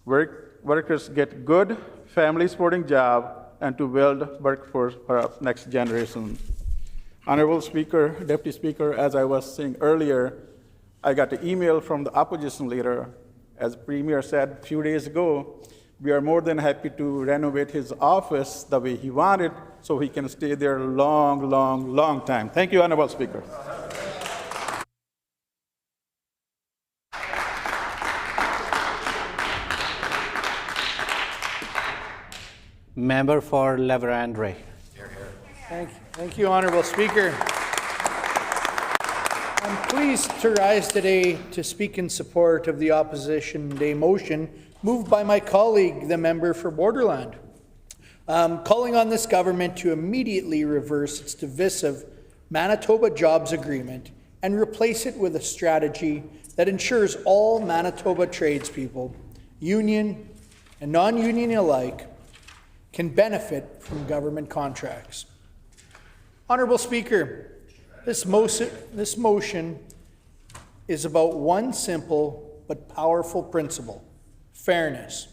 workers get good, family-supporting job and to build workforce for our next generation. Honorable Speaker, Deputy Speaker, as I was saying earlier, I got an email from the opposition leader. As Premier said a few days ago, we are more than happy to renovate his office the way he wanted so he can stay there a long, long, long time. Thank you, Honorable Speaker. Member for Leverandre. Thank you, Honorable Speaker. I'm pleased to rise today to speak in support of the Opposition Day motion moved by my colleague, the member for Borderland, calling on this government to immediately reverse its divisive Manitoba Jobs Agreement and replace it with a strategy that ensures all Manitoba tradespeople, union and non-union alike, can benefit from government contracts. Honourable Speaker, this motion is about one simple but powerful principle: fairness.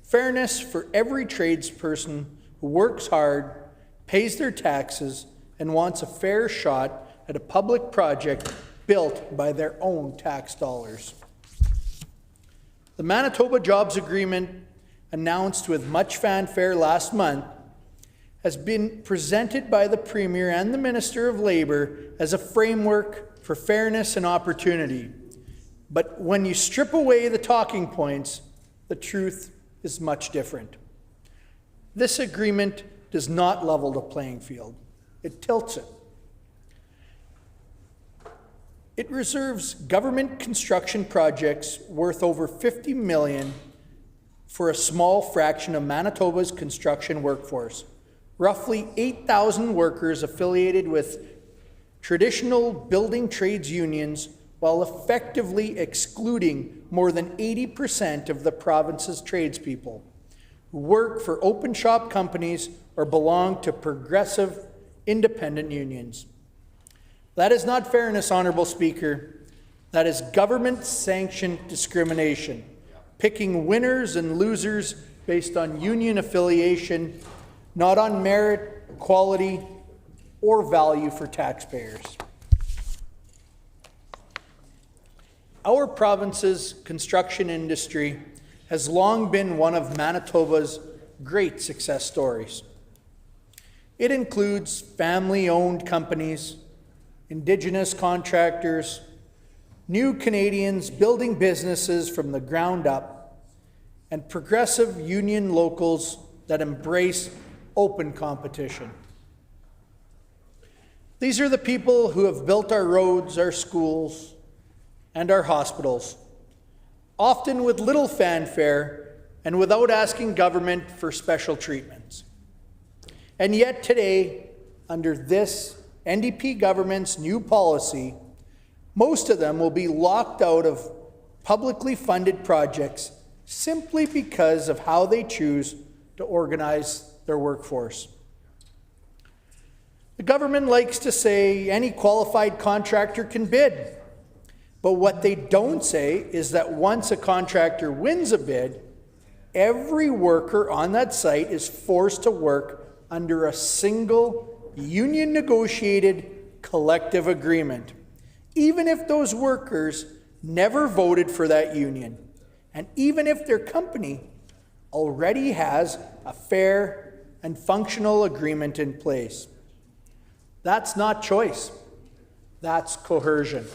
Fairness for every tradesperson who works hard, pays their taxes, and wants a fair shot at a public project built by their own tax dollars. The Manitoba Jobs Agreement, announced with much fanfare last month, has been presented by the Premier and the Minister of Labour as a framework for fairness and opportunity. But when you strip away the talking points, the truth is much different. This agreement does not level the playing field. It tilts it. It reserves government construction projects worth over $50 million for a small fraction of Manitoba's construction workforce, roughly 8,000 workers affiliated with traditional building trades unions, while effectively excluding more than 80% of the province's tradespeople who work for open shop companies or belong to progressive independent unions. That is not fairness, Honourable Speaker. That is government-sanctioned discrimination, picking winners and losers based on union affiliation, not on merit, quality, or value for taxpayers. Our province's construction industry has long been one of Manitoba's great success stories. It includes family-owned companies, Indigenous contractors, new Canadians building businesses from the ground up, and progressive union locals that embrace open competition. These are the people who have built our roads, our schools, and our hospitals, often with little fanfare and without asking government for special treatments. And yet today, under this NDP government's new policy, most of them will be locked out of publicly funded projects simply because of how they choose to organize their workforce. The government likes to say any qualified contractor can bid. But what they don't say is that once a contractor wins a bid, every worker on that site is forced to work under a single union negotiated collective agreement, even if those workers never voted for that union, and even if their company already has a fair and functional agreement in place. That's not choice. That's coercion.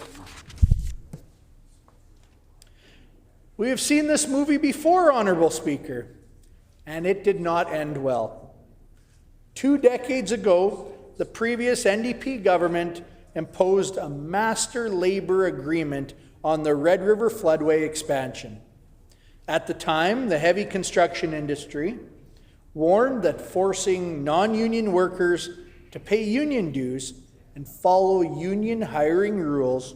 We have seen this movie before, Honourable Speaker, and it did not end well. 2 decades ago, the previous NDP government imposed a master labour agreement on the Red River floodway expansion. At the time, the heavy construction industry warned that forcing non-union workers to pay union dues and follow union hiring rules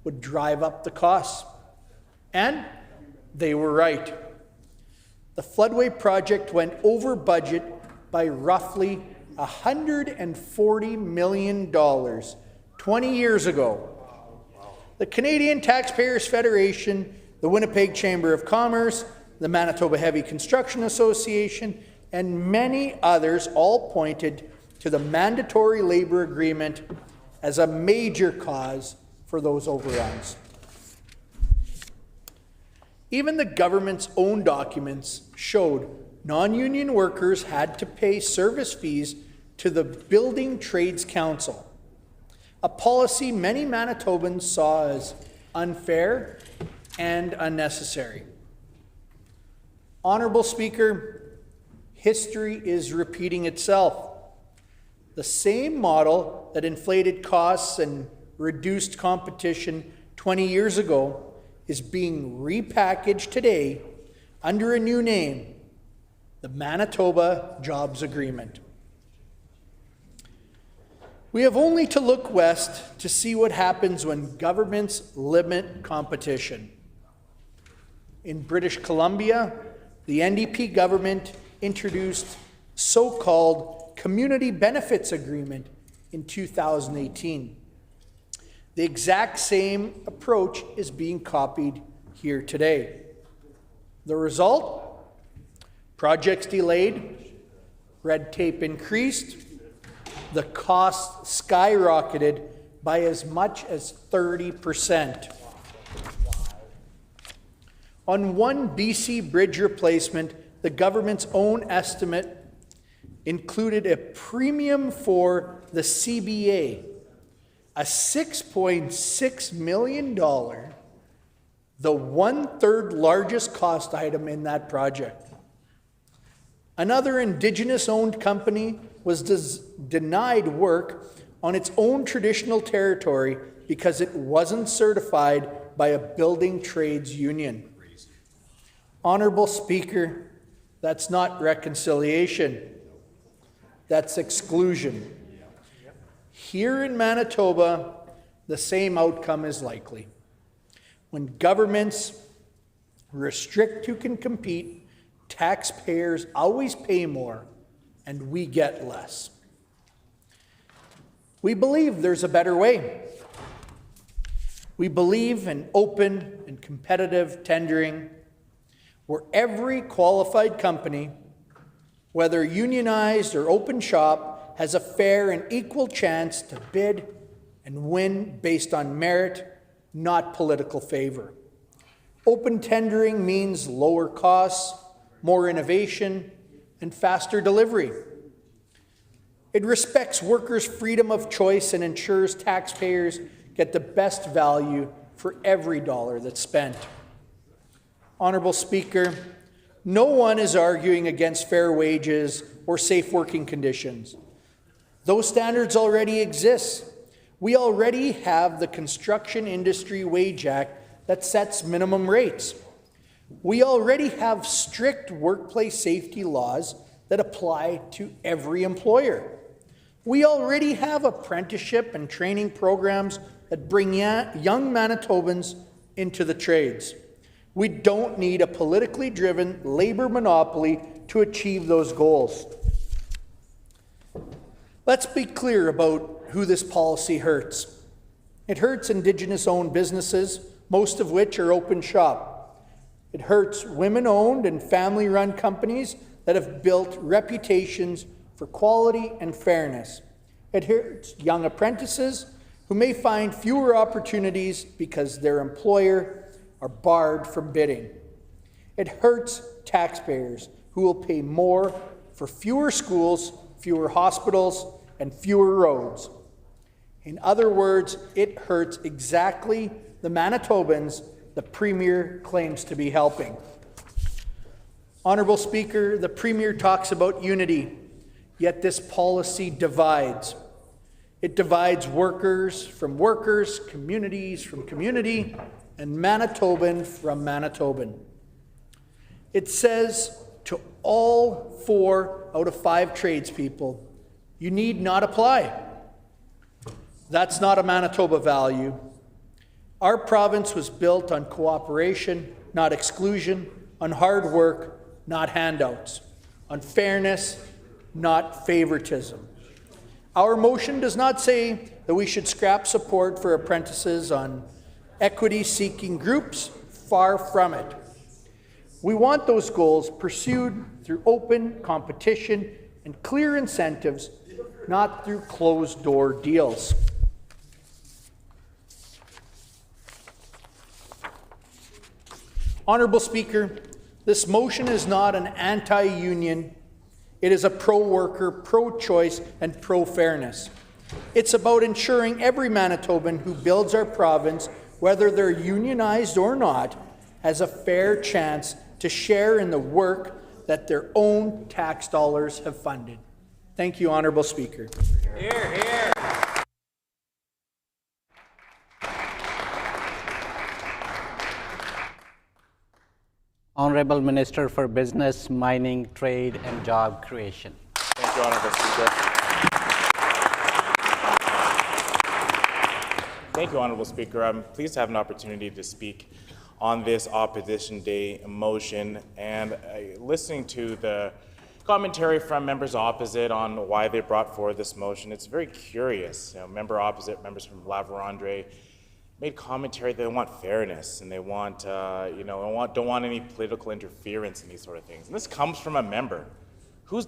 would drive up the costs. And they were right. The floodway project went over budget by roughly $140 million 20 years ago. The Canadian Taxpayers Federation, the Winnipeg Chamber of Commerce, the Manitoba Heavy Construction Association, and many others all pointed to the mandatory labour agreement as a major cause for those overruns. Even the government's own documents showed non-union workers had to pay service fees to the Building Trades Council, a policy many Manitobans saw as unfair and unnecessary. Honourable Speaker, history is repeating itself. The same model that inflated costs and reduced competition 20 years ago is being repackaged today under a new name, the Manitoba Jobs Agreement. We have only to look west to see what happens when governments limit competition. In British Columbia, the NDP government introduced so-called Community Benefits Agreement in 2018. The exact same approach is being copied here today. The result? Projects delayed, red tape increased, the costs skyrocketed by as much as 30%. On one BC bridge replacement, the government's own estimate included a premium for the CBA, a $6.6 million, the one-third largest cost item in that project. Another Indigenous-owned company was denied work on its own traditional territory because it wasn't certified by a building trades union. Honourable Speaker, that's not reconciliation. That's exclusion. Here in Manitoba, the same outcome is likely. When governments restrict who can compete, taxpayers always pay more and we get less. We believe there's a better way. We believe in open and competitive tendering where every qualified company, whether unionized or open shop, has a fair and equal chance to bid and win based on merit, not political favor. Open tendering means lower costs, more innovation, and faster delivery. It respects workers' freedom of choice and ensures taxpayers get the best value for every dollar that's spent. Honourable Speaker, no one is arguing against fair wages or safe working conditions. Those standards already exist. We already have the Construction Industry Wage Act that sets minimum rates. We already have strict workplace safety laws that apply to every employer. We already have apprenticeship and training programs that bring young Manitobans into the trades. We don't need a politically driven labor monopoly to achieve those goals. Let's be clear about who this policy hurts. It hurts Indigenous-owned businesses, most of which are open shop. It hurts women-owned and family-run companies that have built reputations for quality and fairness. It hurts young apprentices who may find fewer opportunities because their employer are barred from bidding. It hurts taxpayers who will pay more for fewer schools, fewer hospitals, and fewer roads. In other words, it hurts exactly the Manitobans the Premier claims to be helping. Honourable Speaker, the Premier talks about unity, yet this policy divides. It divides workers, communities from community, and Manitoban from Manitoban. It says to all 4 out of 5 tradespeople, you need not apply. That's not a Manitoba value. Our province was built on cooperation, not exclusion, on hard work, not handouts, on fairness, not favoritism. Our motion does not say that we should scrap support for apprentices on equity-seeking groups. Far from it. We want those goals pursued through open competition and clear incentives, not through closed-door deals. Honourable Speaker, this motion is not an anti-union. It is a pro-worker, pro-choice, and pro-fairness. It's about ensuring every Manitoban who builds our province, whether they're unionized or not, has a fair chance to share in the work that their own tax dollars have funded. Thank you, Honourable Speaker. Hear, hear. Honourable Minister for Business, Mining, Trade and Job Creation. Thank you, Honourable Speaker. Thank you, Honourable Speaker. I'm pleased to have an opportunity to speak on this Opposition Day motion, and listening to the commentary from members opposite on why they brought forward this motion, it's very curious. Member opposite, members from La Vérendrye, made commentary that they want fairness and they want, don't want any political interference in these sort of things. And this comes from a member who's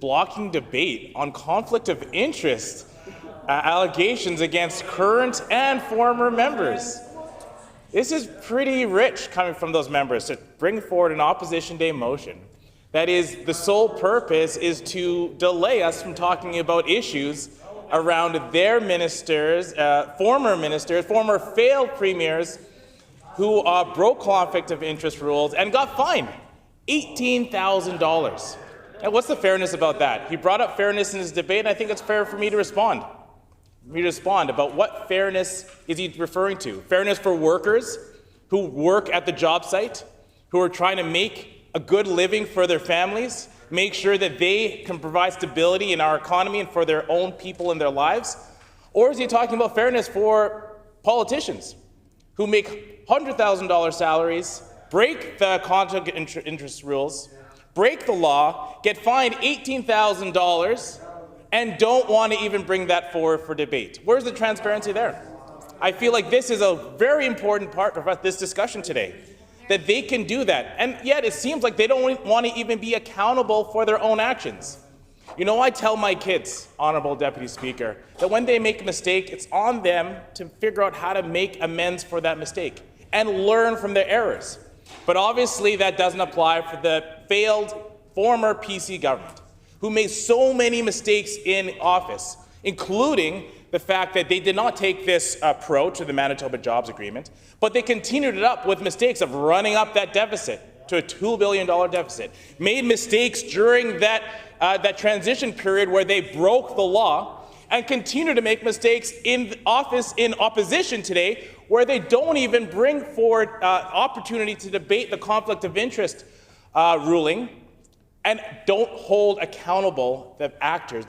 blocking debate on conflict of interest allegations against current and former members. This is pretty rich coming from those members to bring forward an Opposition Day motion that is, the sole purpose is to delay us from talking about issues around their ministers, former failed premiers who broke conflict of interest rules and got fined $18,000. And what's the fairness about that? He brought up fairness in his debate, and I think it's fair for me to respond. About what fairness is he referring to? Fairness for workers who work at the job site, who are trying to make a good living for their families, make sure that they can provide stability in our economy and for their own people in their lives? Or is he talking about fairness for politicians who make $100,000 salaries, break the conflict of interest rules, break the law, get fined $18,000, and don't want to even bring that forward for debate? Where's the transparency there? I feel like this is a very important part of this discussion today, that they can do that, and yet it seems like they don't want to even be accountable for their own actions. I tell my kids, Honourable Deputy Speaker, that when they make a mistake, it's on them to figure out how to make amends for that mistake and learn from their errors. But obviously that doesn't apply for the failed former PC government, who made so many mistakes in office, including the fact that they did not take this approach to the Manitoba Jobs Agreement, but they continued it up with mistakes of running up that deficit to a $2 billion deficit, made mistakes during that transition period where they broke the law, and continue to make mistakes in office in opposition today, where they don't even bring forward opportunity to debate the conflict of interest ruling, and don't hold accountable the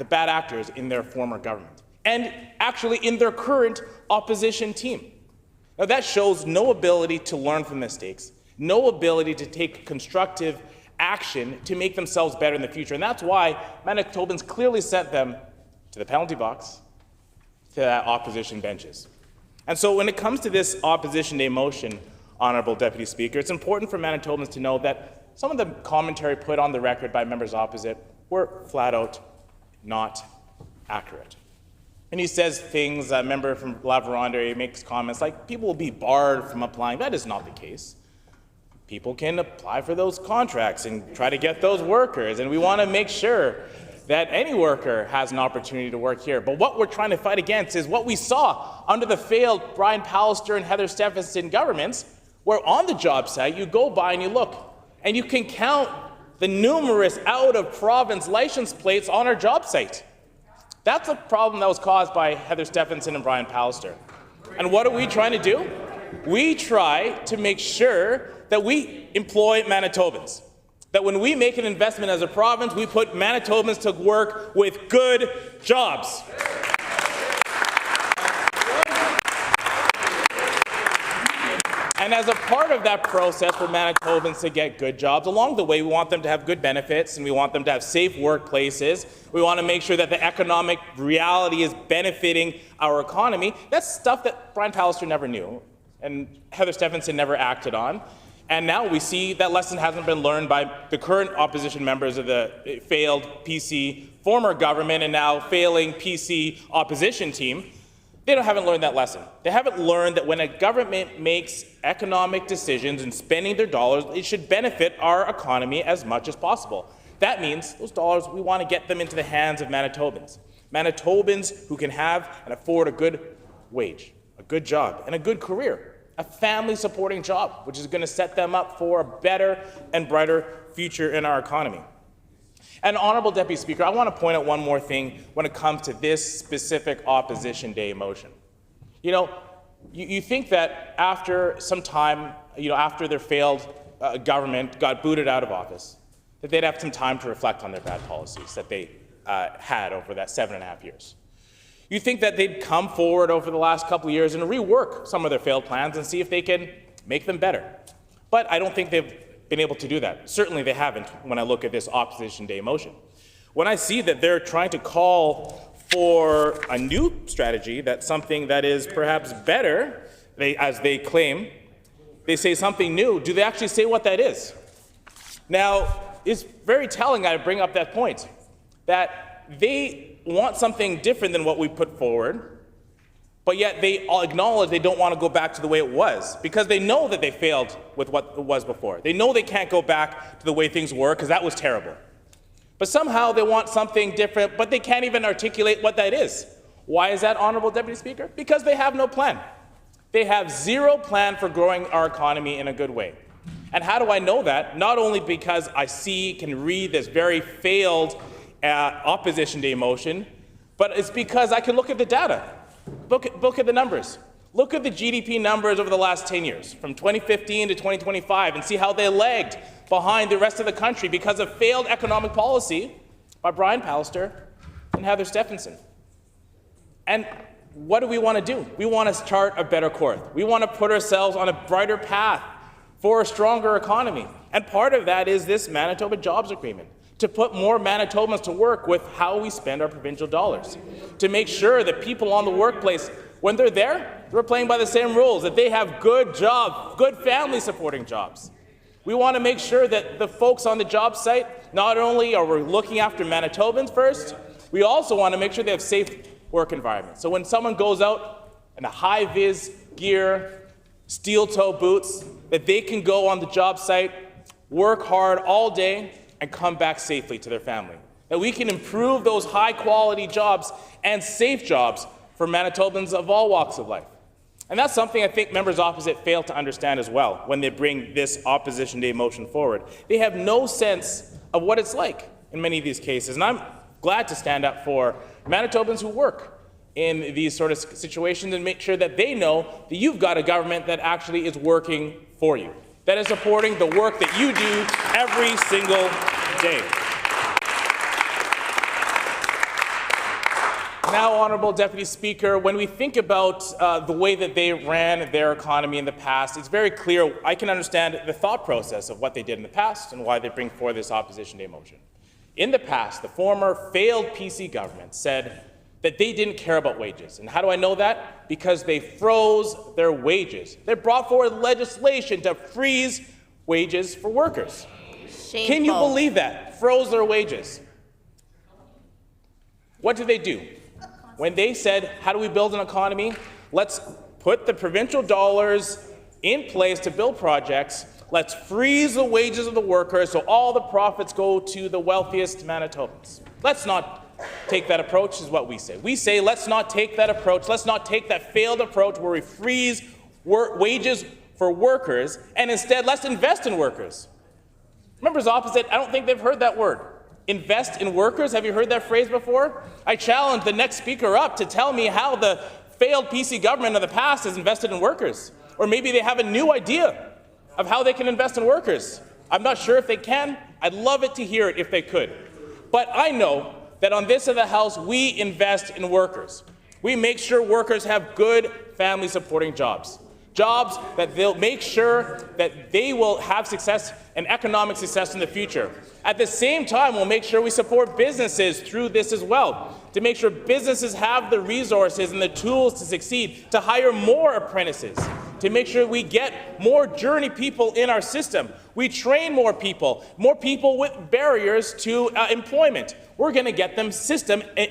bad actors in their former government, and actually in their current opposition team. Now that shows no ability to learn from mistakes, no ability to take constructive action to make themselves better in the future. And that's why Manitobans clearly sent them to the penalty box, to the opposition benches. And so when it comes to this Opposition Day motion, Honourable Deputy Speaker, it's important for Manitobans to know that some of the commentary put on the record by members opposite were flat out not accurate. And he says things, a member from La Vérendrye, he makes comments like people will be barred from applying. That is not the case. People can apply for those contracts and try to get those workers, and we want to make sure that any worker has an opportunity to work here. But what we're trying to fight against is what we saw under the failed Brian Pallister and Heather Stephenson governments, where on the job site you go by and you look, and you can count the numerous out-of-province license plates on our job site. That's a problem that was caused by Heather Stephenson and Brian Pallister. And what are we trying to do? We try to make sure that we employ Manitobans. That when we make an investment as a province, we put Manitobans to work with good jobs. And as a part of that process for Manitobans to get good jobs, along the way we want them to have good benefits and we want them to have safe workplaces. We want to make sure that the economic reality is benefiting our economy. That's stuff that Brian Pallister never knew and Heather Stephenson never acted on. And now we see that lesson hasn't been learned by the current opposition members of the failed PC former government and now failing PC opposition team. They haven't learned that lesson. They haven't learned that when a government makes economic decisions and spending their dollars, it should benefit our economy as much as possible. That means those dollars, we want to get them into the hands of Manitobans. Manitobans who can have and afford a good wage, a good job, and a good career, a family-supporting job, which is going to set them up for a better and brighter future in our economy. And Honourable Deputy Speaker, I want to point out one more thing when it comes to this specific Opposition Day motion. You know, you think that after some time, after their failed government got booted out of office, that they'd have some time to reflect on their bad policies that they had over that 7.5 years. You think that they'd come forward over the last couple of years and rework some of their failed plans and see if they can make them better. But I don't think they've been able to do that. Certainly they haven't when I look at this Opposition Day motion. When I see that they're trying to call for a new strategy, that's something that is perhaps better, as they claim, they say something new. Do they actually say what that is? Now, it's very telling I bring up that point, that they want something different than what we put forward, but yet they all acknowledge they don't want to go back to the way it was because they know that they failed with what it was before. They know they can't go back to the way things were because that was terrible. But somehow they want something different, but they can't even articulate what that is. Why is that, Honourable Deputy Speaker? Because they have no plan. They have zero plan for growing our economy in a good way. And how do I know that? Not only because I can read this very failed Opposition Day motion, but it's because I can look at the data. Look at the numbers. Look at the GDP numbers over the last 10 years, from 2015 to 2025, and see how they lagged behind the rest of the country because of failed economic policy by Brian Pallister and Heather Stephenson. And what do we want to do? We want to chart a better course. We want to put ourselves on a brighter path for a stronger economy. And part of that is this Manitoba Jobs Agreement, to put more Manitobans to work with how we spend our provincial dollars, to make sure that people on the workplace, when they're there, they're playing by the same rules, that they have good jobs, good family-supporting jobs. We want to make sure that the folks on the job site, not only are we looking after Manitobans first, we also want to make sure they have safe work environments. So when someone goes out in a high-vis gear, steel-toe boots, that they can go on the job site, work hard all day, and come back safely to their family. That we can improve those high-quality jobs and safe jobs for Manitobans of all walks of life. And that's something I think members opposite fail to understand as well when they bring this Opposition Day motion forward. They have no sense of what it's like in many of these cases. And I'm glad to stand up for Manitobans who work in these sort of situations and make sure that they know that you've got a government that actually is working for you, that is supporting the work that you do every single day. Now, Honourable Deputy Speaker, when we think about the way that they ran their economy in the past, it's very clear. I can understand the thought process of what they did in the past and why they bring forward this Opposition Day motion. In the past, the former failed PC government said that they didn't care about wages. And how do I know that? Because they froze their wages. They brought forward legislation to freeze wages for workers. Shameful. Can you believe that? Froze their wages. What did they do? When they said, how do we build an economy? Let's put the provincial dollars in place to build projects. Let's freeze the wages of the workers so all the profits go to the wealthiest Manitobans. Let's not take that approach, is what we say. We say, let's not take that approach. Let's not take that failed approach where we freeze wages for workers, and instead, let's invest in workers. Members opposite, I don't think they've heard that word. Invest in workers? Have you heard that phrase before? I challenge the next speaker up to tell me how the failed PC government of the past has invested in workers. Or maybe they have a new idea of how they can invest in workers. I'm not sure if they can. I'd love it to hear it if they could. But I know that on this side of the House, we invest in workers. We make sure workers have good family-supporting jobs. Jobs that they'll make sure that they will have success and economic success in the future. At the same time, we'll make sure we support businesses through this as well, to make sure businesses have the resources and the tools to succeed, to hire more apprentices, to make sure we get more journey people in our system. We train more people with barriers to employment. We're going to get them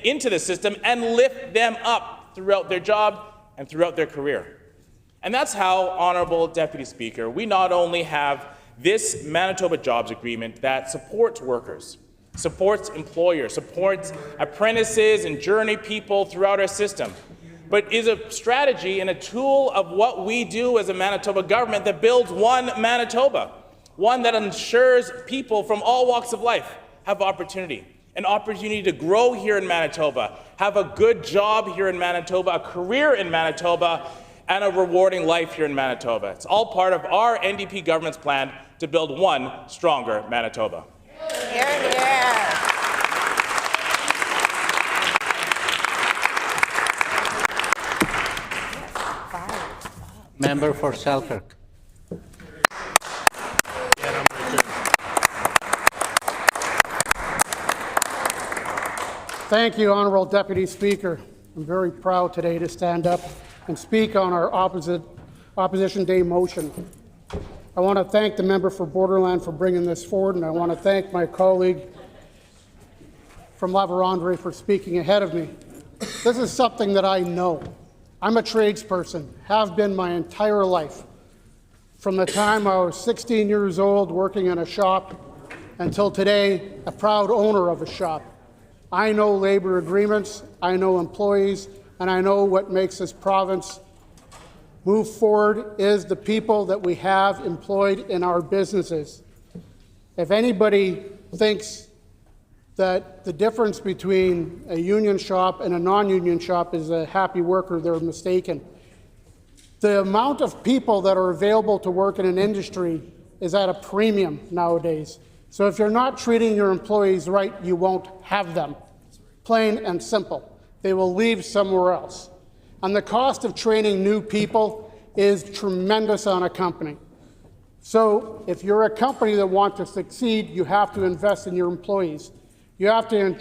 into the system and lift them up throughout their job and throughout their career. And that's how, Honourable Deputy Speaker, we not only have this Manitoba Jobs Agreement that supports workers, supports employers, supports apprentices and journey people throughout our system, but is a strategy and a tool of what we do as a Manitoba government that builds one Manitoba, one that ensures people from all walks of life have opportunity, an opportunity to grow here in Manitoba, have a good job here in Manitoba, a career in Manitoba, and a rewarding life here in Manitoba. It's all part of our NDP government's plan to build one stronger Manitoba. Hear, hear. Member for Selkirk. Thank you, Honourable Deputy Speaker. I'm very proud today to stand up and speak on our Opposition Day motion. I want to thank the member for Borderland for bringing this forward, and I want to thank my colleague from La Vérendrye for speaking ahead of me. This is something that I know. I'm a tradesperson, have been my entire life. From the time I was 16 years old working in a shop until today, a proud owner of a shop. I know labor agreements, I know employees, and I know what makes this province move forward is the people that we have employed in our businesses. If anybody thinks that the difference between a union shop and a non-union shop is a happy worker, they're mistaken. The amount of people that are available to work in an industry is at a premium nowadays. So if you're not treating your employees right, you won't have them. Plain and simple. They will leave somewhere else. And the cost of training new people is tremendous on a company. So if you're a company that wants to succeed, you have to invest in your employees. You have to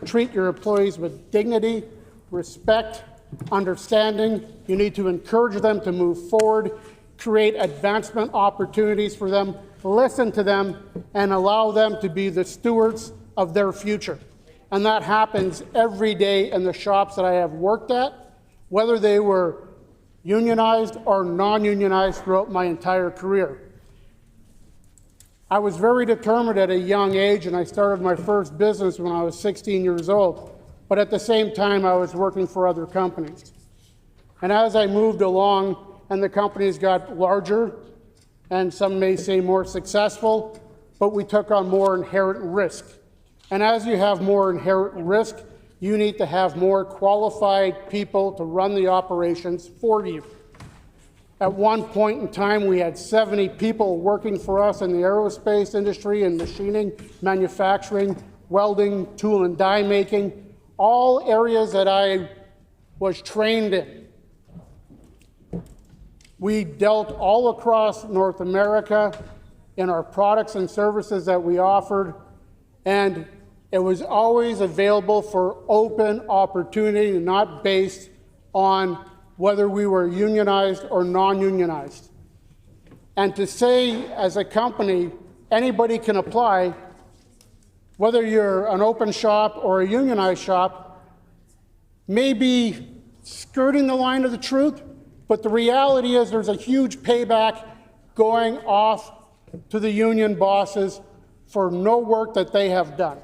treat your employees with dignity, respect, understanding. You need to encourage them to move forward, create advancement opportunities for them, listen to them, and allow them to be the stewards of their future. And that happens every day in the shops that I have worked at, whether they were unionized or non-unionized throughout my entire career. I was very determined at a young age, and I started my first business when I was 16 years old. But at the same time, I was working for other companies. And as I moved along and the companies got larger, and some may say more successful, but we took on more inherent risk. And as you have more inherent risk, you need to have more qualified people to run the operations for you. At one point in time, we had 70 people working for us in the aerospace industry and machining, manufacturing, welding, tool and die making, all areas that I was trained in. We dealt all across North America in our products and services that we offered, and It was always available for open opportunity, not based on whether we were unionized or non-unionized. And to say as a company, anybody can apply, whether you're an open shop or a unionized shop, may be skirting the line of the truth, but the reality is there's a huge payback going off to the union bosses for no work that they have done.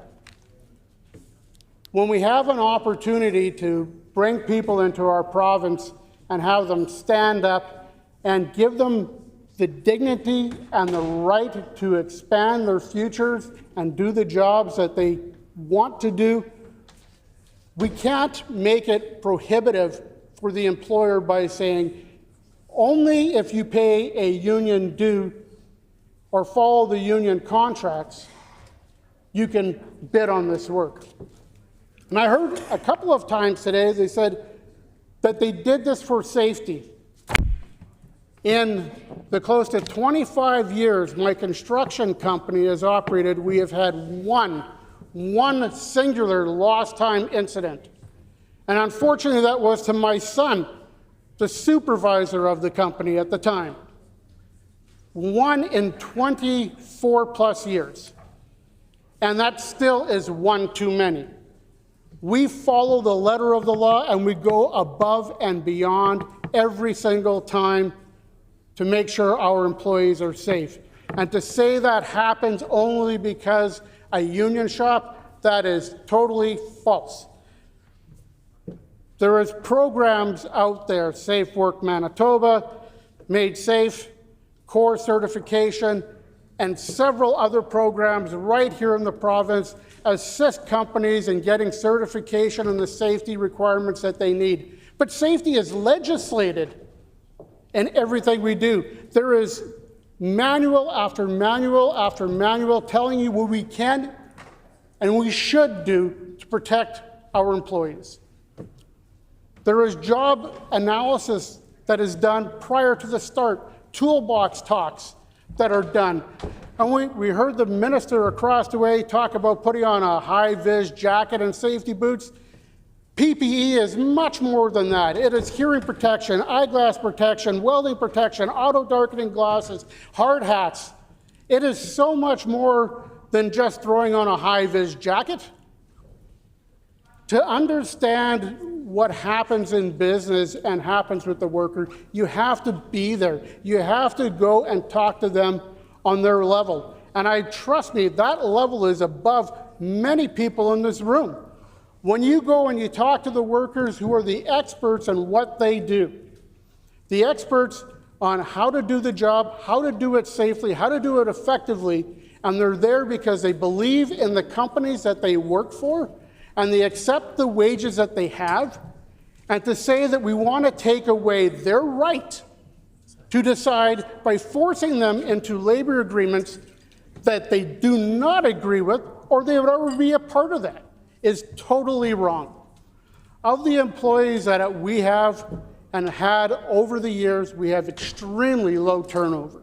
When we have an opportunity to bring people into our province and have them stand up and give them the dignity and the right to expand their futures and do the jobs that they want to do, we can't make it prohibitive for the employer by saying, only if you pay a union due or follow the union contracts, you can bid on this work. And I heard a couple of times today, they said that they did this for safety. In the close to 25 years my construction company has operated, we have had one singular lost time incident. And unfortunately, that was to my son, the supervisor of the company at the time. 1 in 24 plus years. And that still is one too many. We follow the letter of the law and we go above and beyond every single time to make sure our employees are safe. And to say that happens only because a union shop, that is totally false. There is programs out there, Safe Work Manitoba, Made Safe, Core Certification, and several other programs right here in the province assist companies in getting certification and the safety requirements that they need. But safety is legislated in everything we do. There is manual after manual after manual telling you what we can and we should do to protect our employees. There is job analysis that is done prior to the start, toolbox talks that are done. And we heard the minister across the way talk about putting on a high-vis jacket and safety boots. PPE is much more than that. It is hearing protection, eyeglass protection, welding protection, auto-darkening glasses, hard hats. It is so much more than just throwing on a high-vis jacket. To understand what happens in business and happens with the worker, you have to be there. You have to go and talk to them on their level. And trust me, that level is above many people in this room. When you go and you talk to the workers who are the experts on what they do, the experts on how to do the job, how to do it safely, how to do it effectively, and they're there because they believe in the companies that they work for, and they accept the wages that they have, and to say that we want to take away their right to decide by forcing them into labor agreements that they do not agree with, or they would already be a part of that, is totally wrong. Of the employees that we have and had over the years, we have extremely low turnover.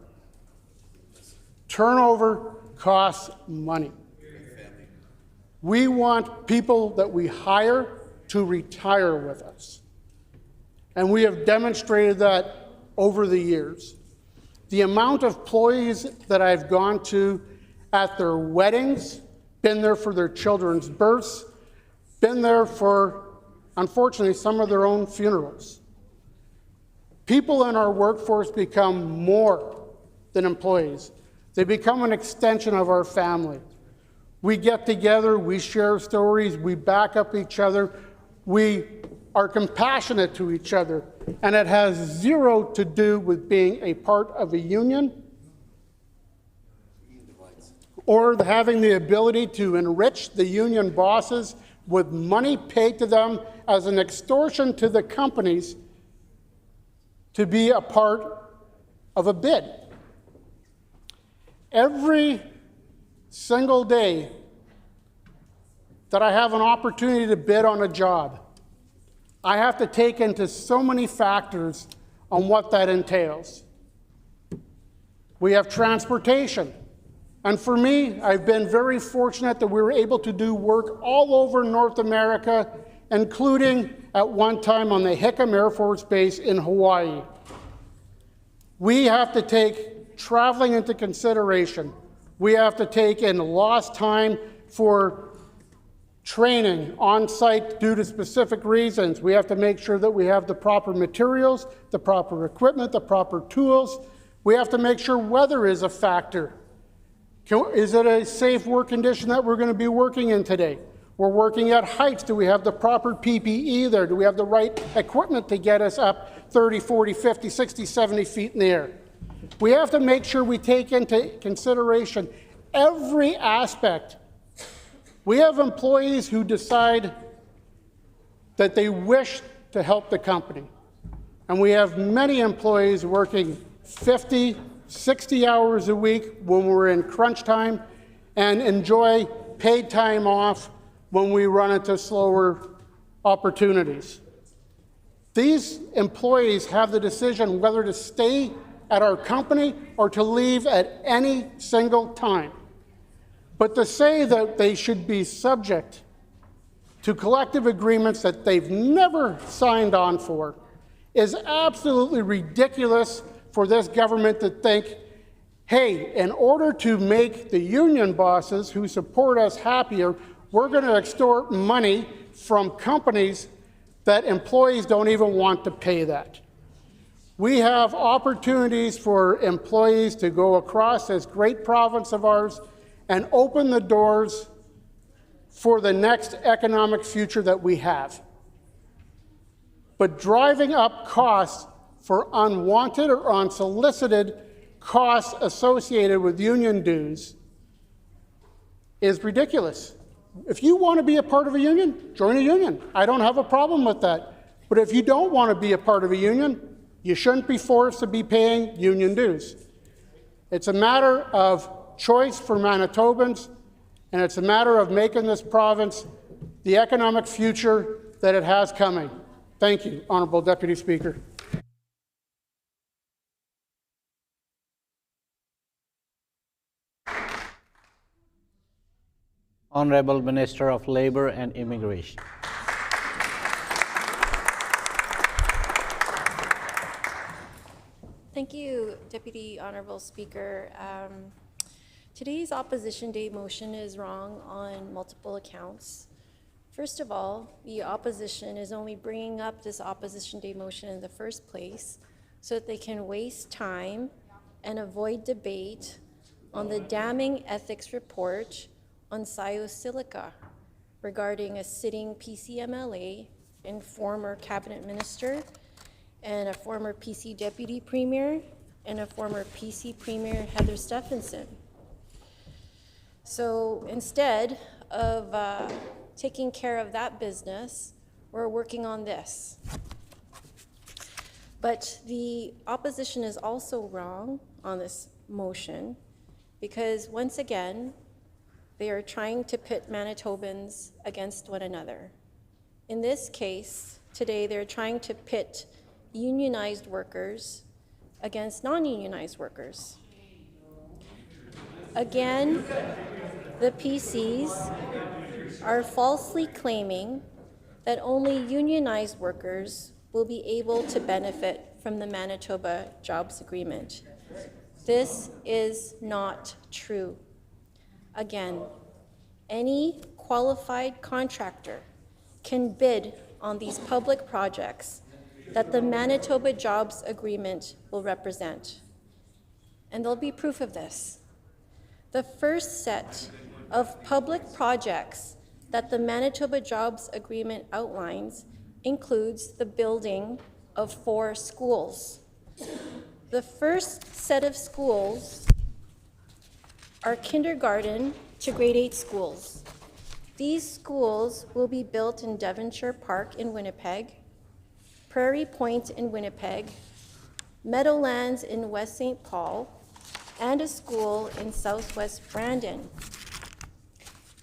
Turnover costs money. We want people that we hire to retire with us. And we have demonstrated that over the years. The amount of employees that I've gone to at their weddings, been there for their children's births, been there for, unfortunately, some of their own funerals. People in our workforce become more than employees. They become an extension of our family. We get together, we share stories, we back up each other, we are compassionate to each other, and it has zero to do with being a part of a union or having the ability to enrich the union bosses with money paid to them as an extortion to the companies to be a part of a bid. Every single day that I have an opportunity to bid on a job, I have to take into so many factors on what that entails. We have transportation. And for me, I've been very fortunate that we were able to do work all over North America, including at one time on the Hickam Air Force Base in Hawaii. We have to take traveling into consideration. We have to take in lost time for training on site due to specific reasons. We have to make sure that we have the proper materials, the proper equipment, the proper tools. We have to make sure weather is a factor. Is it a safe work condition that we're going to be working in today? We're working at heights. Do we have the proper PPE there? Do we have the right equipment to get us up 30, 40, 50, 60, 70 feet in the air? We have to make sure we take into consideration every aspect. We have employees who decide that they wish to help the company. And we have many employees working 50, 60 hours a week when we're in crunch time and enjoy paid time off when we run into slower opportunities. These employees have the decision whether to stay at our company or to leave at any single time. But to say that they should be subject to collective agreements that they've never signed on for is absolutely ridiculous for this government to think, hey, in order to make the union bosses who support us happier, we're going to extort money from companies that employees don't even want to pay that. We have opportunities for employees to go across this great province of ours and open the doors for the next economic future that we have. But driving up costs for unwanted or unsolicited costs associated with union dues is ridiculous. If you want to be a part of a union, join a union. I don't have a problem with that. But if you don't want to be a part of a union, you shouldn't be forced to be paying union dues. It's a matter of choice for Manitobans, and it's a matter of making this province the economic future that it has coming. Thank you, Honourable Deputy Speaker. Honourable Minister of Labour and Immigration. Thank you, Deputy Honourable Speaker. Today's Opposition Day motion is wrong on multiple accounts. First of all, the opposition is only bringing up this Opposition Day motion in the first place so that they can waste time and avoid debate on the damning ethics report on Silica regarding a sitting PCMLA and former cabinet minister and a former PC deputy premier and a former PC premier, Heather Stephenson. So instead of taking care of that business, we're working on this. But the opposition is also wrong on this motion because once again, they are trying to pit Manitobans against one another. In this case, today, they're trying to pit unionized workers against non-unionized workers. Again, the PCs are falsely claiming that only unionized workers will be able to benefit from the Manitoba Jobs Agreement. This is not true. Again, any qualified contractor can bid on these public projects that the Manitoba Jobs Agreement will represent. And there'll be proof of this. The first set of public projects that the Manitoba Jobs Agreement outlines includes the building of 4 schools. The first set of schools are kindergarten to grade 8 schools. These schools will be built in Devonshire Park in Winnipeg, Prairie Point in Winnipeg, Meadowlands in West St. Paul, and a school in Southwest Brandon.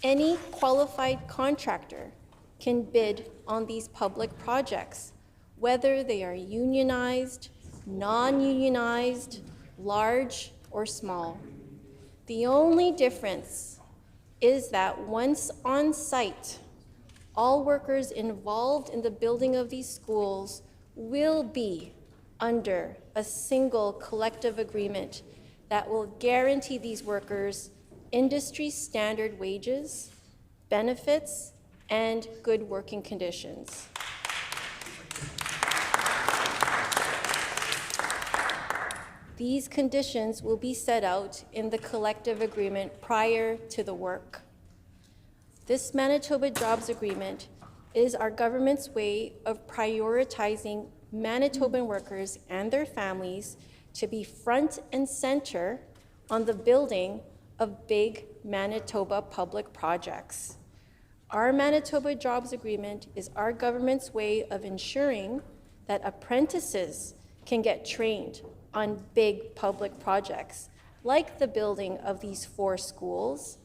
Any qualified contractor can bid on these public projects, whether they are unionized, non-unionized, large, or small. The only difference is that once on site, all workers involved in the building of these schools will be under a single collective agreement that will guarantee these workers industry standard wages, benefits, and good working conditions. These conditions will be set out in the collective agreement prior to the work. This Manitoba Jobs Agreement is our government's way of prioritizing Manitoban workers and their families to be front and center on the building of big Manitoba public projects. Our Manitoba Jobs Agreement is our government's way of ensuring that apprentices can get trained on big public projects, like the building of these 4 schools,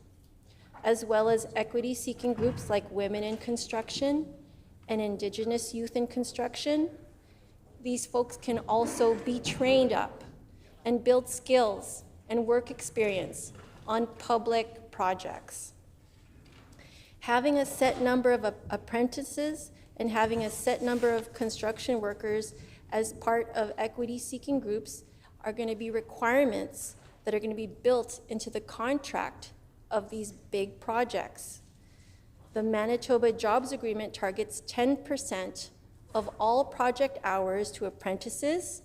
as well as equity-seeking groups like Women in Construction and Indigenous Youth in Construction. These folks can also be trained up and build skills and work experience on public projects. Having a set number of apprentices and having a set number of construction workers as part of equity-seeking groups are going to be requirements that are going to be built into the contract of these big projects. The Manitoba Jobs Agreement targets 10% of all project hours to apprentices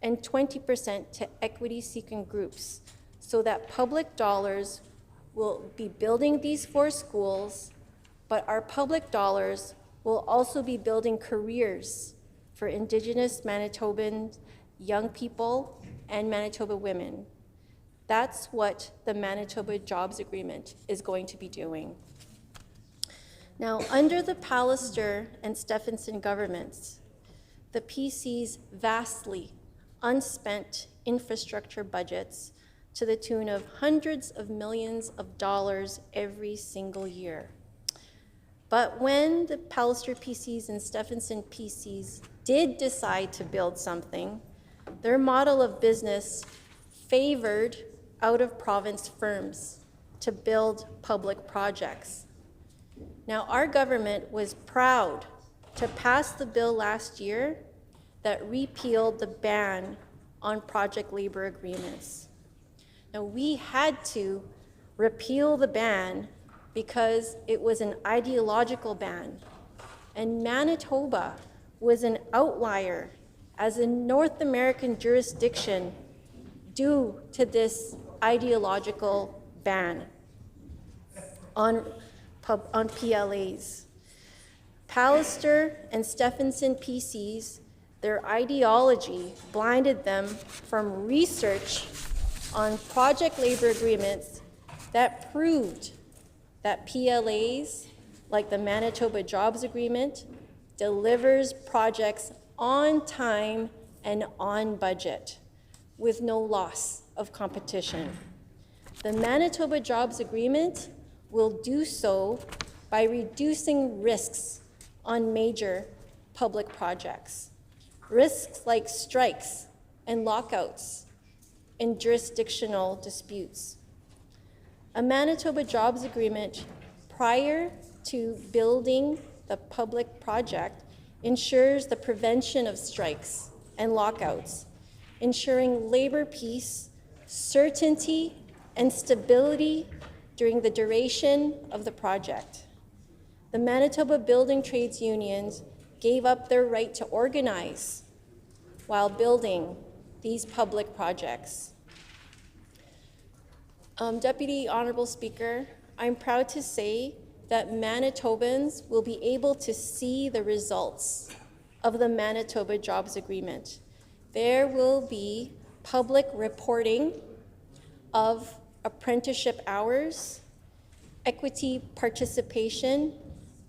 and 20% to equity-seeking groups, so that public dollars will be building these 4 schools, but our public dollars will also be building careers for Indigenous Manitoban young people and Manitoba women. That's what the Manitoba Jobs Agreement is going to be doing. Now, under the Pallister and Stephenson governments, the PC's vastly unspent infrastructure budgets to the tune of hundreds of millions of dollars every single year. But when the Pallister PCs and Stephenson PCs did decide to build something, their model of business favored out-of-province firms to build public projects. Now, our government was proud to pass the bill last year that repealed the ban on project labor agreements. Now, we had to repeal the ban because it was an ideological ban, and Manitoba was an outlier as a North American jurisdiction due to this ideological ban on PLAs. Pallister and Stephenson PCs, their ideology blinded them from research on project labor agreements that proved that PLAs, like the Manitoba Jobs Agreement, delivers projects on time and on budget with no loss of competition. The Manitoba Jobs Agreement will do so by reducing risks on major public projects. Risks like strikes and lockouts and jurisdictional disputes. A Manitoba Jobs Agreement prior to building the public project ensures the prevention of strikes and lockouts, ensuring labor peace, certainty, and stability during the duration of the project. The Manitoba Building Trades Unions gave up their right to organize while building these public projects. Deputy Honourable Speaker, I'm proud to say that Manitobans will be able to see the results of the Manitoba Jobs Agreement. There will be public reporting of apprenticeship hours, equity participation,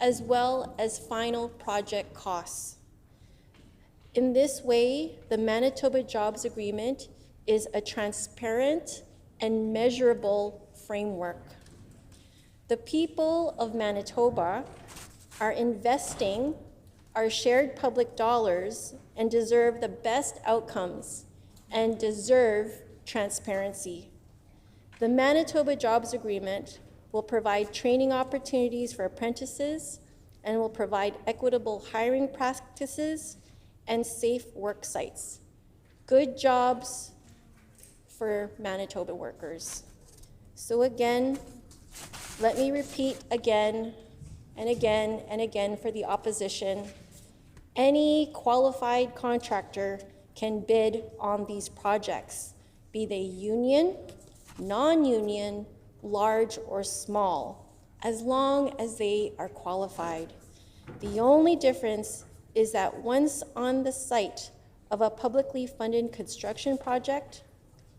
as well as final project costs. In this way, the Manitoba Jobs Agreement is a transparent and measurable framework. The people of Manitoba are investing our shared public dollars and deserve the best outcomes and deserve transparency. The Manitoba Jobs Agreement will provide training opportunities for apprentices and will provide equitable hiring practices and safe work sites. Good jobs for Manitoba workers. So again, let me repeat again and again and again for the opposition. Any qualified contractor can bid on these projects, be they union, non-union, large or small, as long as they are qualified. The only difference is that once on the site of a publicly funded construction project,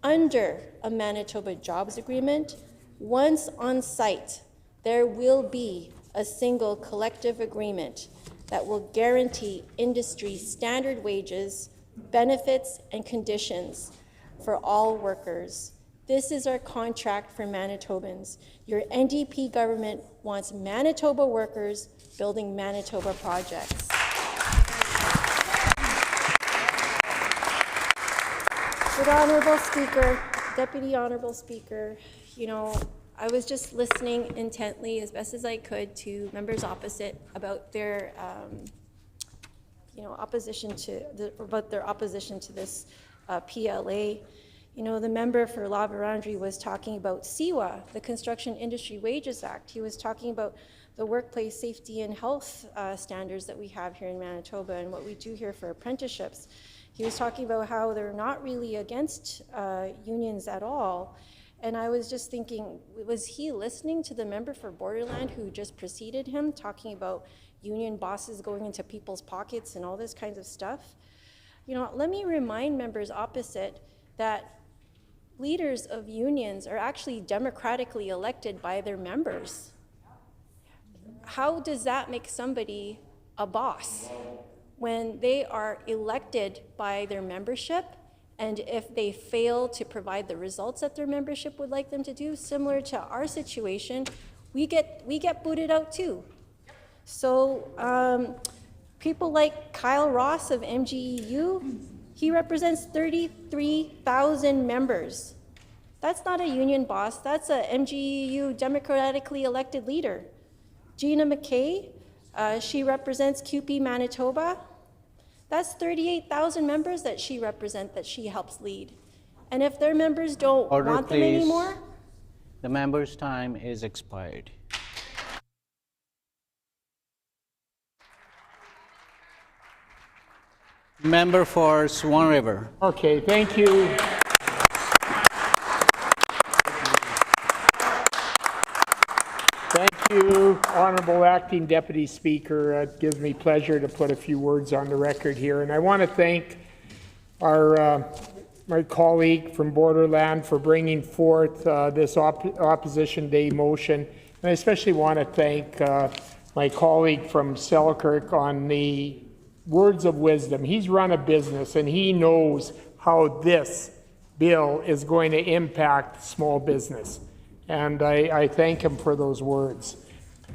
under a Manitoba Jobs Agreement, once on site, there will be a single collective agreement that will guarantee industry standard wages, benefits, and conditions for all workers. This is our contract for Manitobans. Your NDP government wants Manitoba workers building Manitoba projects. Good Honourable Speaker, Deputy Honourable Speaker, you know, I was just listening intently as best as I could to members opposite about their, opposition to this PLA. You know, the member for La Vérendrye was talking about CIWA, the Construction Industry Wages Act. He was talking about the workplace safety and health standards that we have here in Manitoba and what we do here for apprenticeships. He was talking about how they're not really against unions at all. And I was just thinking, was he listening to the member for Borderland who just preceded him, talking about union bosses going into people's pockets and all this kinds of stuff? You know, let me remind members opposite that leaders of unions are actually democratically elected by their members. How does that make somebody a boss when they are elected by their membership? And if they fail to provide the results that their membership would like them to do, similar to our situation, we get booted out too. So people like Kyle Ross of MGEU, he represents 33,000 members. That's not a union boss, that's a MGEU democratically elected leader. Gina McKay, she represents CUPE Manitoba. That's 38,000 members that she represents, that she helps lead. And if their members don't want them anymore? The member's time is expired. Member for Swan River. Okay, thank you. Thank you, Honorable Acting Deputy Speaker. It gives me pleasure to put a few words on the record here. And I want to thank our my colleague from Borderland for bringing forth this Opposition Day motion. And I especially want to thank my colleague from Selkirk on the words of wisdom. He's run a business and he knows how this bill is going to impact small business. And I thank him for those words.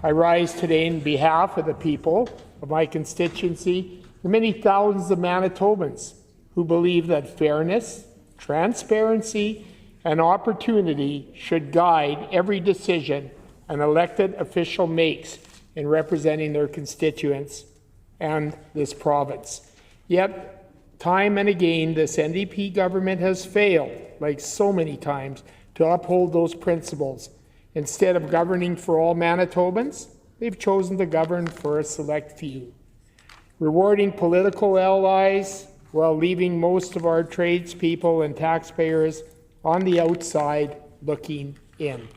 I rise today in behalf of the people of my constituency, the many thousands of Manitobans who believe that fairness, transparency, and opportunity should guide every decision an elected official makes in representing their constituents and this province. Yet, time and again, this NDP government has failed, like so many times, to uphold those principles. Instead of governing for all Manitobans, they've chosen to govern for a select few, rewarding political allies while leaving most of our tradespeople and taxpayers on the outside looking in.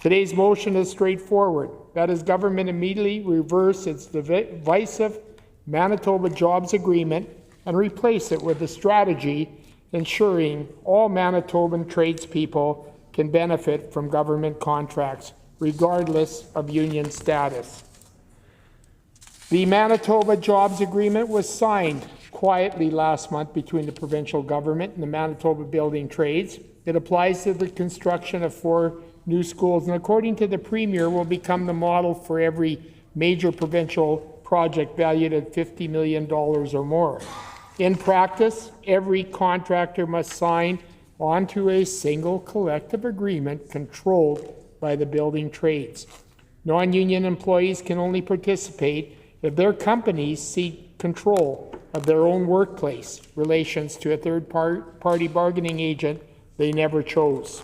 Today's motion is straightforward. That is, government immediately reverse its divisive Manitoba Jobs Agreement and replace it with a strategy ensuring all Manitoban tradespeople can benefit from government contracts, regardless of union status. The Manitoba Jobs Agreement was signed quietly last month between the provincial government and the Manitoba Building Trades. It applies to the construction of 4 new schools, and according to the Premier, will become the model for every major provincial project valued at $50 million or more. In practice, every contractor must sign onto a single collective agreement controlled by the building trades. Non-union employees can only participate if their companies seek control of their own workplace relations to a third-party bargaining agent they never chose.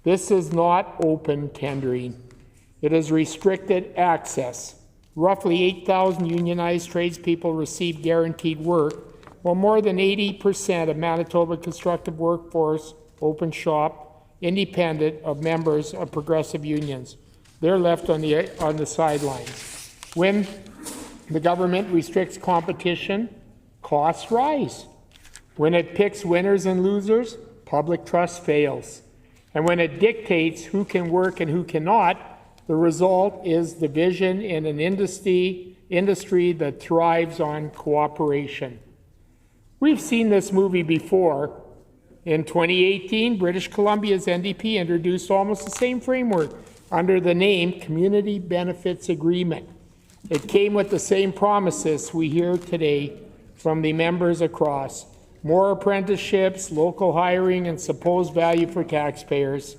This is not open tendering. It is restricted access. Roughly 8,000 unionized tradespeople receive guaranteed work, while more than 80% of Manitoba constructive workforce open shop, independent of members of progressive unions. They're left on the sidelines. When the government restricts competition, costs rise. When it picks winners and losers, public trust fails. And when it dictates who can work and who cannot, the result is division in an industry that thrives on cooperation. We've seen this movie before. In 2018, British Columbia's NDP introduced almost the same framework under the name Community Benefits Agreement. It came with the same promises we hear today from the members across: more apprenticeships, local hiring, and supposed value for taxpayers.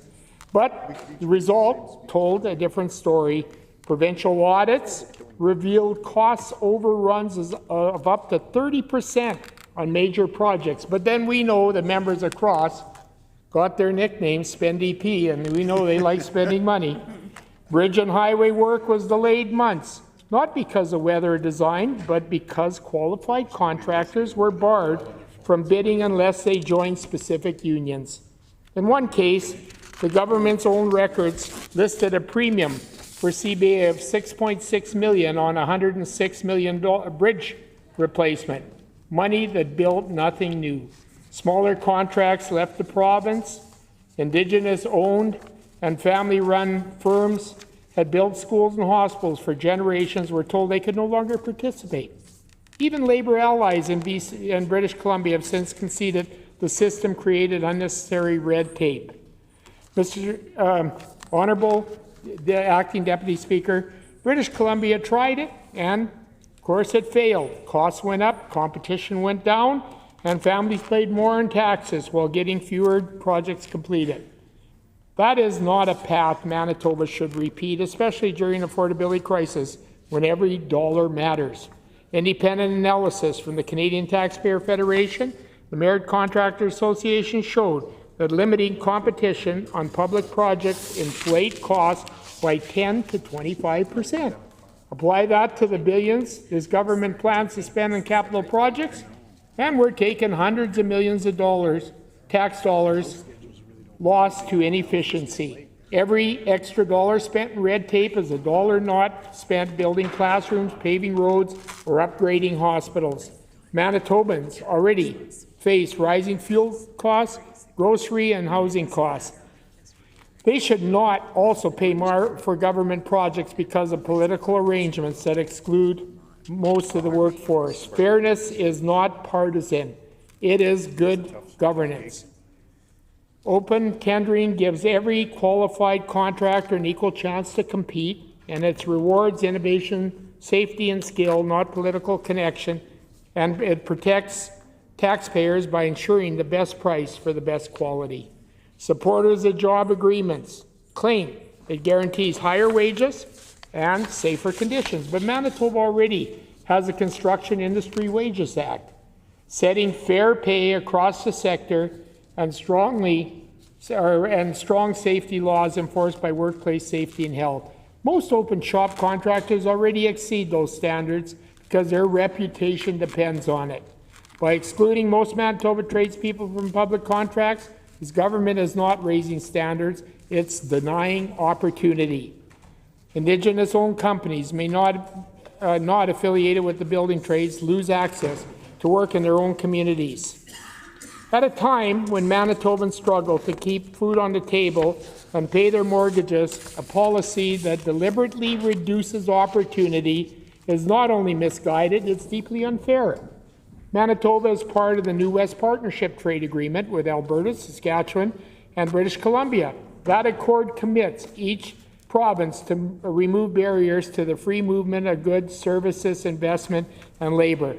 But the result told a different story. Provincial audits revealed cost overruns of up to 30% on major projects. But then we know the members across got their nickname SpendDP, and we know they like spending money. Bridge and highway work was delayed months, not because of weather or design, but because qualified contractors were barred from bidding unless they joined specific unions. In one case, the government's own records listed a premium for CBA of $6.6 million on a $106 million bridge replacement, money that built nothing new. Smaller contracts left the province. Indigenous-owned and family-run firms had built schools and hospitals for generations were told they could no longer participate. Even Labour allies in BC and British Columbia have since conceded the system created unnecessary red tape. Mr. Honourable the Acting Deputy Speaker, British Columbia tried it, and of course it failed. Costs went up, competition went down, and families paid more in taxes while getting fewer projects completed. That is not a path Manitoba should repeat, especially during an affordability crisis when every dollar matters. Independent analysis from the Canadian Taxpayer Federation, the Merit Contractor Association showed that limiting competition on public projects inflate costs by 10 to 25%. Apply that to the billions this government plans to spend on capital projects, and we're taking hundreds of millions of dollars, tax dollars, lost to inefficiency. Every extra dollar spent in red tape is a dollar not spent building classrooms, paving roads, or upgrading hospitals. Manitobans already face rising fuel costs, grocery and housing costs. They should not also pay more for government projects because of political arrangements that exclude most of the workforce. Fairness is not partisan. It is good governance. Open tendering gives every qualified contractor an equal chance to compete, and it rewards innovation, safety, and skill, not political connection, and it protects taxpayers by ensuring the best price for the best quality. Supporters of job agreements claim it guarantees higher wages and safer conditions, but Manitoba already has a Construction Industry Wages Act, setting fair pay across the sector and strong safety laws enforced by workplace safety and health. Most open shop contractors already exceed those standards because their reputation depends on it. By excluding most Manitoba tradespeople from public contracts, this government is not raising standards, it's denying opportunity. Indigenous-owned companies may not affiliated with the building trades lose access to work in their own communities. At a time when Manitobans struggle to keep food on the table and pay their mortgages, a policy that deliberately reduces opportunity is not only misguided, it's deeply unfair. Manitoba is part of the New West Partnership Trade Agreement with Alberta, Saskatchewan, and British Columbia. That accord commits each province to remove barriers to the free movement of goods, services, investment, and labour.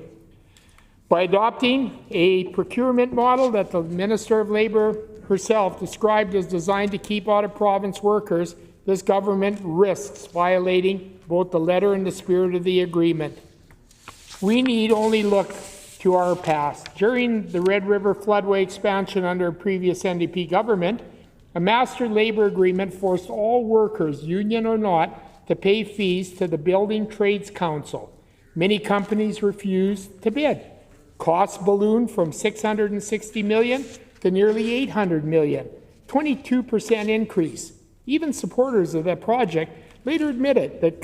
By adopting a procurement model that the Minister of Labour herself described as designed to keep out-of-province workers, this government risks violating both the letter and the spirit of the agreement. We need only look to our past. During the Red River floodway expansion under a previous NDP government, a master labour agreement forced all workers, union or not, to pay fees to the Building Trades Council. Many companies refused to bid. Costs ballooned from $660 million to nearly $800 million, 22% increase. Even supporters of that project later admitted that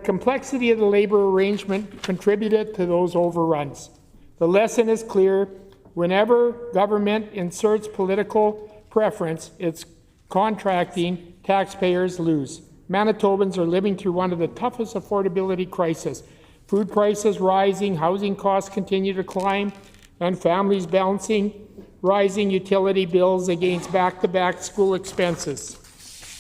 complexity of the labor arrangement contributed to those overruns. The lesson is clear. Whenever government inserts political preference, it's contracting, taxpayers lose. Manitobans are living through one of the toughest affordability crises. Food prices rising, housing costs continue to climb, and families balancing rising utility bills against back-to-back school expenses.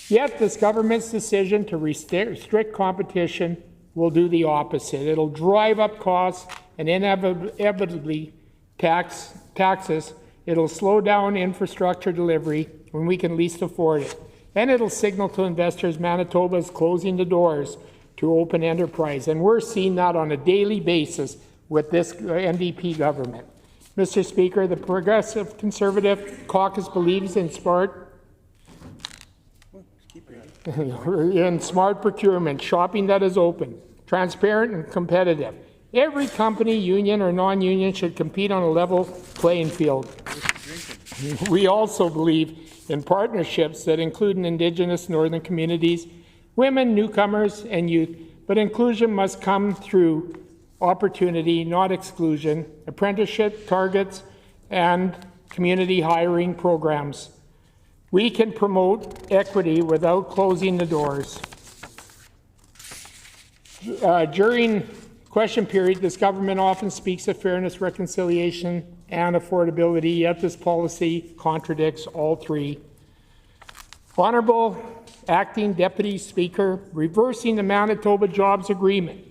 Yet this government's decision to restrict competition will do the opposite. It'll drive up costs and inevitably taxes. It'll slow down infrastructure delivery when we can least afford it. And it'll signal to investors Manitoba is closing the doors to open enterprise. And we're seeing that on a daily basis with this NDP government. Mr. Speaker, the Progressive Conservative Caucus believes in smart procurement, shopping that is open, transparent and competitive. Every company, union or non-union, should compete on a level playing field. We also believe in partnerships that include Indigenous northern communities, women, newcomers, and youth, but inclusion must come through opportunity, not exclusion, apprenticeship targets, and community hiring programs. We can promote equity without closing the doors. During question period, this government often speaks of fairness, reconciliation, and affordability, yet this policy contradicts all three. Honourable Acting Deputy Speaker, reversing the Manitoba Jobs Agreement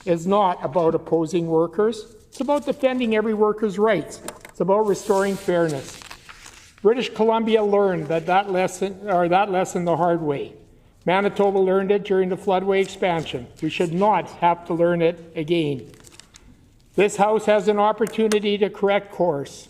is not about opposing workers. It's about defending every worker's rights. It's about restoring fairness. British Columbia learned that lesson the hard way. Manitoba learned it during the floodway expansion. We should not have to learn it again. This House has an opportunity to correct course.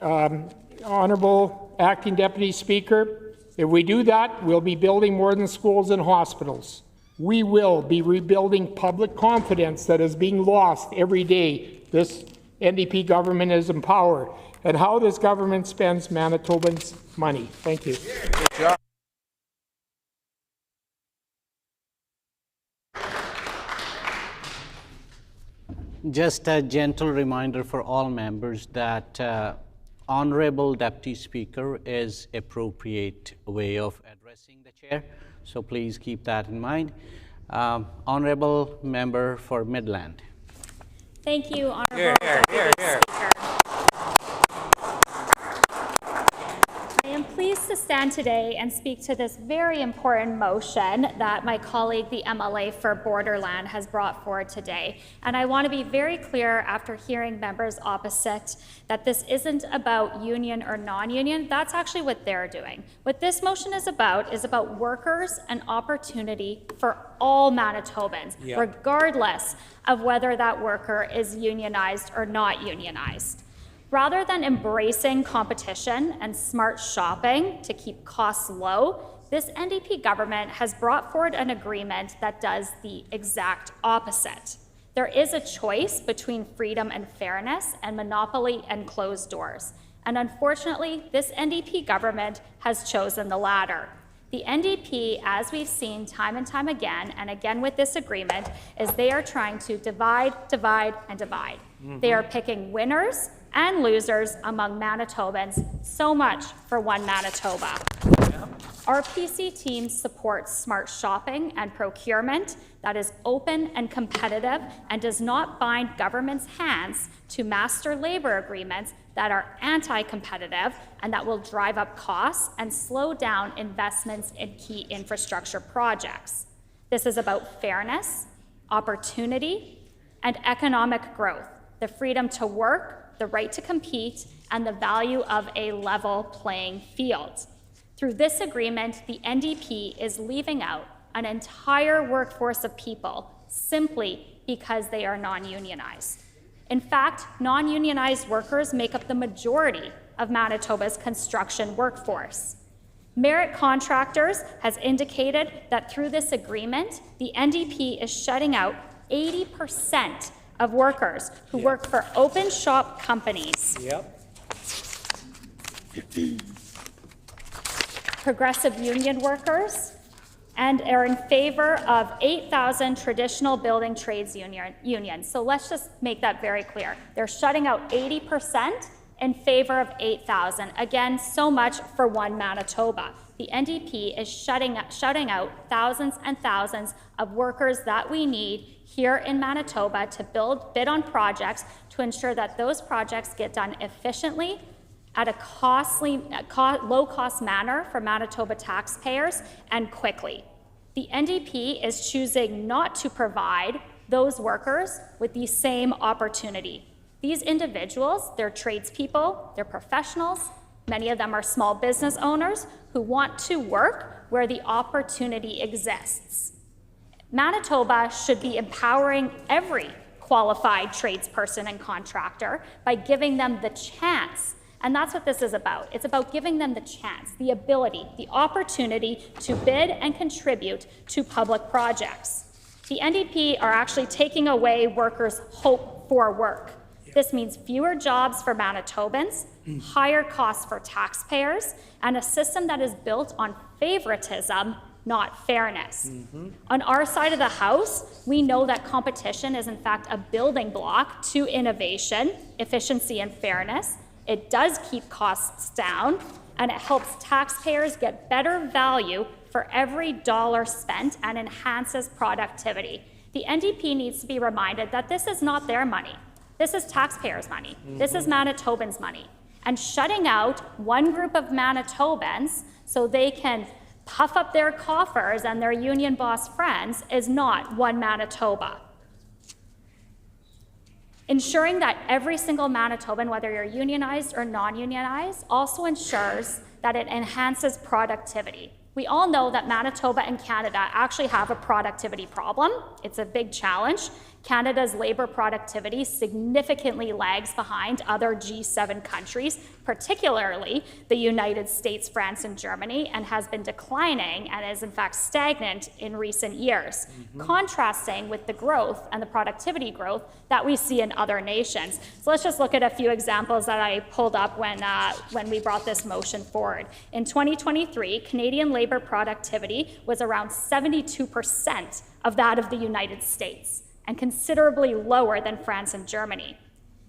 Honourable Acting Deputy Speaker, if we do that, we'll be building more than schools and hospitals. We will be rebuilding public confidence that is being lost every day this NDP government is in power, and how this government spends Manitobans' money. Thank you. Good job. Just a gentle reminder for all members that Honorable Deputy Speaker is appropriate way of addressing the chair, so please keep that in mind. Honorable Member for Midland. Thank you, Honorable Deputy Speaker. I am pleased to stand today and speak to this very important motion that my colleague, the MLA for Borderland, has brought forward today. And I want to be very clear after hearing members opposite that this isn't about union or non-union. That's actually what they're doing. What this motion is about workers and opportunity for all Manitobans, regardless of whether that worker is unionized or not unionized. Rather than embracing competition and smart shopping to keep costs low, this NDP government has brought forward an agreement that does the exact opposite. There is a choice between freedom and fairness and monopoly and closed doors. And unfortunately, this NDP government has chosen the latter. The NDP, as we've seen time and time again, and again with this agreement, is they are trying to divide, divide, and divide. They are picking winners and losers among Manitobans. So much for one Manitoba. Our PC team supports smart shopping and procurement that is open and competitive and does not bind government's hands to master labor agreements that are anti-competitive and that will drive up costs and slow down investments in key infrastructure projects. This is about fairness, opportunity, and economic growth, the freedom to work, the right to compete, and the value of a level playing field. Through this agreement, the NDP is leaving out an entire workforce of people simply because they are non-unionized. In fact, non-unionized workers make up the majority of Manitoba's construction workforce. Merit Contractors has indicated that through this agreement, the NDP is shutting out 80% of workers who work for open shop companies. Progressive union workers, and are in favor of 8,000 traditional building trades unions. So let's just make that very clear. They're shutting out 80% in favor of 8,000. Again, so much for one Manitoba. The NDP is shutting out thousands and thousands of workers that we need here in Manitoba to bid on projects to ensure that those projects get done efficiently at a low-cost manner for Manitoba taxpayers and quickly. The NDP is choosing not to provide those workers with the same opportunity. These individuals, they're tradespeople, they're professionals, many of them are small business owners who want to work where the opportunity exists. Manitoba should be empowering every qualified tradesperson and contractor by giving them the chance. And that's what this is about. It's about giving them the chance, the ability, the opportunity to bid and contribute to public projects. The NDP are actually taking away workers' hope for work. This means fewer jobs for Manitobans, higher costs for taxpayers, and a system that is built on favoritism, not fairness. On our side of the House, we know that competition is in fact a building block to innovation, efficiency, and fairness. It does keep costs down, and it helps taxpayers get better value for every dollar spent and enhances productivity. The NDP needs to be reminded that this is not their money. This is taxpayers' money. This is Manitobans' money. And shutting out one group of Manitobans so they can puff up their coffers and their union boss friends is not one Manitoba. Ensuring that every single Manitoban, whether you're unionized or non-unionized, also ensures that it enhances productivity. We all know that Manitoba and Canada actually have a productivity problem. It's a big challenge. Canada's labor productivity significantly lags behind other G7 countries, particularly the United States, France, and Germany, and has been declining and is in fact stagnant in recent years, contrasting with the growth and the productivity growth that we see in other nations. So let's just look at a few examples that I pulled up when we brought this motion forward. In 2023, Canadian labor productivity was around 72% of that of the United States, and considerably lower than France and Germany.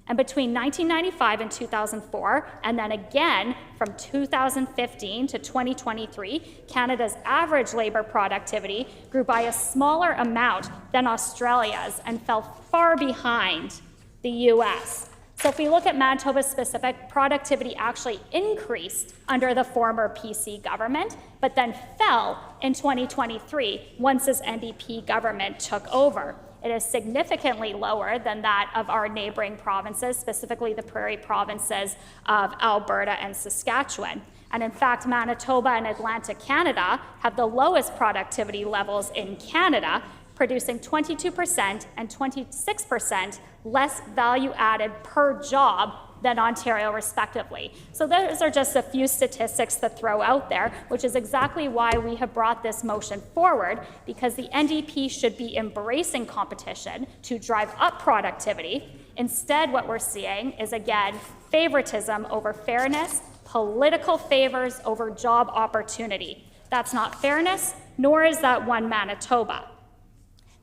And between 1995 and 2004, and then again from 2015 to 2023, Canada's average labor productivity grew by a smaller amount than Australia's and fell far behind the US. So if we look at Manitoba's specific, productivity actually increased under the former PC government, but then fell in 2023 once this NDP government took over. It is significantly lower than that of our neighboring provinces, specifically the prairie provinces of Alberta and Saskatchewan. And in fact, Manitoba and Atlantic Canada have the lowest productivity levels in Canada, producing 22% and 26% less value added per job than Ontario, respectively. So those are just a few statistics to throw out there, which is exactly why we have brought this motion forward, because the NDP should be embracing competition to drive up productivity. Instead, what we're seeing is, again, favoritism over fairness, political favors over job opportunity. That's not fairness, nor is that one Manitoba.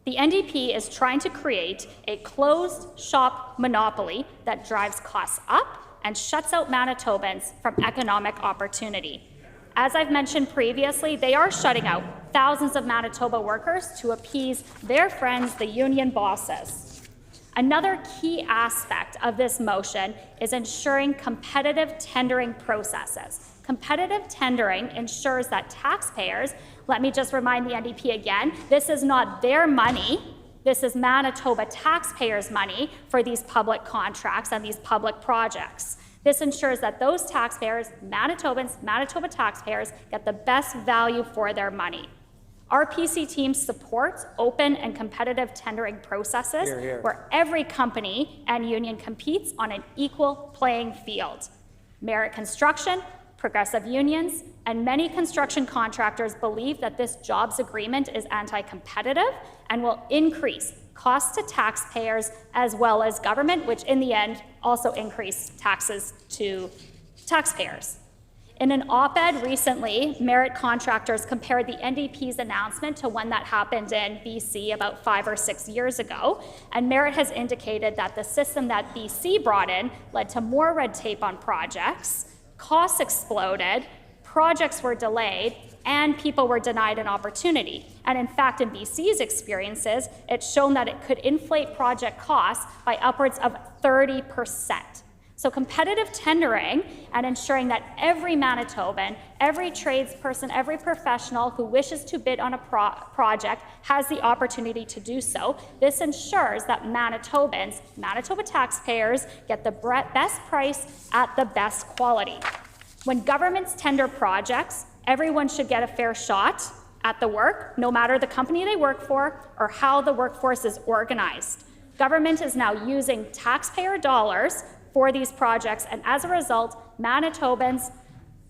The NDP is trying to create a closed shop monopoly that drives costs up and shuts out Manitobans from economic opportunity. As I've mentioned previously, they are shutting out thousands of Manitoba workers to appease their friends, the union bosses. Another key aspect of this motion is ensuring competitive tendering processes. Competitive tendering ensures that taxpayers, let me just remind the NDP again, this is not their money, This is Manitoba taxpayers' money for these public contracts and these public projects. This ensures that those taxpayers, Manitobans, Manitoba taxpayers, get the best value for their money. Our PC team supports open and competitive tendering processes where every company and union competes on an equal playing field. Merit Construction, progressive unions, and many construction contractors believe that this jobs agreement is anti-competitive and will increase costs to taxpayers as well as government, which in the end also increase taxes to taxpayers. In an op-ed recently, Merit Contractors compared the NDP's announcement to one that happened in BC about 5 or 6 years ago, and Merit has indicated that the system that BC brought in led to more red tape on projects, costs exploded, projects were delayed, and people were denied an opportunity. And in fact, in BC's experiences, it's shown that it could inflate project costs by upwards of 30%. So competitive tendering and ensuring that every Manitoban, every tradesperson, every professional who wishes to bid on a project has the opportunity to do so. This ensures that Manitobans, Manitoba taxpayers, get the best price at the best quality. When governments tender projects, everyone should get a fair shot at the work, no matter the company they work for or how the workforce is organized. Government is now using taxpayer dollars for these projects, and as a result, Manitobans,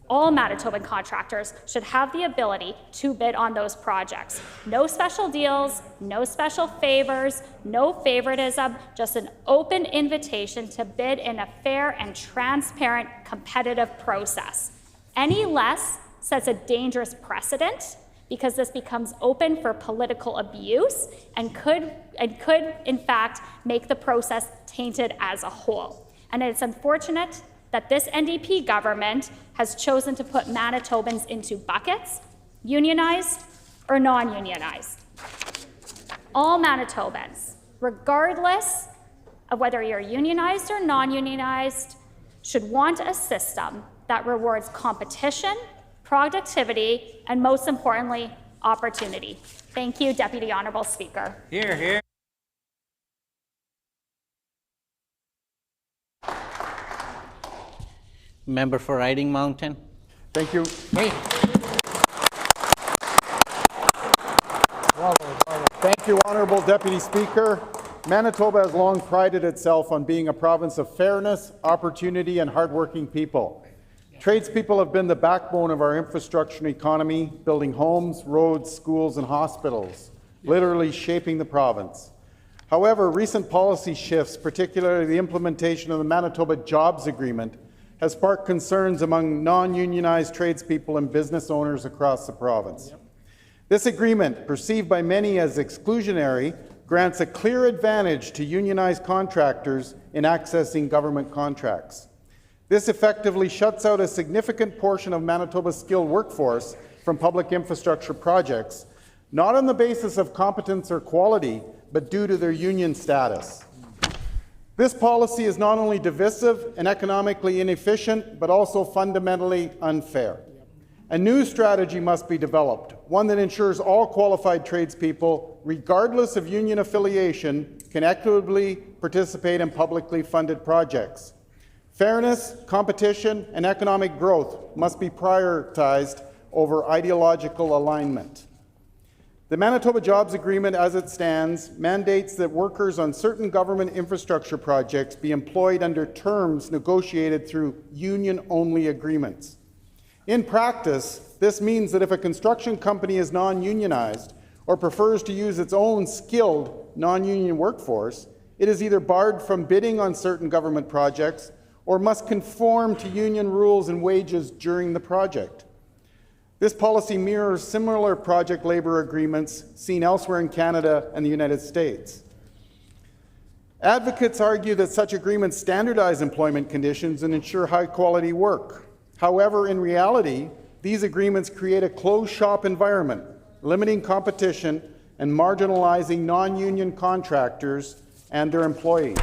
all Manitoban contractors should have the ability to bid on those projects. No special deals, no special favors, no favoritism, just an open invitation to bid in a fair and transparent competitive process. Any less sets a dangerous precedent because this becomes open for political abuse and could in fact make the process tainted as a whole. And it's unfortunate that this NDP government has chosen to put Manitobans into buckets, unionized or non-unionized. All Manitobans, regardless of whether you're unionized or non-unionized, should want a system that rewards competition, productivity, and most importantly, opportunity. Thank you, Deputy Honourable Speaker. Hear, hear. Member for Riding Mountain. Thank you. Thank you, Honourable Deputy Speaker. Manitoba has long prided itself on being a province of fairness, opportunity, and hardworking people. Tradespeople have been the backbone of our infrastructure and economy, building homes, roads, schools, and hospitals, literally shaping the province. However, recent policy shifts, particularly the implementation of the Manitoba Jobs Agreement, has sparked concerns among non-unionized tradespeople and business owners across the province. This agreement, perceived by many as exclusionary, grants a clear advantage to unionized contractors in accessing government contracts. This effectively shuts out a significant portion of Manitoba's skilled workforce from public infrastructure projects, not on the basis of competence or quality, but due to their union status. This policy is not only divisive and economically inefficient, but also fundamentally unfair. A new strategy must be developed, one that ensures all qualified tradespeople, regardless of union affiliation, can equitably participate in publicly funded projects. Fairness, competition, and economic growth must be prioritized over ideological alignment. The Manitoba Jobs Agreement, as it stands, mandates that workers on certain government infrastructure projects be employed under terms negotiated through union-only agreements. In practice, this means that if a construction company is non-unionized or prefers to use its own skilled non-union workforce, it is either barred from bidding on certain government projects or must conform to union rules and wages during the project. This policy mirrors similar project labor agreements seen elsewhere in Canada and the United States. Advocates argue that such agreements standardize employment conditions and ensure high-quality work. However, in reality, these agreements create a closed-shop environment, limiting competition and marginalizing non-union contractors and their employees.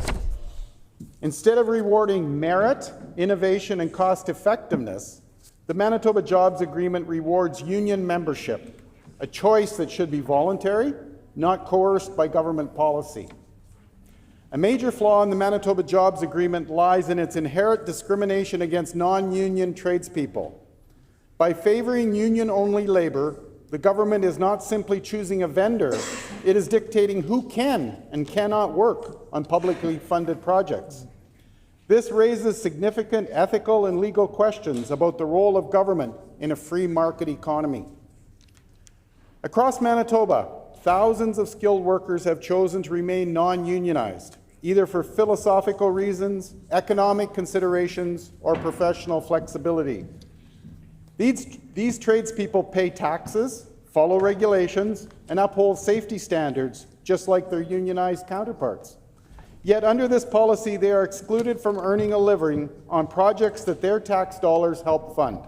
Instead of rewarding merit, innovation, and cost-effectiveness, the Manitoba Jobs Agreement rewards union membership, a choice that should be voluntary not coerced by government policy. A major flaw in the Manitoba Jobs Agreement lies in its inherent discrimination against non-union tradespeople. By favoring union-only labor, the government is not simply choosing a vendor, it is dictating who can and cannot work on publicly funded projects. This raises significant ethical and legal questions about the role of government in a free market economy. Across Manitoba, thousands of skilled workers have chosen to remain non-unionized, either for philosophical reasons, economic considerations, or professional flexibility. These tradespeople pay taxes, follow regulations, and uphold safety standards, just like their unionized counterparts. Yet under this policy, they are excluded from earning a living on projects that their tax dollars help fund.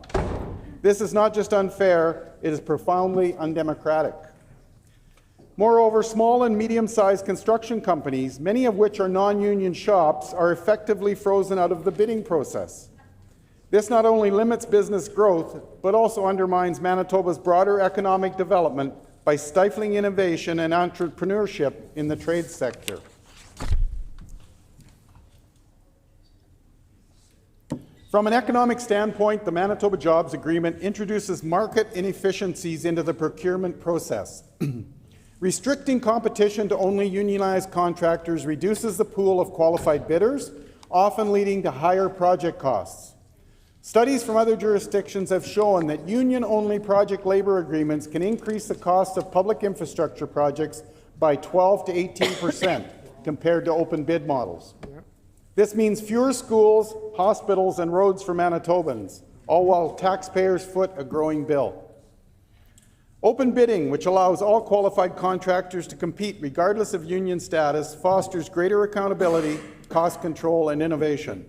This is not just unfair, it is profoundly undemocratic. Moreover, small and medium-sized construction companies, many of which are non-union shops, are effectively frozen out of the bidding process. This not only limits business growth, but also undermines Manitoba's broader economic development by stifling innovation and entrepreneurship in the trade sector. From an economic standpoint, the Manitoba Jobs Agreement introduces market inefficiencies into the procurement process. Restricting competition to only unionized contractors reduces the pool of qualified bidders, often leading to higher project costs. Studies from other jurisdictions have shown that union-only project labor agreements can increase the cost of public infrastructure projects by 12 to 18% compared to open bid models. This means fewer schools, hospitals, and roads for Manitobans, all while taxpayers foot a growing bill. Open bidding, which allows all qualified contractors to compete regardless of union status, fosters greater accountability, cost control, and innovation.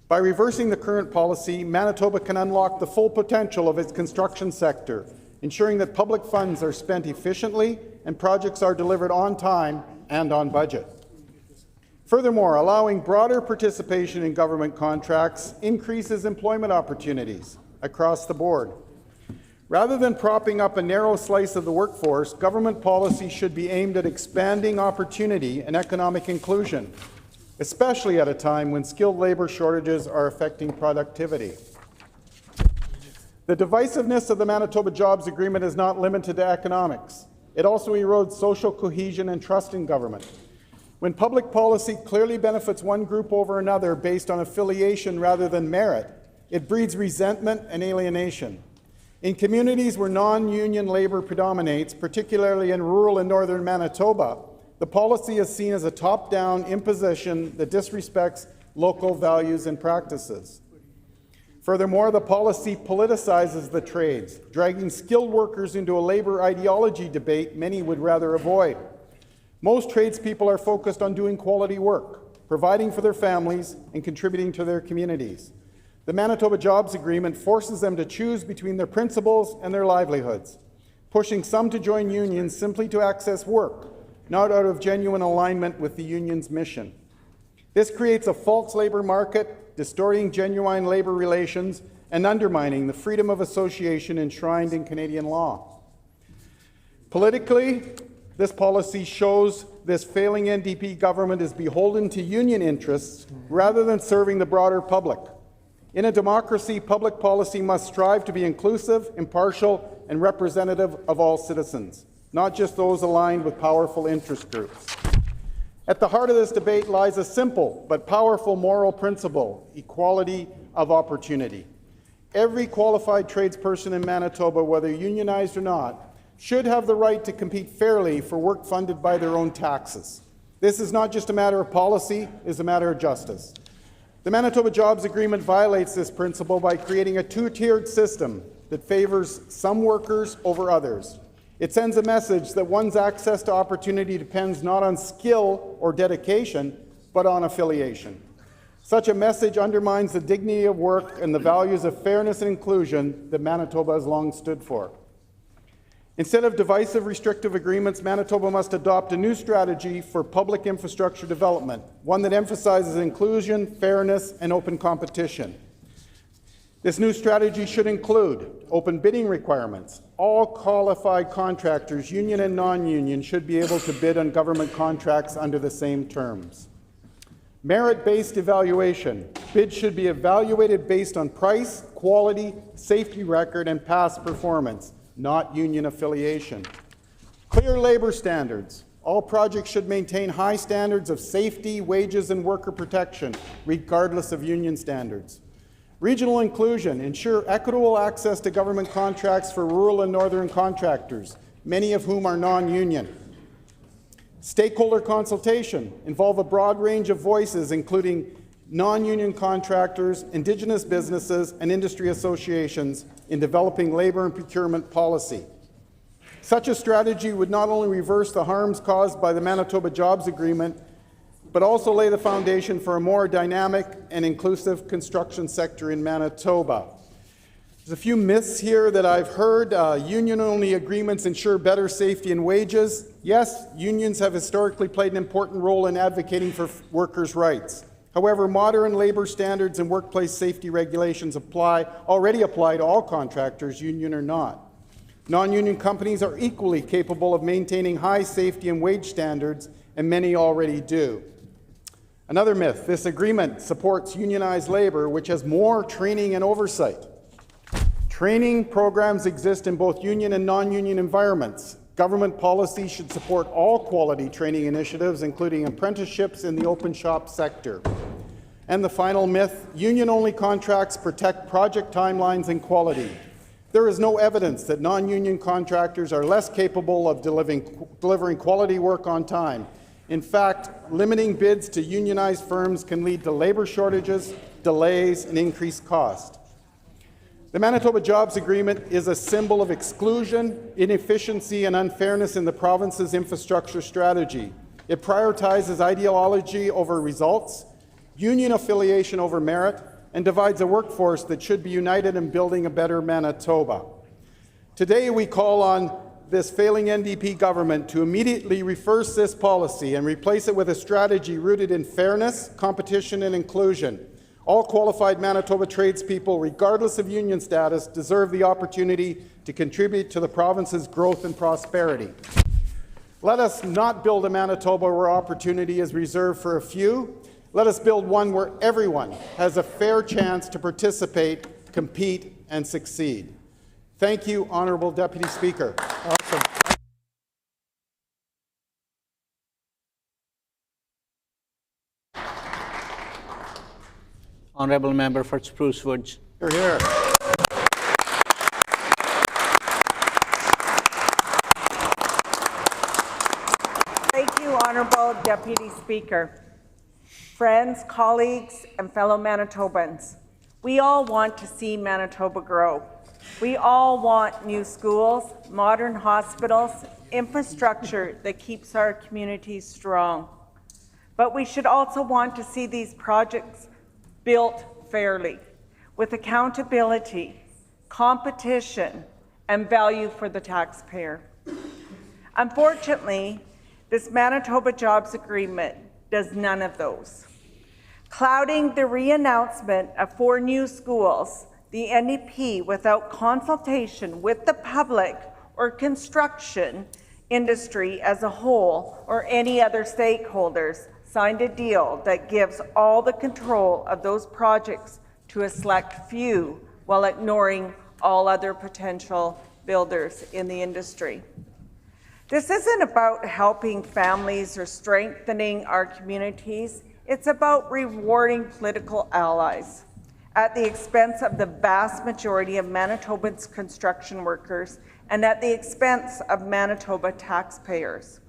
By reversing the current policy, Manitoba can unlock the full potential of its construction sector, ensuring that public funds are spent efficiently and projects are delivered on time and on budget. Furthermore, allowing broader participation in government contracts increases employment opportunities across the board. Rather than propping up a narrow slice of the workforce, government policy should be aimed at expanding opportunity and economic inclusion, especially at a time when skilled labor shortages are affecting productivity. The divisiveness of the Manitoba Jobs Agreement is not limited to economics. It also erodes social cohesion and trust in government. When public policy clearly benefits one group over another based on affiliation rather than merit, it breeds resentment and alienation. In communities where non-union labor predominates, particularly in rural and northern Manitoba, the policy is seen as a top-down imposition that disrespects local values and practices. Furthermore, the policy politicizes the trades, dragging skilled workers into a labor ideology debate many would rather avoid. Most tradespeople are focused on doing quality work, providing for their families, and contributing to their communities. The Manitoba Jobs Agreement forces them to choose between their principles and their livelihoods, pushing some to join unions simply to access work, not out of genuine alignment with the union's mission. This creates a false labor market, distorting genuine labor relations and undermining the freedom of association enshrined in Canadian law. Politically, this policy shows this failing NDP government is beholden to union interests rather than serving the broader public. In a democracy, public policy must strive to be inclusive, impartial, and representative of all citizens, not just those aligned with powerful interest groups. At the heart of this debate lies a simple but powerful moral principle: equality of opportunity. Every qualified tradesperson in Manitoba, whether unionized or not, should have the right to compete fairly for work funded by their own taxes. This is not just a matter of policy, it is a matter of justice. The Manitoba Jobs Agreement violates this principle by creating a two-tiered system that favors some workers over others. It sends a message that one's access to opportunity depends not on skill or dedication, but on affiliation. Such a message undermines the dignity of work and the values of fairness and inclusion that Manitoba has long stood for. Instead of divisive, restrictive agreements, Manitoba must adopt a new strategy for public infrastructure development, one that emphasizes inclusion, fairness, and open competition. This new strategy should include open bidding requirements. All qualified contractors, union and non-union, should be able to bid on government contracts under the same terms. Merit-based evaluation. Bids should be evaluated based on price, quality, safety record, and past performance, not union affiliation. Clear labor standards. All projects should maintain high standards of safety, wages, and worker protection, regardless of union standards. Regional inclusion. Ensure equitable access to government contracts for rural and northern contractors, many of whom are non-union. Stakeholder consultation. Involve a broad range of voices, including non-union contractors, Indigenous businesses, and industry associations in developing labour and procurement policy. Such a strategy would not only reverse the harms caused by the Manitoba Jobs Agreement, but also lay the foundation for a more dynamic and inclusive construction sector in Manitoba. There's a few myths here that I've heard. Union-only agreements ensure better safety and wages. Yes, unions have historically played an important role in advocating for workers' rights. However, modern labor standards and workplace safety regulations already apply to all contractors, union or not. Non-union companies are equally capable of maintaining high safety and wage standards, and many already do. Another myth, this agreement supports unionized labor, which has more training and oversight. Training programs exist in both union and non-union environments. Government policy should support all quality training initiatives, including apprenticeships in the open shop sector. And the final myth, union-only contracts protect project timelines and quality. There is no evidence that non-union contractors are less capable of delivering quality work on time. In fact, limiting bids to unionized firms can lead to labor shortages, delays, and increased cost. The Manitoba Jobs Agreement is a symbol of exclusion, inefficiency, and unfairness in the province's infrastructure strategy. It prioritizes ideology over results, union affiliation over merit, and divides a workforce that should be united in building a better Manitoba. Today, we call on this failing NDP government to immediately reverse this policy and replace it with a strategy rooted in fairness, competition, and inclusion. All qualified Manitoba tradespeople, regardless of union status, deserve the opportunity to contribute to the province's growth and prosperity. Let us not build a Manitoba where opportunity is reserved for a few. Let us build one where everyone has a fair chance to participate, compete, and succeed. Thank you, Honourable Deputy Speaker. Awesome. Honourable Member for Spruce Woods. You're here. Thank you, Honourable Deputy Speaker. Friends, colleagues, and fellow Manitobans, we all want to see Manitoba grow. We all want new schools, modern hospitals, infrastructure that keeps our communities strong. But we should also want to see these projects built fairly, with accountability, competition, and value for the taxpayer. Unfortunately, this Manitoba Jobs Agreement does none of those. Clouding the re-announcement of 4 new schools, the NDP, without consultation with the public or construction industry as a whole or any other stakeholders, signed a deal that gives all the control of those projects to a select few while ignoring all other potential builders in the industry. This isn't about helping families or strengthening our communities. It's about rewarding political allies at the expense of the vast majority of Manitobans construction workers and at the expense of Manitoba taxpayers.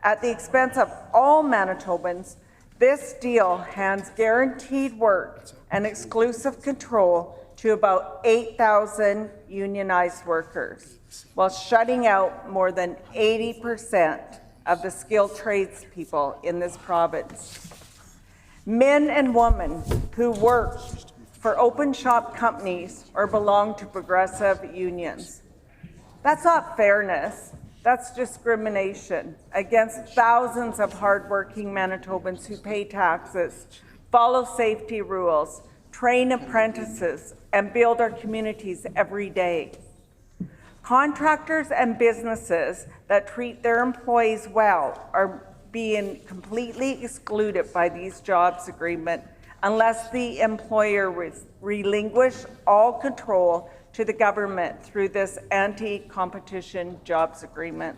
At the expense of all Manitobans, this deal hands guaranteed work and exclusive control to about 8,000 unionized workers, while shutting out more than 80% of the skilled tradespeople in this province. Men and women who work for open shop companies or belong to progressive unions. That's not fairness. That's discrimination against thousands of hardworking Manitobans who pay taxes, follow safety rules, train apprentices, and build our communities every day. Contractors and businesses that treat their employees well are being completely excluded by these jobs agreements unless the employer relinquish all control to the government through this anti-competition jobs agreement.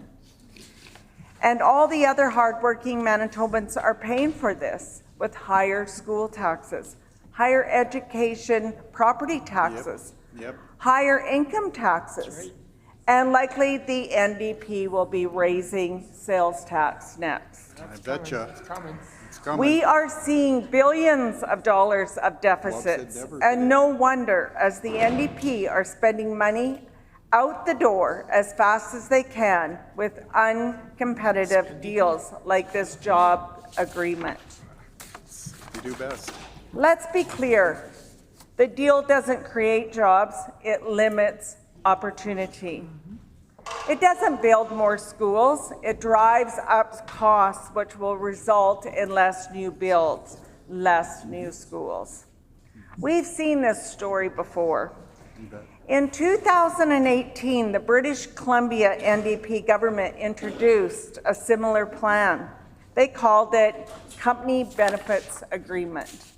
And all the other hardworking Manitobans are paying for this with higher school taxes, higher education property taxes, higher income taxes, and likely the NDP will be raising sales tax next. I betcha. It's coming. We are seeing billions of dollars of deficits, and no wonder, as the NDP are spending money out the door as fast as they can with uncompetitive deals like this job agreement. You do best. Let's be clear. The deal doesn't create jobs, it limits opportunity. It doesn't build more schools, it drives up costs, which will result in less new builds, less new schools. We've seen this story before. In 2018, the British Columbia NDP government introduced a similar plan. They called it Company Benefits Agreement.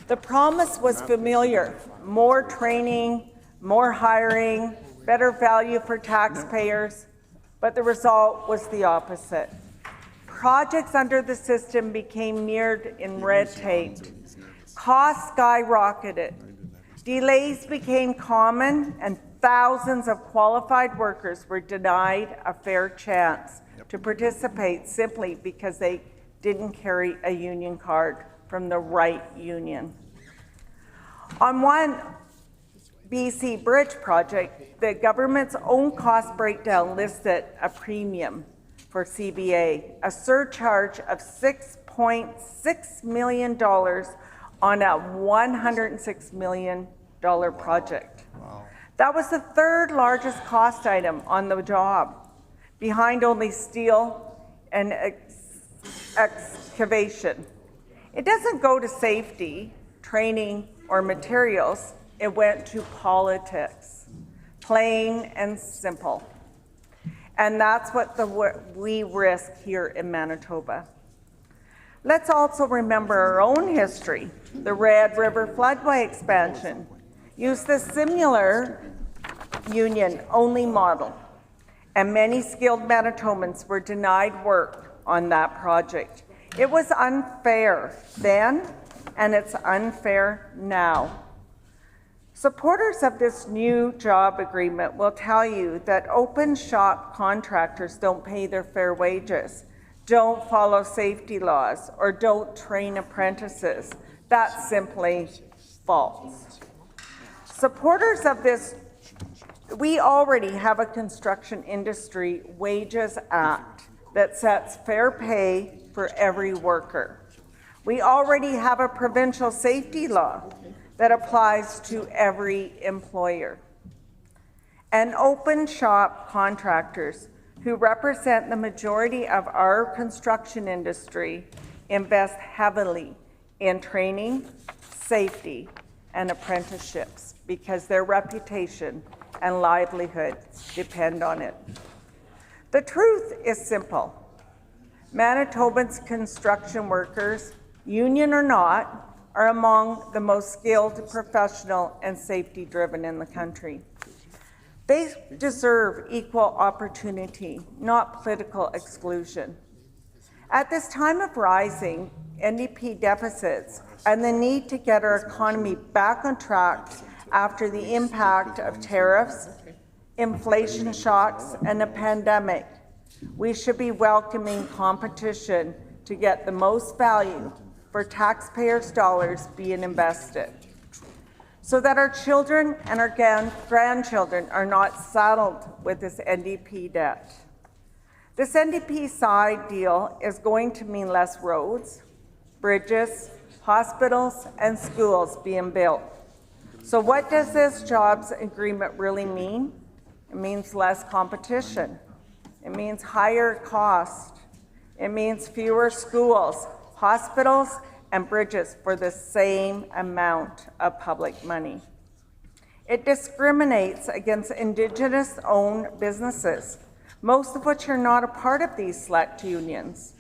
The promise was familiar: more training, more hiring, better value for taxpayers, but the result was the opposite. Projects under the system became mired in red tape. Costs skyrocketed. Delays became common, and thousands of qualified workers were denied a fair chance to participate simply because they didn't carry a union card from the right union. On one BC Bridge project, the government's own cost breakdown listed a premium for CBA, a surcharge of $6.6 million on a $106 million project. Wow. That was the third largest cost item on the job, behind only steel and excavation. It doesn't go to safety, training, or materials. It went to politics, plain and simple. And that's what we risk here in Manitoba. Let's also remember our own history. The Red River floodway expansion used the similar union-only model, and many skilled Manitobans were denied work on that project. It was unfair then, and it's unfair now. Supporters of this new job agreement will tell you that open shop contractors don't pay their fair wages, don't follow safety laws, or don't train apprentices. That's simply false. Supporters of this, we already have a Construction Industry Wages Act that sets fair pay for every worker. We already have a provincial safety law that applies to every employer. And open shop contractors who represent the majority of our construction industry invest heavily in training, safety, and apprenticeships because their reputation and livelihood depend on it. The truth is simple. Manitobans construction workers, union or not, are among the most skilled, professional, and safety-driven in the country. They deserve equal opportunity, not political exclusion. At this time of rising NDP deficits and the need to get our economy back on track after the impact of tariffs, inflation shocks, and a pandemic, we should be welcoming competition to get the most value for taxpayers' dollars being invested, so that our children and our grandchildren are not saddled with this NDP debt. This NDP side deal is going to mean less roads, bridges, hospitals, and schools being built. So what does this jobs agreement really mean? It means less competition. It means higher cost. It means fewer schools, hospitals, and bridges for the same amount of public money. It discriminates against Indigenous-owned businesses, most of which are not a part of these select unions.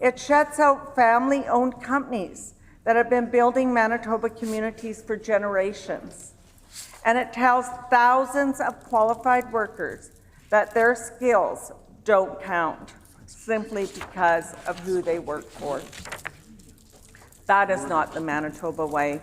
It shuts out family-owned companies that have been building Manitoba communities for generations. And it tells thousands of qualified workers that their skills don't count simply because of who they work for. That is not the Manitoba way.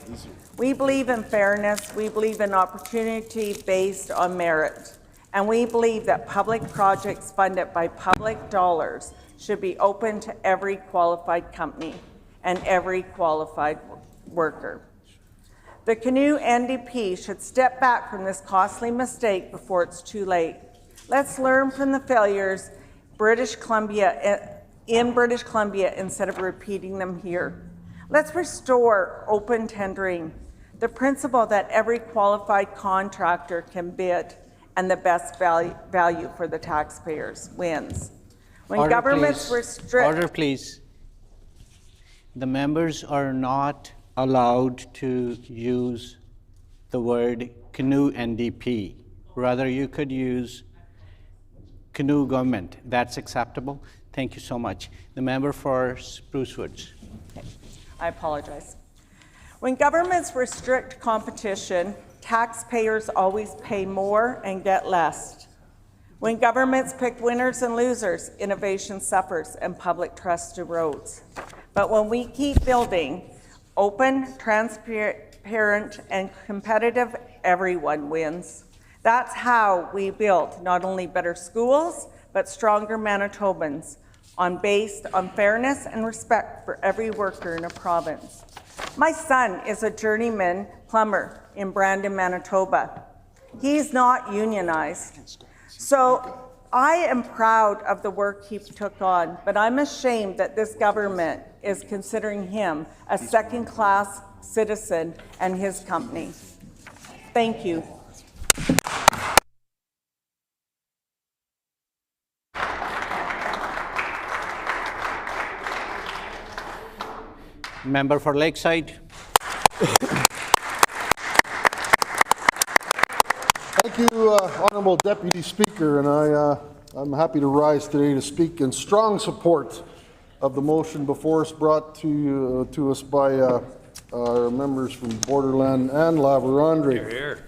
We believe in fairness, we believe in opportunity based on merit, and we believe that public projects funded by public dollars should be open to every qualified company and every qualified worker. The Canoe NDP should step back from this costly mistake before it's too late. Let's learn from the failures in British Columbia instead of repeating them here. Let's restore open tendering, the principle that every qualified contractor can bid and the best value for the taxpayers wins. When Order, governments please. restrict... Order, please. The members are not allowed to use the word canoe NDP. Rather, you could use canoe government. That's acceptable. Thank you so much. The member for Spruce Woods. Okay. I apologize. When governments restrict competition, taxpayers always pay more and get less. When governments pick winners and losers, innovation suffers and public trust erodes. But when we keep building open, transparent, and competitive, everyone wins. That's how we build not only better schools, but stronger Manitobans based on fairness and respect for every worker in a province. My son is a journeyman plumber in Brandon, Manitoba. He's not unionized. So I am proud of the work he took on, but I'm ashamed that this government is considering him a second-class citizen and his company. Thank you. Member for Lakeside. Thank you, Honourable Deputy Speaker, and I'm happy to rise today to speak in strong support of the motion before us brought to us by our members from Borderland and La Vérendrye.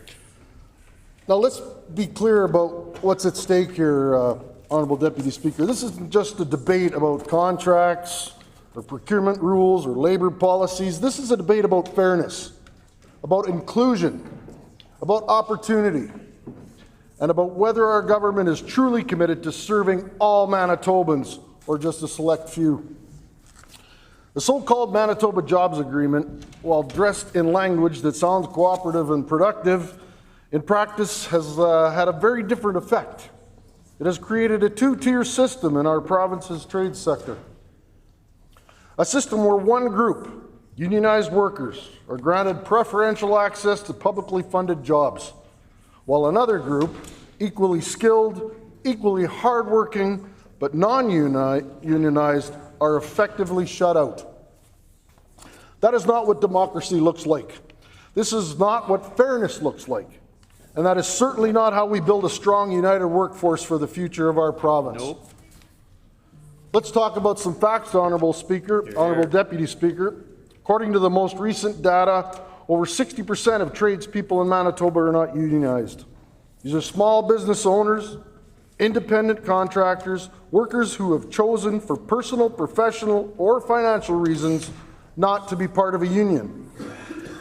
Now let's be clear about what's at stake here, Honourable Deputy Speaker. This isn't just a debate about contracts or procurement rules or labour policies. This is a debate about fairness, about inclusion, about opportunity, and about whether our government is truly committed to serving all Manitobans or just a select few. The so-called Manitoba Jobs Agreement, while dressed in language that sounds cooperative and productive, in practice has had a very different effect. It has created a two-tier system in our province's trade sector. A system where one group, unionized workers, are granted preferential access to publicly funded jobs, while another group, equally skilled, equally hardworking, but non-unionized, are effectively shut out. That is not what democracy looks like. This is not what fairness looks like. And that is certainly not how we build a strong, united workforce for the future of our province. Nope. Let's talk about some facts, Honourable Speaker, Honourable Deputy Speaker. According to the most recent data, over 60% of tradespeople in Manitoba are not unionized. These are small business owners, independent contractors, workers who have chosen for personal, professional, or financial reasons not to be part of a union.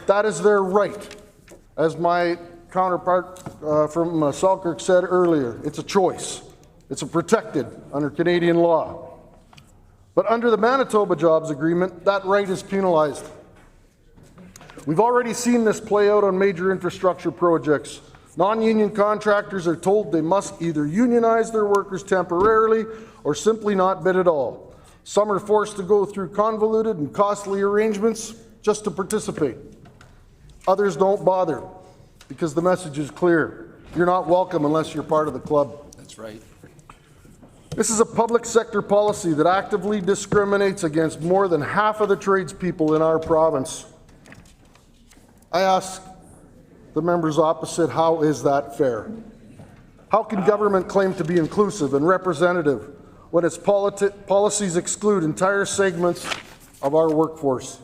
That is their right. As my counterpart from Selkirk said earlier, it's a choice. It's protected under Canadian law. But under the Manitoba Jobs Agreement, that right is penalized. We've already seen this play out on major infrastructure projects. Non-union contractors are told they must either unionize their workers temporarily or simply not bid at all. Some are forced to go through convoluted and costly arrangements just to participate. Others don't bother because the message is clear. You're not welcome unless you're part of the club. That's right. This is a public sector policy that actively discriminates against more than half of the tradespeople in our province. I ask the members opposite, how is that fair? How can government claim to be inclusive and representative when its policies exclude entire segments of our workforce?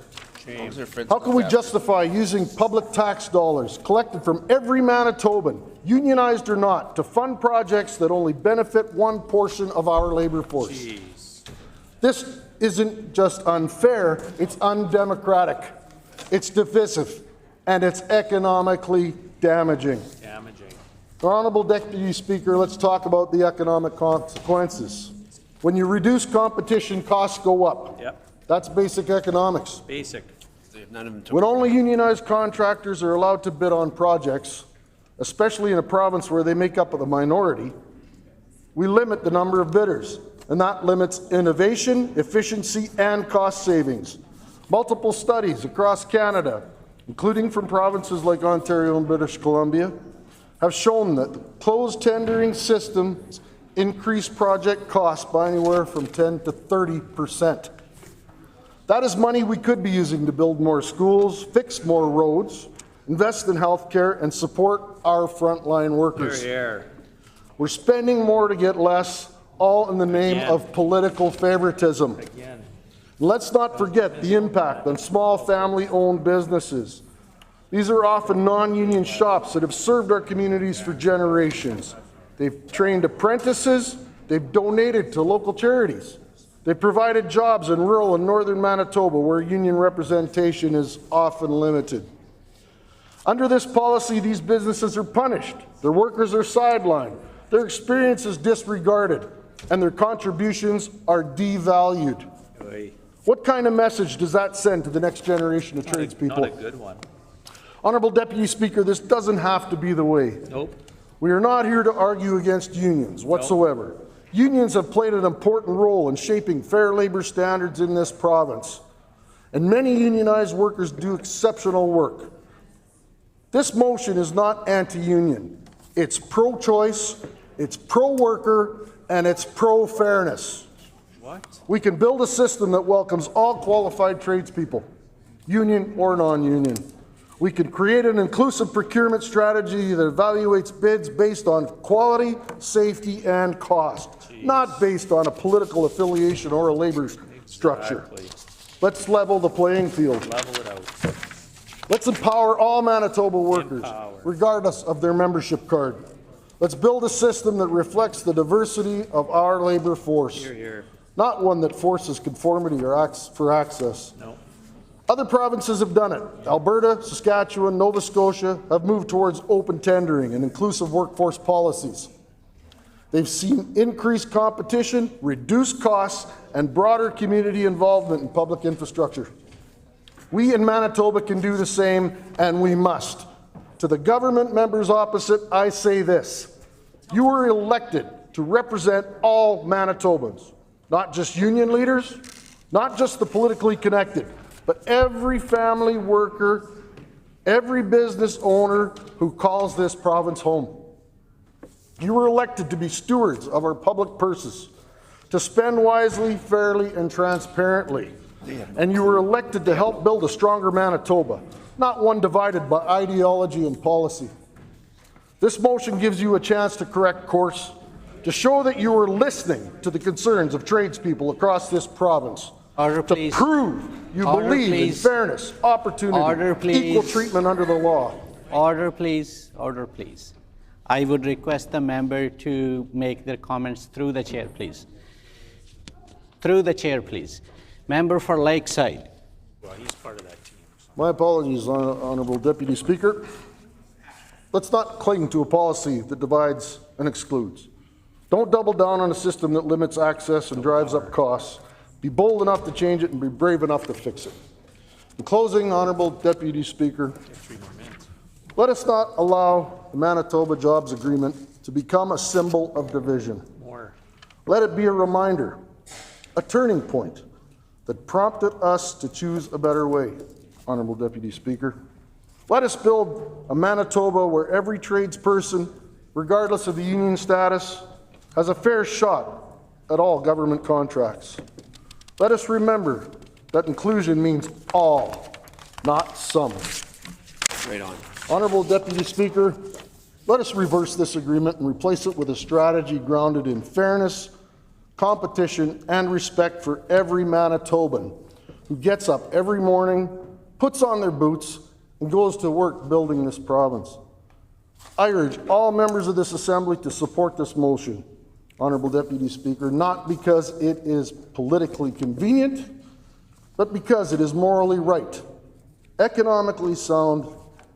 How can we justify using public tax dollars collected from every Manitoban, unionized or not, to fund projects that only benefit one portion of our labour force? Jeez. This isn't just unfair, it's undemocratic, it's divisive, and it's economically damaging. Honourable Deputy Speaker, let's talk about the economic consequences. When you reduce competition, costs go up. Yep. That's basic economics. Basic. When only unionized contractors are allowed to bid on projects, especially in a province where they make up the minority, we limit the number of bidders, and that limits innovation, efficiency, and cost savings. Multiple studies across Canada, including from provinces like Ontario and British Columbia, have shown that closed tendering systems increase project costs by anywhere from 10 to 30%. That is money we could be using to build more schools, fix more roads, invest in health care, and support our frontline workers. We're spending more to get less, all in the name of political favoritism. Let's not forget the impact on small family-owned businesses. These are often non-union shops that have served our communities for generations. They've trained apprentices, they've donated to local charities. They've provided jobs in rural and northern Manitoba where union representation is often limited. Under this policy, these businesses are punished, their workers are sidelined, their experience is disregarded, and their contributions are devalued. What kind of message does that send to the next generation of tradespeople? Not a good one. Honourable Deputy Speaker, this doesn't have to be the way. Nope. We are not here to argue against unions whatsoever. Nope. Unions have played an important role in shaping fair labour standards in this province, and many unionized workers do exceptional work. This motion is not anti-union. It's pro-choice, it's pro-worker, and it's pro-fairness. What? We can build a system that welcomes all qualified tradespeople, union or non-union. We can create an inclusive procurement strategy that evaluates bids based on quality, safety, and cost, not based on a political affiliation or a labor structure. Let's level the playing field. Level it out. Let's empower all Manitoba workers, regardless of their membership card. Let's build a system that reflects the diversity of our labor force, not one that forces conformity or for access. No. Other provinces have done it. Alberta, Saskatchewan, Nova Scotia have moved towards open tendering and inclusive workforce policies. They've seen increased competition, reduced costs, and broader community involvement in public infrastructure. We in Manitoba can do the same, and we must. To the government members opposite, I say this. You were elected to represent all Manitobans, not just union leaders, not just the politically connected, but every family worker, every business owner who calls this province home. You were elected to be stewards of our public purses, to spend wisely, fairly, and transparently. And you were elected to help build a stronger Manitoba, not one divided by ideology and policy. This motion gives you a chance to correct course, to show that you are listening to the concerns of tradespeople across this province. Order, to please. prove you Order, believe please. in fairness, opportunity, Order, please. equal treatment under the law. Order, please. Order, please. I would request the member to make their comments through the chair, please. Through the chair, please. Member for Lakeside. Well, he's part of that team. My apologies, Honourable Deputy Speaker. Let's not cling to a policy that divides and excludes. Don't double down on a system that limits access and drives up costs. Be bold enough to change it and be brave enough to fix it. In closing, Honourable Deputy Speaker, let us not allow the Manitoba Jobs Agreement to become a symbol of division. Let it be a reminder, a turning point that prompted us to choose a better way, Honourable Deputy Speaker. Let us build a Manitoba where every tradesperson, regardless of the union status, has a fair shot at all government contracts. Let us remember that inclusion means all, not some. Right on. Honourable Deputy Speaker, let us reverse this agreement and replace it with a strategy grounded in fairness, competition, and respect for every Manitoban who gets up every morning, puts on their boots, and goes to work building this province. I urge all members of this Assembly to support this motion, Honourable Deputy Speaker, not because it is politically convenient, but because it is morally right, economically sound,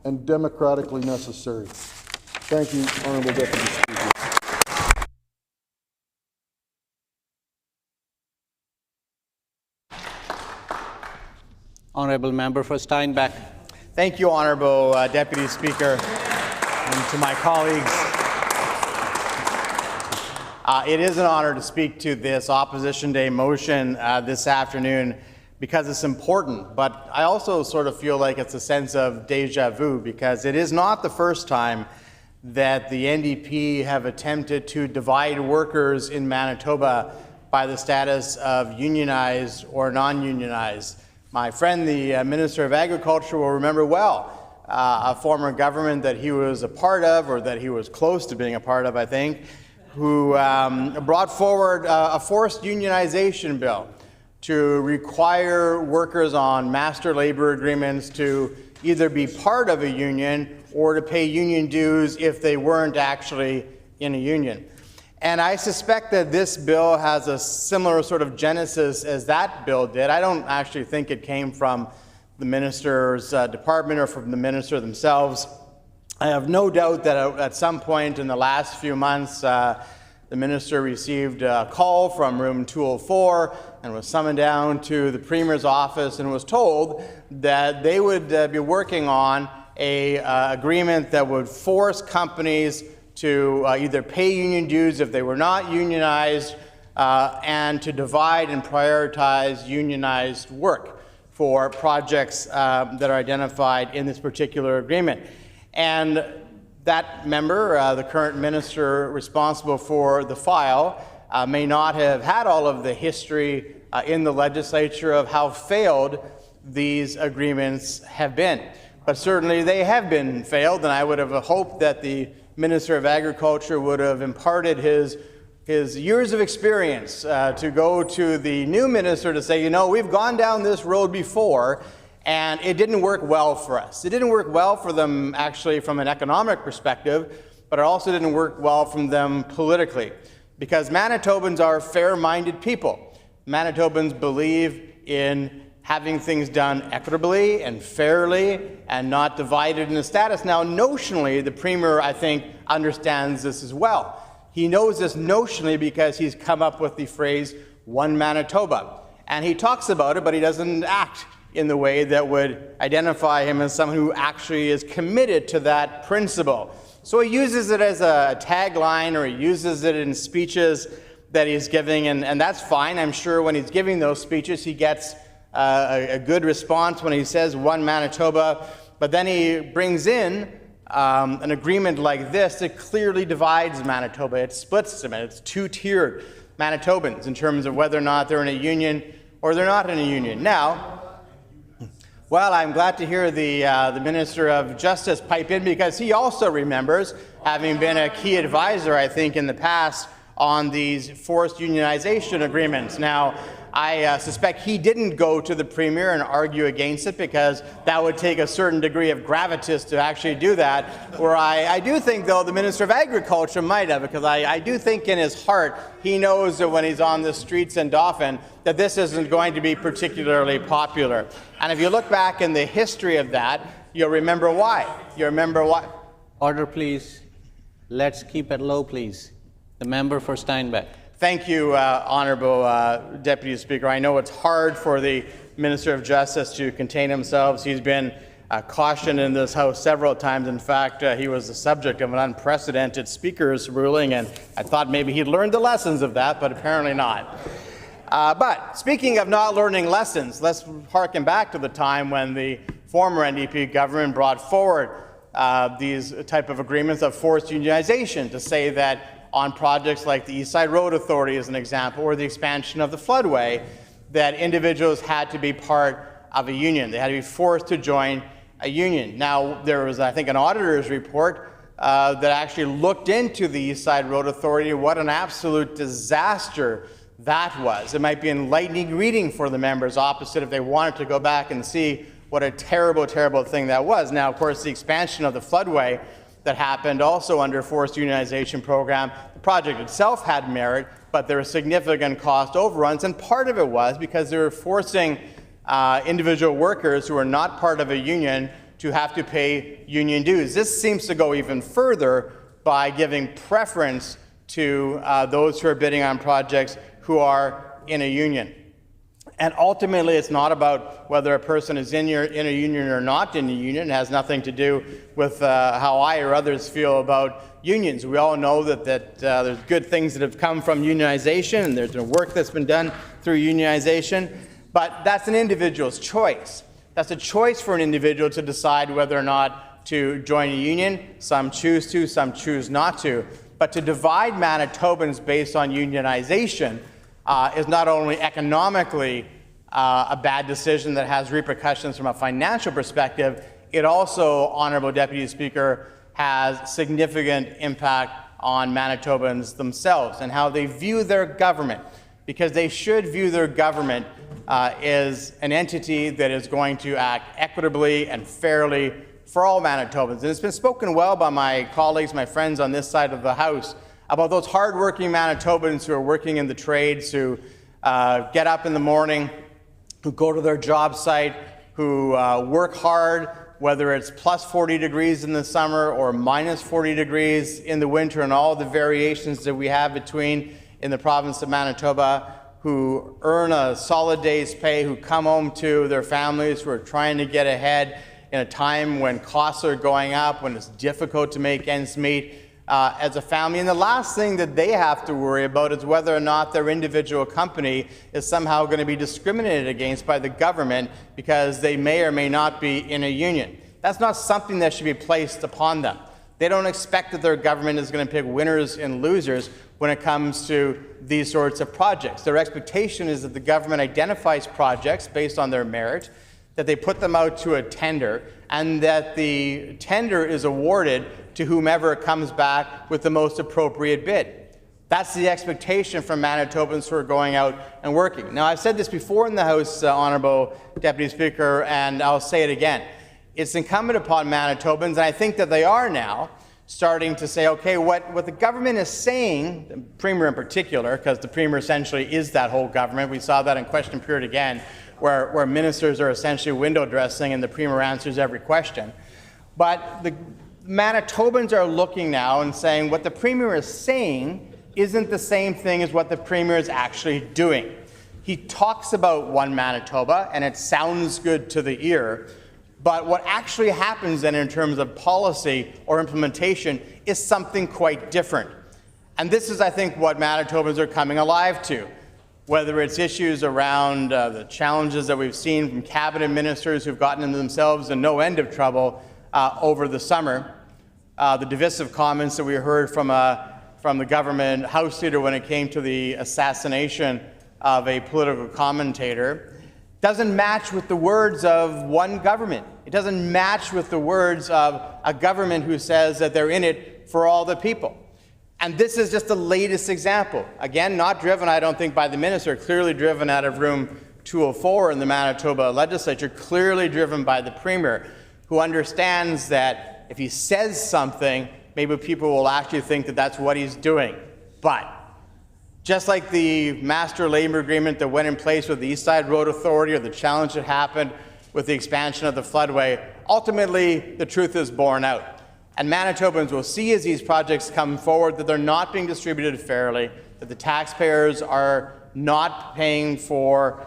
and democratically necessary. Thank you, Honourable Deputy Speaker. Honourable Member for Steinbach. Thank you, Honourable Deputy Speaker, and to my colleagues. It is an honour to speak to this Opposition Day motion this afternoon because it's important, but I also sort of feel like it's a sense of deja vu because it is not the first time that the NDP have attempted to divide workers in Manitoba by the status of unionized or non-unionized. My friend, the Minister of Agriculture, will remember well a former government that he was a part of, or that he was close to being a part of, I think, who brought forward a forced unionization bill to require workers on master labor agreements to either be part of a union or to pay union dues if they weren't actually in a union. And I suspect that this bill has a similar sort of genesis as that bill did. I don't actually think it came from the minister's department or from the minister themselves. I have no doubt that at some point in the last few months, the minister received a call from room 204 and was summoned down to the Premier's office and was told that they would be working on an agreement that would force companies to either pay union dues if they were not unionized and to divide and prioritize unionized work for projects that are identified in this particular agreement. And that member, the current minister responsible for the file, may not have had all of the history in the legislature of how failed these agreements have been. But certainly they have been failed, and I would have hoped that the Minister of Agriculture would have imparted his years of experience to go to the new minister to say, you know, we've gone down this road before and it didn't work well for us. It didn't work well for them actually from an economic perspective, but it also didn't work well from them politically because Manitobans are fair-minded people. Manitobans believe in having things done equitably and fairly and not divided in a status. Now, notionally, the Premier, I think, understands this as well. He knows this notionally because he's come up with the phrase, one Manitoba. And he talks about it, but he doesn't act in the way that would identify him as someone who actually is committed to that principle. So he uses it as a tagline, or he uses it in speeches that he's giving, and that's fine. I'm sure when he's giving those speeches, he gets a good response when he says one Manitoba, but then he brings in an agreement like this that clearly divides Manitoba. It splits them, and it's two-tiered Manitobans in terms of whether or not they're in a union or they're not in a union. Now, well, I'm glad to hear the Minister of Justice pipe in because he also remembers having been a key advisor, I think, in the past on these forced unionization agreements. Now, I suspect he didn't go to the Premier and argue against it because that would take a certain degree of gravitas to actually do that, where I do think, though, the Minister of Agriculture might have, because I do think in his heart he knows that when he's on the streets in Dauphin that this isn't going to be particularly popular. And if you look back in the history of that, you'll remember why. You remember why. Order, please. Let's keep it low, please. The member for Steinbach. Thank you, Honourable Deputy Speaker. I know it's hard for the Minister of Justice to contain himself. He's been cautioned in this House several times. In fact, he was the subject of an unprecedented Speaker's ruling, and I thought maybe he'd learned the lessons of that, but apparently not. But speaking of not learning lessons, let's harken back to the time when the former NDP government brought forward these type of agreements of forced unionization to say that on projects like the East Side Road Authority as an example, or the expansion of the floodway, that individuals had to be part of a union. They had to be forced to join a union. Now, there was, I think, an auditor's report that actually looked into the East Side Road Authority, what an absolute disaster that was. It might be enlightening reading for the members opposite if they wanted to go back and see what a terrible, terrible thing that was. Now, of course, the expansion of the floodway that happened also under forced unionization program, the project itself had merit, but there were significant cost overruns, and part of it was because they were forcing individual workers who are not part of a union to have to pay union dues. This seems to go even further by giving preference to those who are bidding on projects who are in a union. And ultimately, it's not about whether a person is in a union or not in a union. It has nothing to do with how I or others feel about unions. We all know that there's good things that have come from unionization, and there's been work that's been done through unionization, but that's an individual's choice. That's a choice for an individual to decide whether or not to join a union. Some choose to, some choose not to. But to divide Manitobans based on unionization is not only economically a bad decision that has repercussions from a financial perspective, it also, Honourable Deputy Speaker, has significant impact on Manitobans themselves and how they view their government, because they should view their government as an entity that is going to act equitably and fairly for all Manitobans. And it's been spoken well by my colleagues, my friends on this side of the House, about those hardworking Manitobans who are working in the trades, who get up in the morning, who go to their job site, who work hard, whether it's plus 40 degrees in the summer or minus 40 degrees in the winter, and all the variations that we have between in the province of Manitoba, who earn a solid day's pay, who come home to their families, who are trying to get ahead in a time when costs are going up, when it's difficult to make ends meet as a family. And the last thing that they have to worry about is whether or not their individual company is somehow going to be discriminated against by the government because they may or may not be in a union. That's not something that should be placed upon them. They don't expect that their government is going to pick winners and losers when it comes to these sorts of projects. Their expectation is that the government identifies projects based on their merit, that they put them out to a tender, and that the tender is awarded to whomever comes back with the most appropriate bid. That's the expectation from Manitobans who are going out and working. Now, I've said this before in the House, Honourable Deputy Speaker, and I'll say it again. It's incumbent upon Manitobans, and I think that they are now, starting to say, okay, what the government is saying, the Premier in particular, because the Premier essentially is that whole government. We saw that in question period again, where ministers are essentially window dressing and the Premier answers every question. But the Manitobans are looking now and saying what the Premier is saying isn't the same thing as what the Premier is actually doing. He talks about one Manitoba, and it sounds good to the ear, but what actually happens then in terms of policy or implementation is something quite different. And this is, I think, what Manitobans are coming alive to. Whether it's issues around the challenges that we've seen from cabinet ministers who've gotten into themselves in no end of trouble over the summer, the divisive comments that we heard from the government House leader when it came to the assassination of a political commentator, doesn't match with the words of one government. It doesn't match with the words of a government who says that they're in it for all the people. And this is just the latest example. Again, not driven, I don't think, by the minister, clearly driven out of room 204 in the Manitoba Legislature, clearly driven by the Premier, who understands that if he says something, maybe people will actually think that that's what he's doing. But just like the master labor agreement that went in place with the East Side Road Authority, or the challenge that happened with the expansion of the floodway, ultimately the truth is borne out. And Manitobans will see as these projects come forward that they're not being distributed fairly, that the taxpayers are not paying for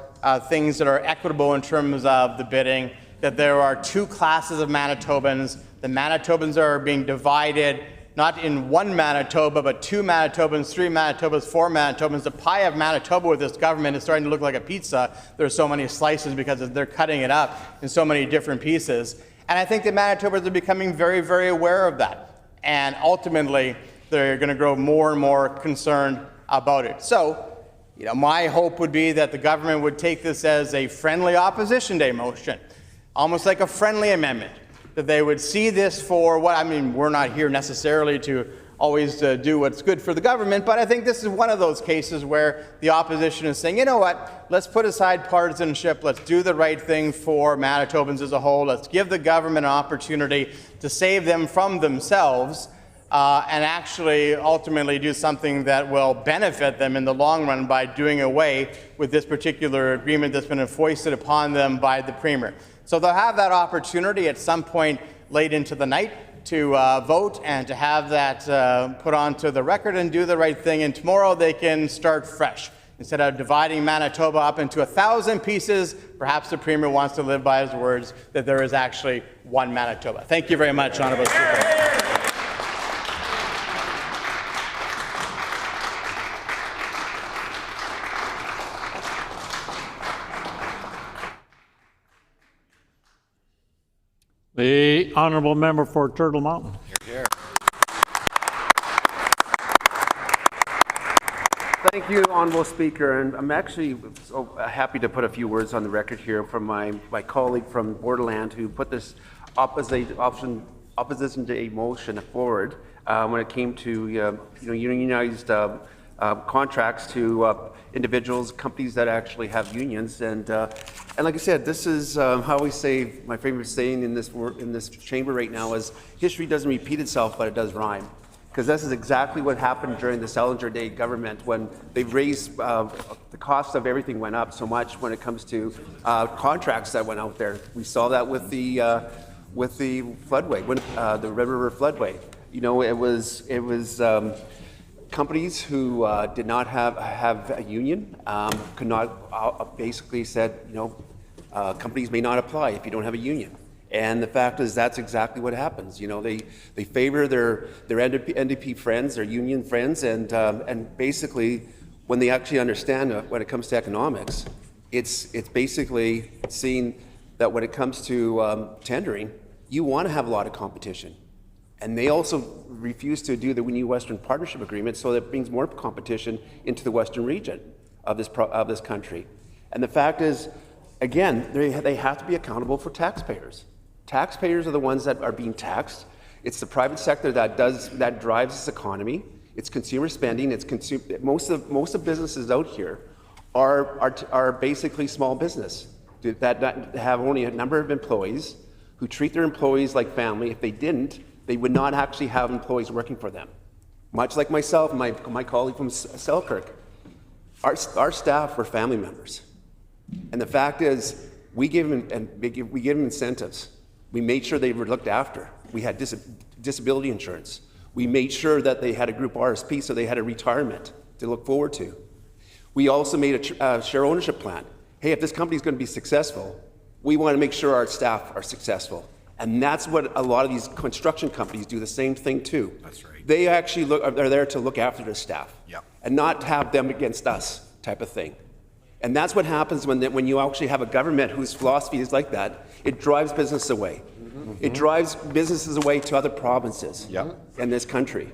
things that are equitable in terms of the bidding, that there are two classes of Manitobans. The Manitobans are being divided, not in one Manitoba, but two Manitobans, three Manitobas, four Manitobans. The pie of Manitoba with this government is starting to look like a pizza. There are so many slices because they're cutting it up in so many different pieces. And I think that Manitobans are becoming very, very aware of that. And ultimately, they're going to grow more and more concerned about it. So, my hope would be that the government would take this as a friendly opposition day motion, almost like a friendly amendment, that they would see this for what, we're not here necessarily to always do what's good for the government, but I think this is one of those cases where the opposition is saying, you know what, let's put aside partisanship, let's do the right thing for Manitobans as a whole, let's give the government an opportunity to save them from themselves, and actually ultimately do something that will benefit them in the long run by doing away with this particular agreement that's been foisted upon them by the Premier. So they'll have that opportunity at some point late into the night to vote and to have that put onto the record and do the right thing, and tomorrow they can start fresh. Instead of dividing Manitoba up into 1,000 pieces, perhaps the Premier wants to live by his words that there is actually one Manitoba. Thank you very much, Honourable Speaker. The honourable member for Turtle Mountain. Here. Thank you, Honourable Speaker, and I'm actually so happy to put a few words on the record here from my colleague from Borderland who put this opposition day motion forward when it came to unionized contracts to individuals, companies that actually have unions, and like I said, this is how we say, my favorite saying in this chamber right now is, history doesn't repeat itself, but it does rhyme. Because this is exactly what happened during the Salinger Day government when they raised the cost of everything went up so much when it comes to contracts that went out there. We saw that with the floodway, the Red River floodway. It was companies who did not have a union could not basically said, companies may not apply if you don't have a union. And the fact is that's exactly what happens. They favor their NDP friends, their union friends, and basically when they actually understand when it comes to economics, it's basically seeing that when it comes to tendering, you want to have a lot of competition. And they also refuse to do the new Western Partnership Agreement, so that brings more competition into the Western region of this country. And the fact is, again, they have to be accountable for taxpayers. Taxpayers are the ones that are being taxed. It's the private sector that drives this economy. It's consumer spending. Most of businesses out here are basically small business that have only a number of employees who treat their employees like family. If they didn't, they would not actually have employees working for them. Much like myself and my colleague from Selkirk, our staff were family members. And the fact is, we gave them incentives. We made sure they were looked after. We had disability insurance. We made sure that they had a group RSP, so they had a retirement to look forward to. We also made a share ownership plan. Hey, if this company is going to be successful, we want to make sure our staff are successful. And that's what a lot of these construction companies do the same thing too. That's right. They actually are there to look after their staff. Yep. And not have them against us type of thing. And that's what happens when you actually have a government whose philosophy is like that. It drives business away. Mm-hmm. It drives businesses away to other provinces in this country.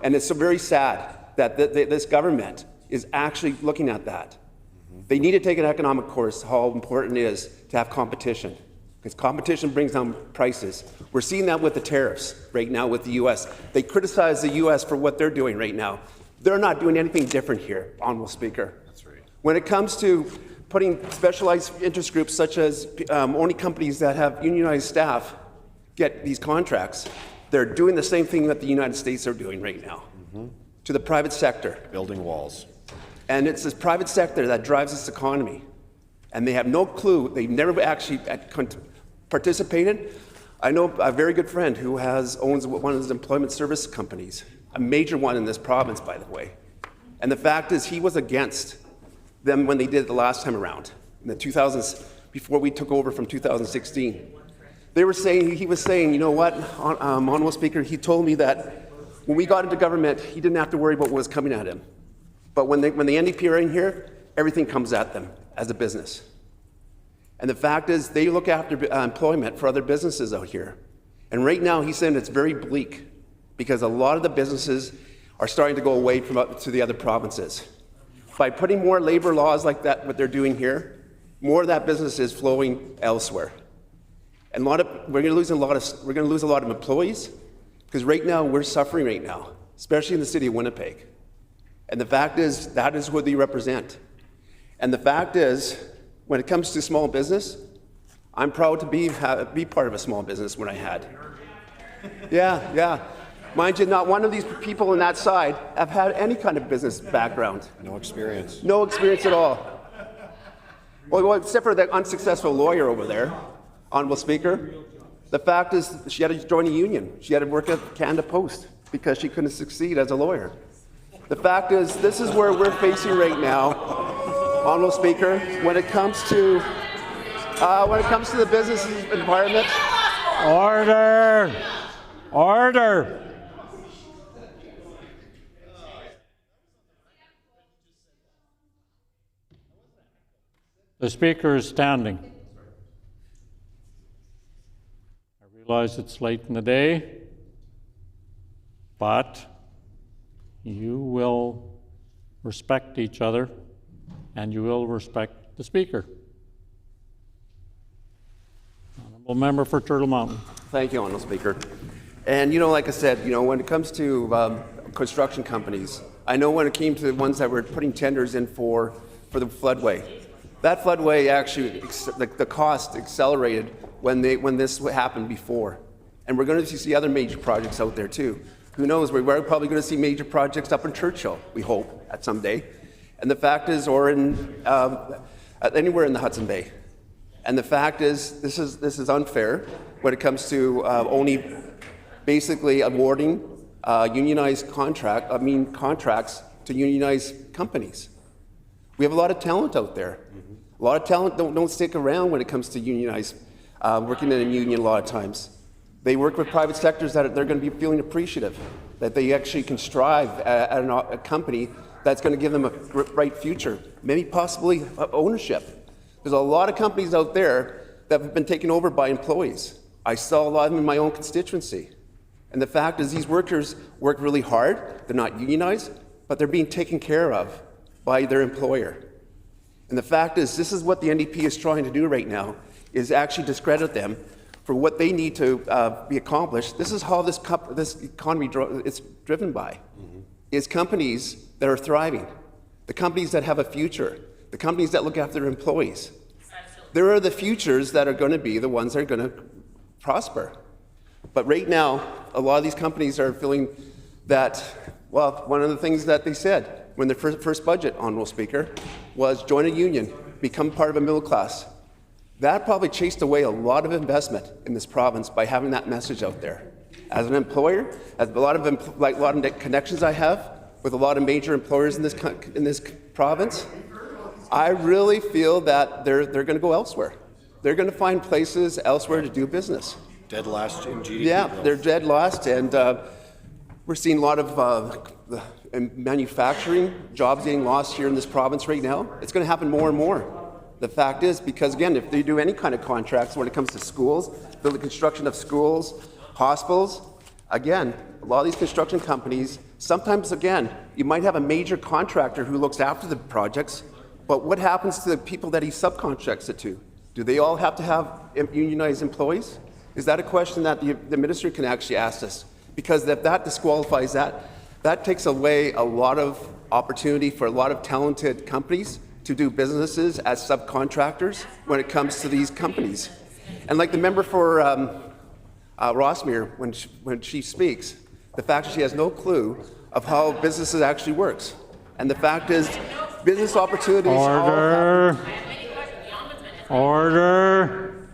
And it's so very sad that this government is actually looking at that. Mm-hmm. They need to take an economic course, how important it is to have competition. Because competition brings down prices. We're seeing that with the tariffs right now with the U.S. They criticize the U.S. for what they're doing right now. They're not doing anything different here, Honourable Speaker. That's right. When it comes to putting specialized interest groups such as only companies that have unionized staff get these contracts, they're doing the same thing that the United States are doing right now to the private sector. Building walls. And it's this private sector that drives this economy. And they have no clue. They've never actually participated. I know a very good friend who owns one of his employment service companies, a major one in this province, by the way. And the fact is, he was against them when they did it the last time around, in the 2000s, before we took over from 2016. He was saying, you know what, Honourable Speaker, he told me that when we got into government, he didn't have to worry about what was coming at him. But when the NDP are in here, everything comes at them as a business. And the fact is, they look after employment for other businesses out here. And right now, he's saying it's very bleak. because a lot of the businesses are starting to go away from up to the other provinces. By putting more labor laws like that, what they're doing here, more of that business is flowing elsewhere. And we're going to lose a lot of employees, because right now we're suffering right now, especially in the city of Winnipeg. And the fact is, that is what they represent. And the fact is, when it comes to small business, I'm proud to be part of a small business when I had. Yeah. Mind you, not one of these people on that side have had any kind of business background. No experience. No experience at all. Well, except for that unsuccessful lawyer over there, Honourable Speaker. The fact is, she had to join a union. She had to work at Canada Post because she couldn't succeed as a lawyer. The fact is, this is where we're facing right now, Honourable Speaker, when it comes to the business environment. Order. The Speaker is standing. I realize it's late in the day, but you will respect each other and you will respect the Speaker. Honourable Member for Turtle Mountain. Thank you, Honourable Speaker. And like I said, when it comes to construction companies, I know when it came to the ones that were putting tenders in for the floodway, that floodway actually, the cost accelerated when this happened before. And we're going to see other major projects out there too. Who knows, we're probably going to see major projects up in Churchill, we hope, at some day. And the fact is, or in anywhere in the Hudson Bay. And the fact is, this is unfair when it comes to only basically awarding unionized contracts to unionized companies. We have a lot of talent out there. A lot of talent don't stick around when it comes to unionized, working in a union a lot of times. They work with private sectors that they're going to be feeling appreciative, that they actually can strive at a company that's going to give them a bright future, maybe possibly ownership. There's a lot of companies out there that have been taken over by employees. I saw a lot of them in my own constituency. And the fact is, these workers work really hard. They're not unionized, but they're being taken care of by their employer. And the fact is, this is what the NDP is trying to do right now, is actually discredit them for what they need to be accomplished. This is how this economy is driven by, is companies that are thriving, the companies that have a future, the companies that look after their employees. There are the futures that are going to be the ones that are going to prosper. But right now, a lot of these companies are feeling that, well, one of the things that they said when their first budget, Honourable Speaker, was join a union, become part of a middle class. That probably chased away a lot of investment in this province by having that message out there. As an employer, as a lot of connections I have with a lot of major employers in this province, I really feel that they're going to go elsewhere. They're going to find places elsewhere to do business. Dead last in GDP. Yeah, growth. they're dead last, and we're seeing a lot of manufacturing jobs getting lost here in this province right now. It's going to happen more and more. The fact is, because again, if they do any kind of contracts when it comes to schools, the construction of schools, hospitals, again, a lot of these construction companies, sometimes again, you might have a major contractor who looks after the projects, but what happens to the people that he subcontracts it to? Do they all have to have unionized employees? Is that a question that the minister can actually ask us? Because if that disqualifies that takes away a lot of opportunity for a lot of talented companies to do businesses as subcontractors when it comes to these companies. And like the member for Rossmere, when she speaks, the fact that she has no clue of how businesses actually works. And the fact is, business opportunities Order.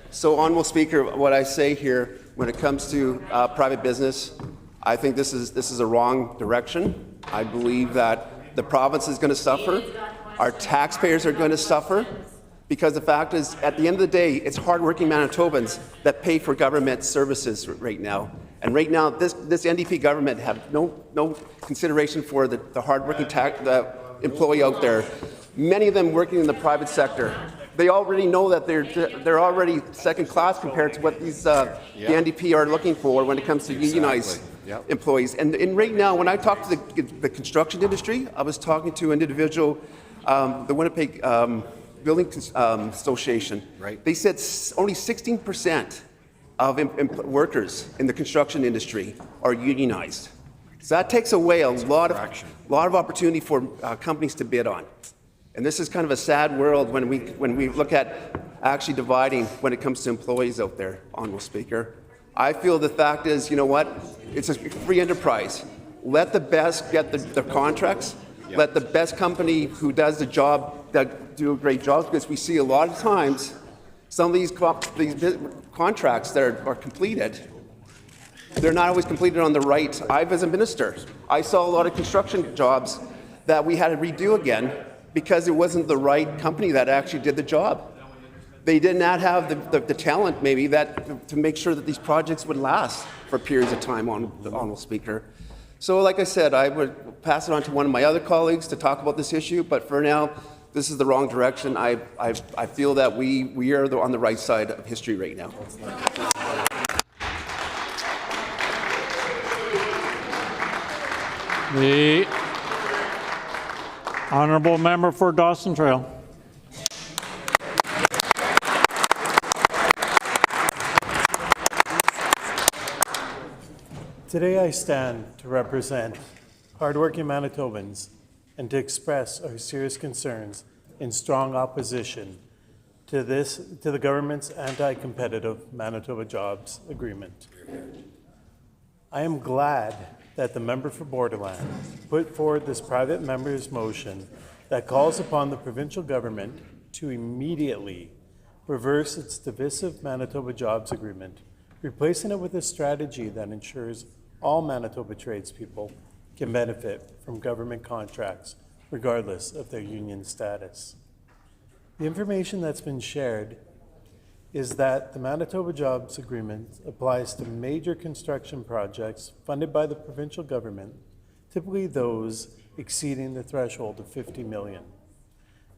So, Honourable Speaker, what I say here, when it comes to private business, I think this is a wrong direction. I believe that the province is going to suffer. Our taxpayers are going to suffer, because the fact is, at the end of the day, it's hardworking Manitobans that pay for government services right now. And right now, this NDP government have no consideration for the hardworking employee out there. Many of them working in the private sector. They already know that they're already second class compared to what these the NDP are looking for when it comes to unionized employees. And right now, when I talk to the construction industry, I was talking to an individual, the Winnipeg Building Association. Right. They said only 16% of workers in the construction industry are unionized. So that takes away a lot of opportunity for companies to bid on. And this is kind of a sad world when we look at actually dividing when it comes to employees out there, Honourable Speaker. I feel the fact is, you know what? It's a free enterprise. Let the best get the contracts. Yep. Let the best company who does the job do a great job, because we see a lot of times some of these contracts that are completed, they're not always completed on the right. As a minister, I saw a lot of construction jobs that we had to redo again because it wasn't the right company that actually did the job. They did not have the talent, maybe, to make sure that these projects would last for periods of time, Honourable Speaker. So, like I said, I would pass it on to one of my other colleagues to talk about this issue, but for now, this is the wrong direction. I feel that we are on the right side of history right now. The honourable member for Dawson Trail. Today I stand to represent hardworking Manitobans and to express our serious concerns in strong opposition to the government's anti-competitive Manitoba Jobs Agreement. I am glad that the member for Borderland put forward this private member's motion that calls upon the provincial government to immediately reverse its divisive Manitoba Jobs Agreement, replacing it with a strategy that ensures all Manitoba tradespeople can benefit from government contracts regardless of their union status. The information that's been shared is that the Manitoba Jobs Agreement applies to major construction projects funded by the provincial government, typically those exceeding the threshold of $50 million.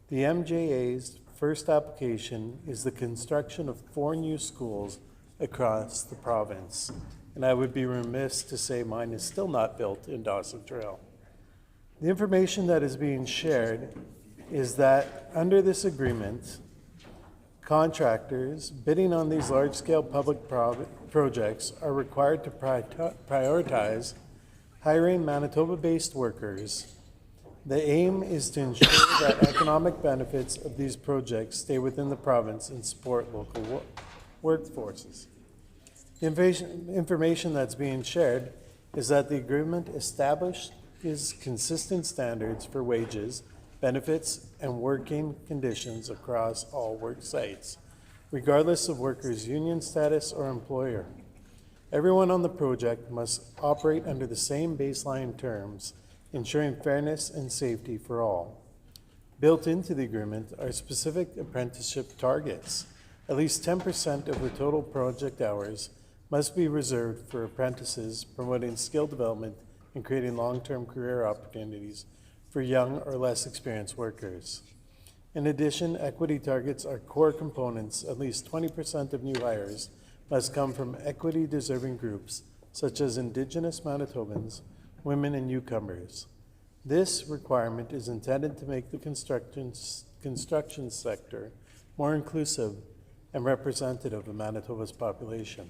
The MJA's first application is the construction of 4 new schools across the province, and I would be remiss to say mine is still not built in Dawson Trail. The information that is being shared is that under this agreement, contractors bidding on these large-scale public projects are required to prioritize hiring Manitoba-based workers. The aim is to ensure that economic benefits of these projects stay within the province and support local workforces. The information that's being shared is that the agreement establishes consistent standards for wages, benefits, and working conditions across all work sites, regardless of workers' union status or employer. Everyone on the project must operate under the same baseline terms, ensuring fairness and safety for all. Built into the agreement are specific apprenticeship targets. At least 10% of the total project hours must be reserved for apprentices, promoting skill development and creating long-term career opportunities for young or less experienced workers. In addition, equity targets are core components. At least 20% of new hires must come from equity-deserving groups, such as Indigenous Manitobans, women, and newcomers. This requirement is intended to make the construction sector more inclusive and representative of Manitoba's population.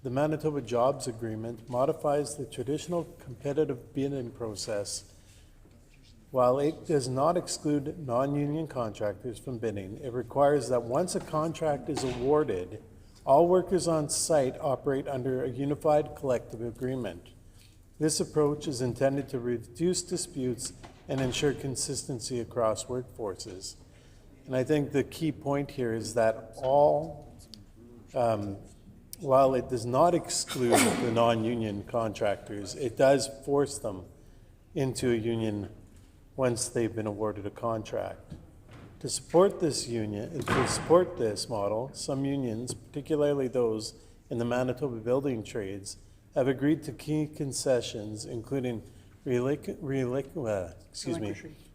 The Manitoba Jobs Agreement modifies the traditional competitive bidding process. While it does not exclude non-union contractors from bidding, it requires that once a contract is awarded, all workers on site operate under a unified collective agreement. This approach is intended to reduce disputes and ensure consistency across workforces. And I think the key point here is that while it does not exclude the non-union contractors, it does force them into a union once they've been awarded a contract. To support this model, some unions, particularly those in the Manitoba building trades, have agreed to key concessions, including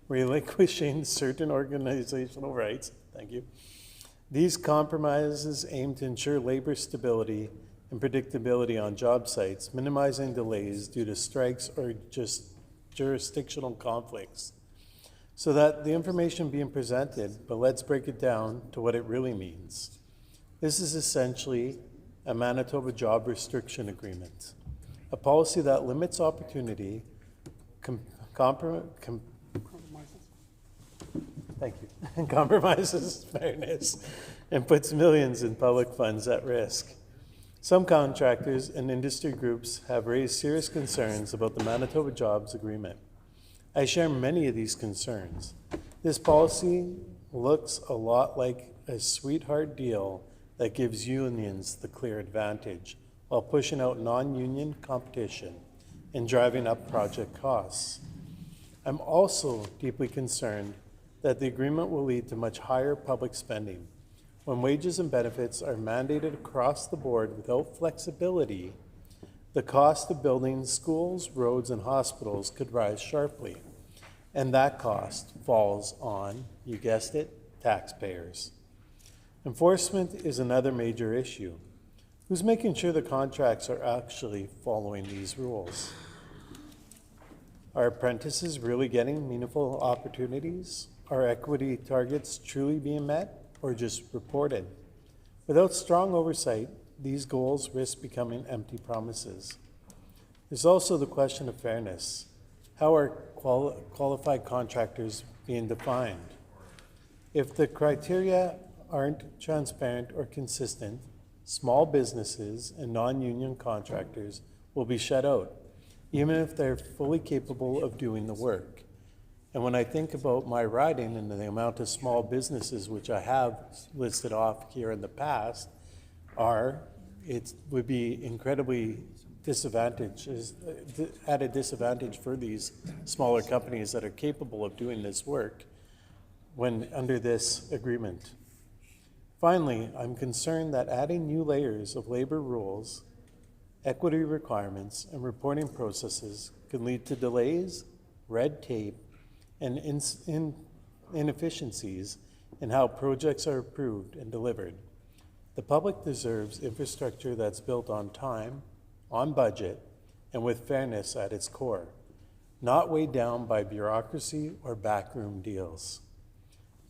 relinquishing certain organizational rights, Thank you. These compromises aim to ensure labor stability and predictability on job sites, minimizing delays due to strikes or just jurisdictional conflicts, so that the information being presented, but let's break it down to what it really means. This is essentially a Manitoba job restriction agreement, a policy that limits opportunity, compromises fairness, and puts millions in public funds at risk. Some contractors and industry groups have raised serious concerns about the Manitoba Jobs Agreement. I share many of these concerns. This policy looks a lot like a sweetheart deal that gives unions the clear advantage while pushing out non-union competition and driving up project costs. I'm also deeply concerned that the agreement will lead to much higher public spending. When wages and benefits are mandated across the board without flexibility, the cost of building schools, roads, and hospitals could rise sharply. And that cost falls on, you guessed it, taxpayers. Enforcement is another major issue. Who's making sure the contracts are actually following these rules? Are apprentices really getting meaningful opportunities? Are equity targets truly being met or just reported? Without strong oversight, these goals risk becoming empty promises. There's also the question of fairness. How are qualified contractors being defined? If the criteria aren't transparent or consistent, small businesses and non-union contractors will be shut out, even if they're fully capable of doing the work. And when I think about my riding and the amount of small businesses which I have listed off here in the past, it would be incredibly at a disadvantage for these smaller companies that are capable of doing this work when under this agreement. Finally, I'm concerned that adding new layers of labor rules, equity requirements, and reporting processes could lead to delays, red tape, and inefficiencies in how projects are approved and delivered. The public deserves infrastructure that's built on time, on budget, and with fairness at its core, not weighed down by bureaucracy or backroom deals.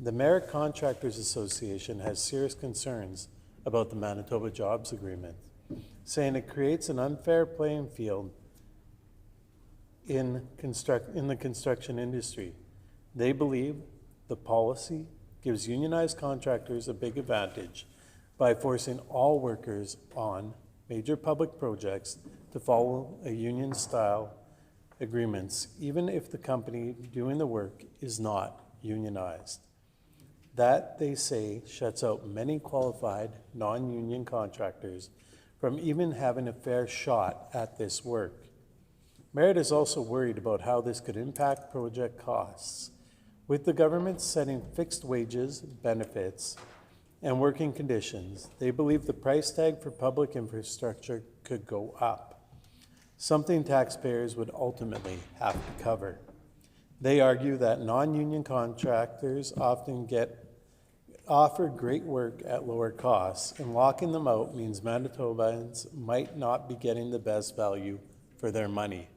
The Merit Contractors Association has serious concerns about the Manitoba Jobs Agreement, saying it creates an unfair playing field in the construction industry. They believe the policy gives unionized contractors a big advantage by forcing all workers on major public projects to follow a union-style agreements, even if the company doing the work is not unionized. That, they say, shuts out many qualified non-union contractors from even having a fair shot at this work. Merit is also worried about how this could impact project costs. With the government setting fixed wages, benefits, and working conditions, they believe the price tag for public infrastructure could go up, something taxpayers would ultimately have to cover. They argue that non-union contractors often get offered great work at lower costs, and locking them out means Manitobans might not be getting the best value for their money.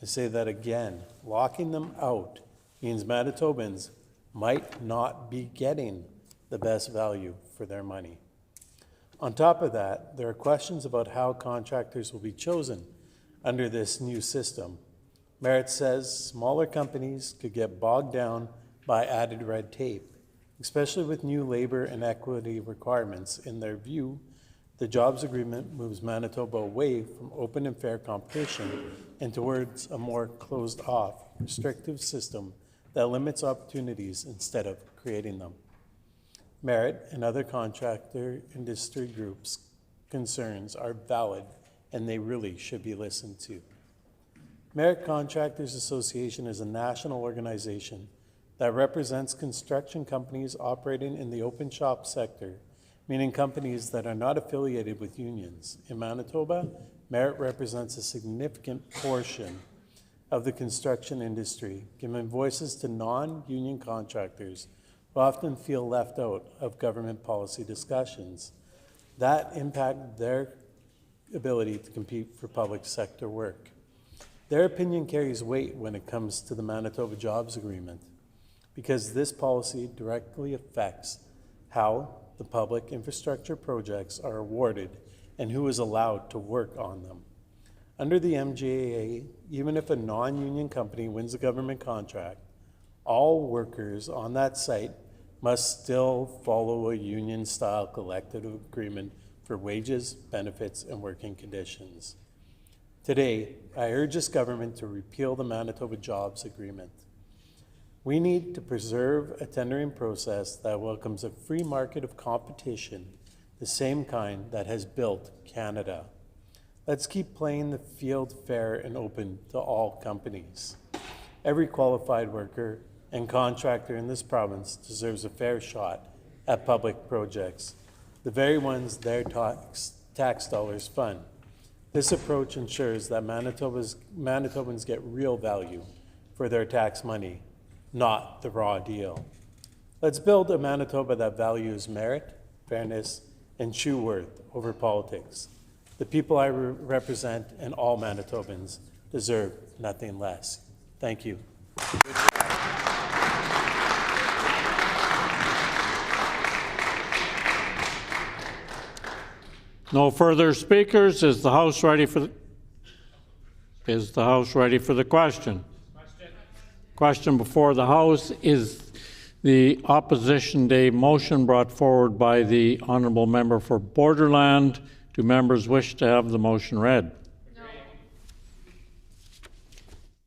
I say that again, locking them out means Manitobans might not be getting the best value for their money. On top of that, there are questions about how contractors will be chosen under this new system. Merit says smaller companies could get bogged down by added red tape, especially with new labor and equity requirements. In their view, the jobs agreement moves Manitoba away from open and fair competition and towards a more closed-off, restrictive system that limits opportunities instead of creating them. Merit and other contractor industry groups' concerns are valid, and they really should be listened to. Merit Contractors Association is a national organization that represents construction companies operating in the open shop sector, meaning companies that are not affiliated with unions. In Manitoba, Merit represents a significant portion of the construction industry, giving voices to non-union contractors who often feel left out of government policy discussions that impact their ability to compete for public sector work. Their opinion carries weight when it comes to the Manitoba Jobs Agreement, because this policy directly affects how the public infrastructure projects are awarded and who is allowed to work on them. Under the MJA, even if a non-union company wins a government contract, all workers on that site must still follow a union-style collective agreement for wages, benefits, and working conditions. Today, I urge this government to repeal the Manitoba Jobs Agreement. We need to preserve a tendering process that welcomes a free market of competition, the same kind that has built Canada. Let's keep playing the field fair and open to all companies. Every qualified worker and contractor in this province deserves a fair shot at public projects, the very ones their tax dollars fund. This approach ensures that Manitobans get real value for their tax money, not the raw deal. Let's build a Manitoba that values merit, fairness, and true worth over politics. The people I represent and all Manitobans deserve nothing less. Thank you. No further speakers. Is the House ready for the question? Question before the House is the Opposition Day motion brought forward by the Honourable Member for Borderland. Do members wish to have the motion read? No.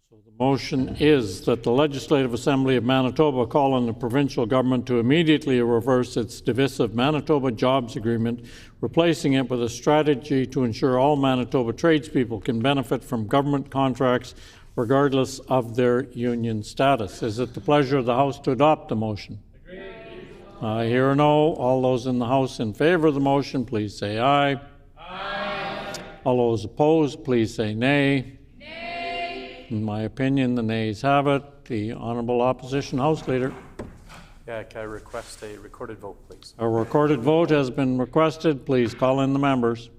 So the motion is that the Legislative Assembly of Manitoba call on the provincial government to immediately reverse its divisive Manitoba Jobs Agreement, replacing it with a strategy to ensure all Manitoba tradespeople can benefit from government contracts regardless of their union status. Is it the pleasure of the House to adopt the motion? Agreed. I hear a no. All those in the House in favor of the motion, please say aye. Aye. All those opposed, please say nay. Nay. In my opinion, the nays have it. The Honourable Opposition House Leader. Yeah, can I request a recorded vote, please? A recorded vote has been requested. Please call in the members.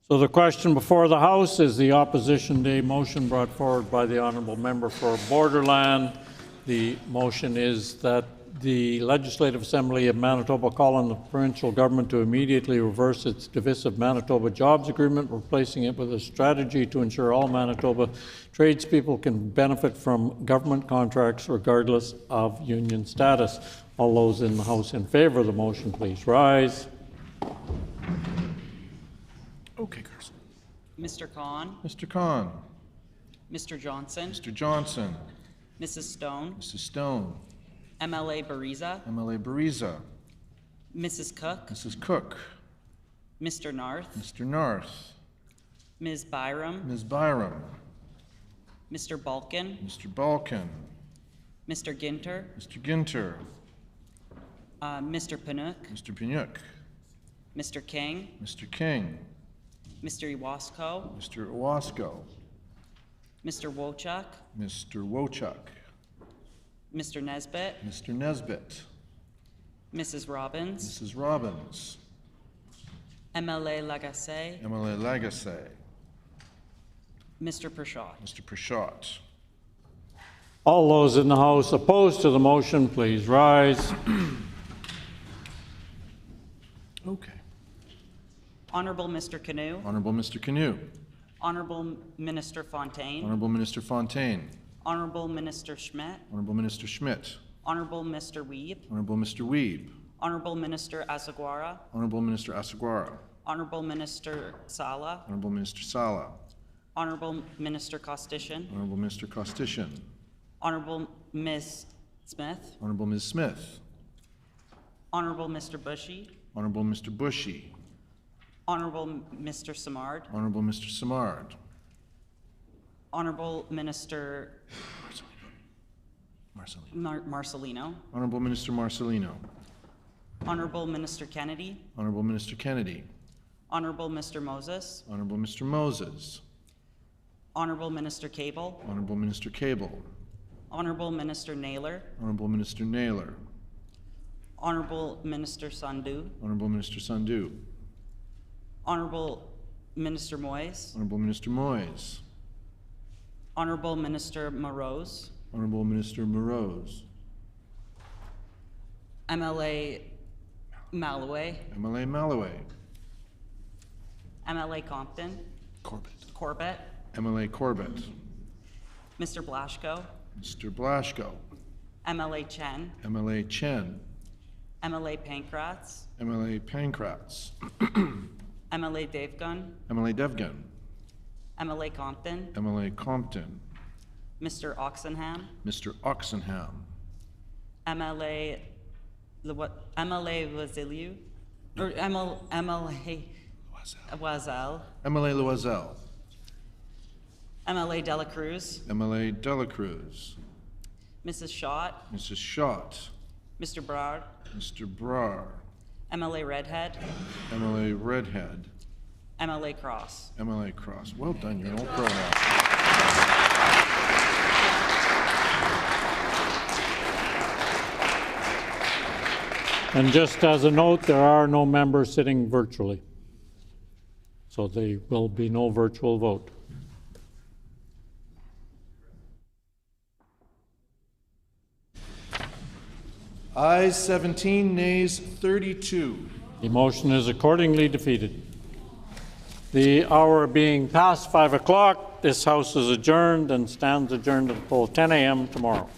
So the question before the House is the Opposition Day motion brought forward by the Honourable Member for Borderland. The motion is that the Legislative Assembly of Manitoba call on the provincial government to immediately reverse its divisive Manitoba Jobs Agreement, replacing it with a strategy to ensure all Manitoba tradespeople can benefit from government contracts regardless of union status. All those in the House in favour of the motion, please rise. Okay, Carson. Mr. Khan, Mr. Khan. Mr. Johnson, Mr. Johnson. Mrs. Stone, Mrs. Stone. MLA Bariza, MLA Bariza. Mrs. Cook, Mrs. Cook. Mr. Narth, Mr. Narth. Ms. Byram, Ms. Byram. Mr. Balkin, Mr. Balkin. Mr. Ginter, Mr. Ginter. Mr. Panook, Mr. Panyuk. Mr. King, Mr. King. Mr. Iwasko, Mr. Owasco. Mr. Wochuk, Mr. Wochuk. Mr. Nesbitt, Mr. Nesbitt. Mrs. Robbins, Mrs. Robbins. MLA Lagacé, MLA Lagacé. Mr. Pershot. Mr. Pershot. All those in the House opposed to the motion, please rise. Okay. Honorable Mr. Canoe, Honorable Mr. Canoe. Honorable Minister Fontaine, Honorable Minister Fontaine. Honorable Minister Schmidt, Honorable Minister Schmidt. Honorable Mr. Weeb, Honorable Mr. Weeb. Honorable Minister Asaguara, Honorable Minister Asaguara. Honorable Minister Sala, Honorable Minister Sala. Honorable Minister Costician, Honorable Minister Costician. Honorable Ms. Smith, Honorable Ms. Smith. Honorable Mr. Bushy, Honorable Mr. Bushy. Honorable Mr. Samard, Honorable Mr. Samard. Honorable Minister Marcelino, Honorable Minister Marcelino. Honorable Minister Kennedy, Honorable Minister Kennedy. Honorable Mr. Moses, Honorable Mr. Moses. Honorable Minister Cable, Honorable Minister Cable. Honorable Minister Naylor, Honorable Minister Naylor. Honorable Minister Sandhu, Honorable Minister Sandhu. Honorable Minister Moyes, Honorable Minister Moyes. Honorable Minister Morose, Honorable Minister Morose. MLA Malloway, MLA Malloway. MLA Compton, Corbett, MLA Corbett. Mr. Blaschko, Mr. Blaschko. MLA Chen, MLA Chen. MLA Pankratz, MLA Pankratz. MLA Devgun, MLA Devgan. MLA Compton, MLA Compton. Mr. Oxenham, Mr. Oxenham. MLA Vasiliu, or MLA Wazell, MLA Loisel. MLA Dela Cruz, MLA Dela Cruz. Mrs. Schott, Mrs. Schott. Mr. Brar, Mr. Brar. MLA Redhead, MLA Redhead. MLA Cross. MLA Cross. Well done, you're an old pro now. And just as a note, there are no members sitting virtually. So there will be no virtual vote. Ayes 17, nays 32. The motion is accordingly defeated. The hour being past 5 o'clock, this House is adjourned and stands adjourned until 10 a.m. tomorrow.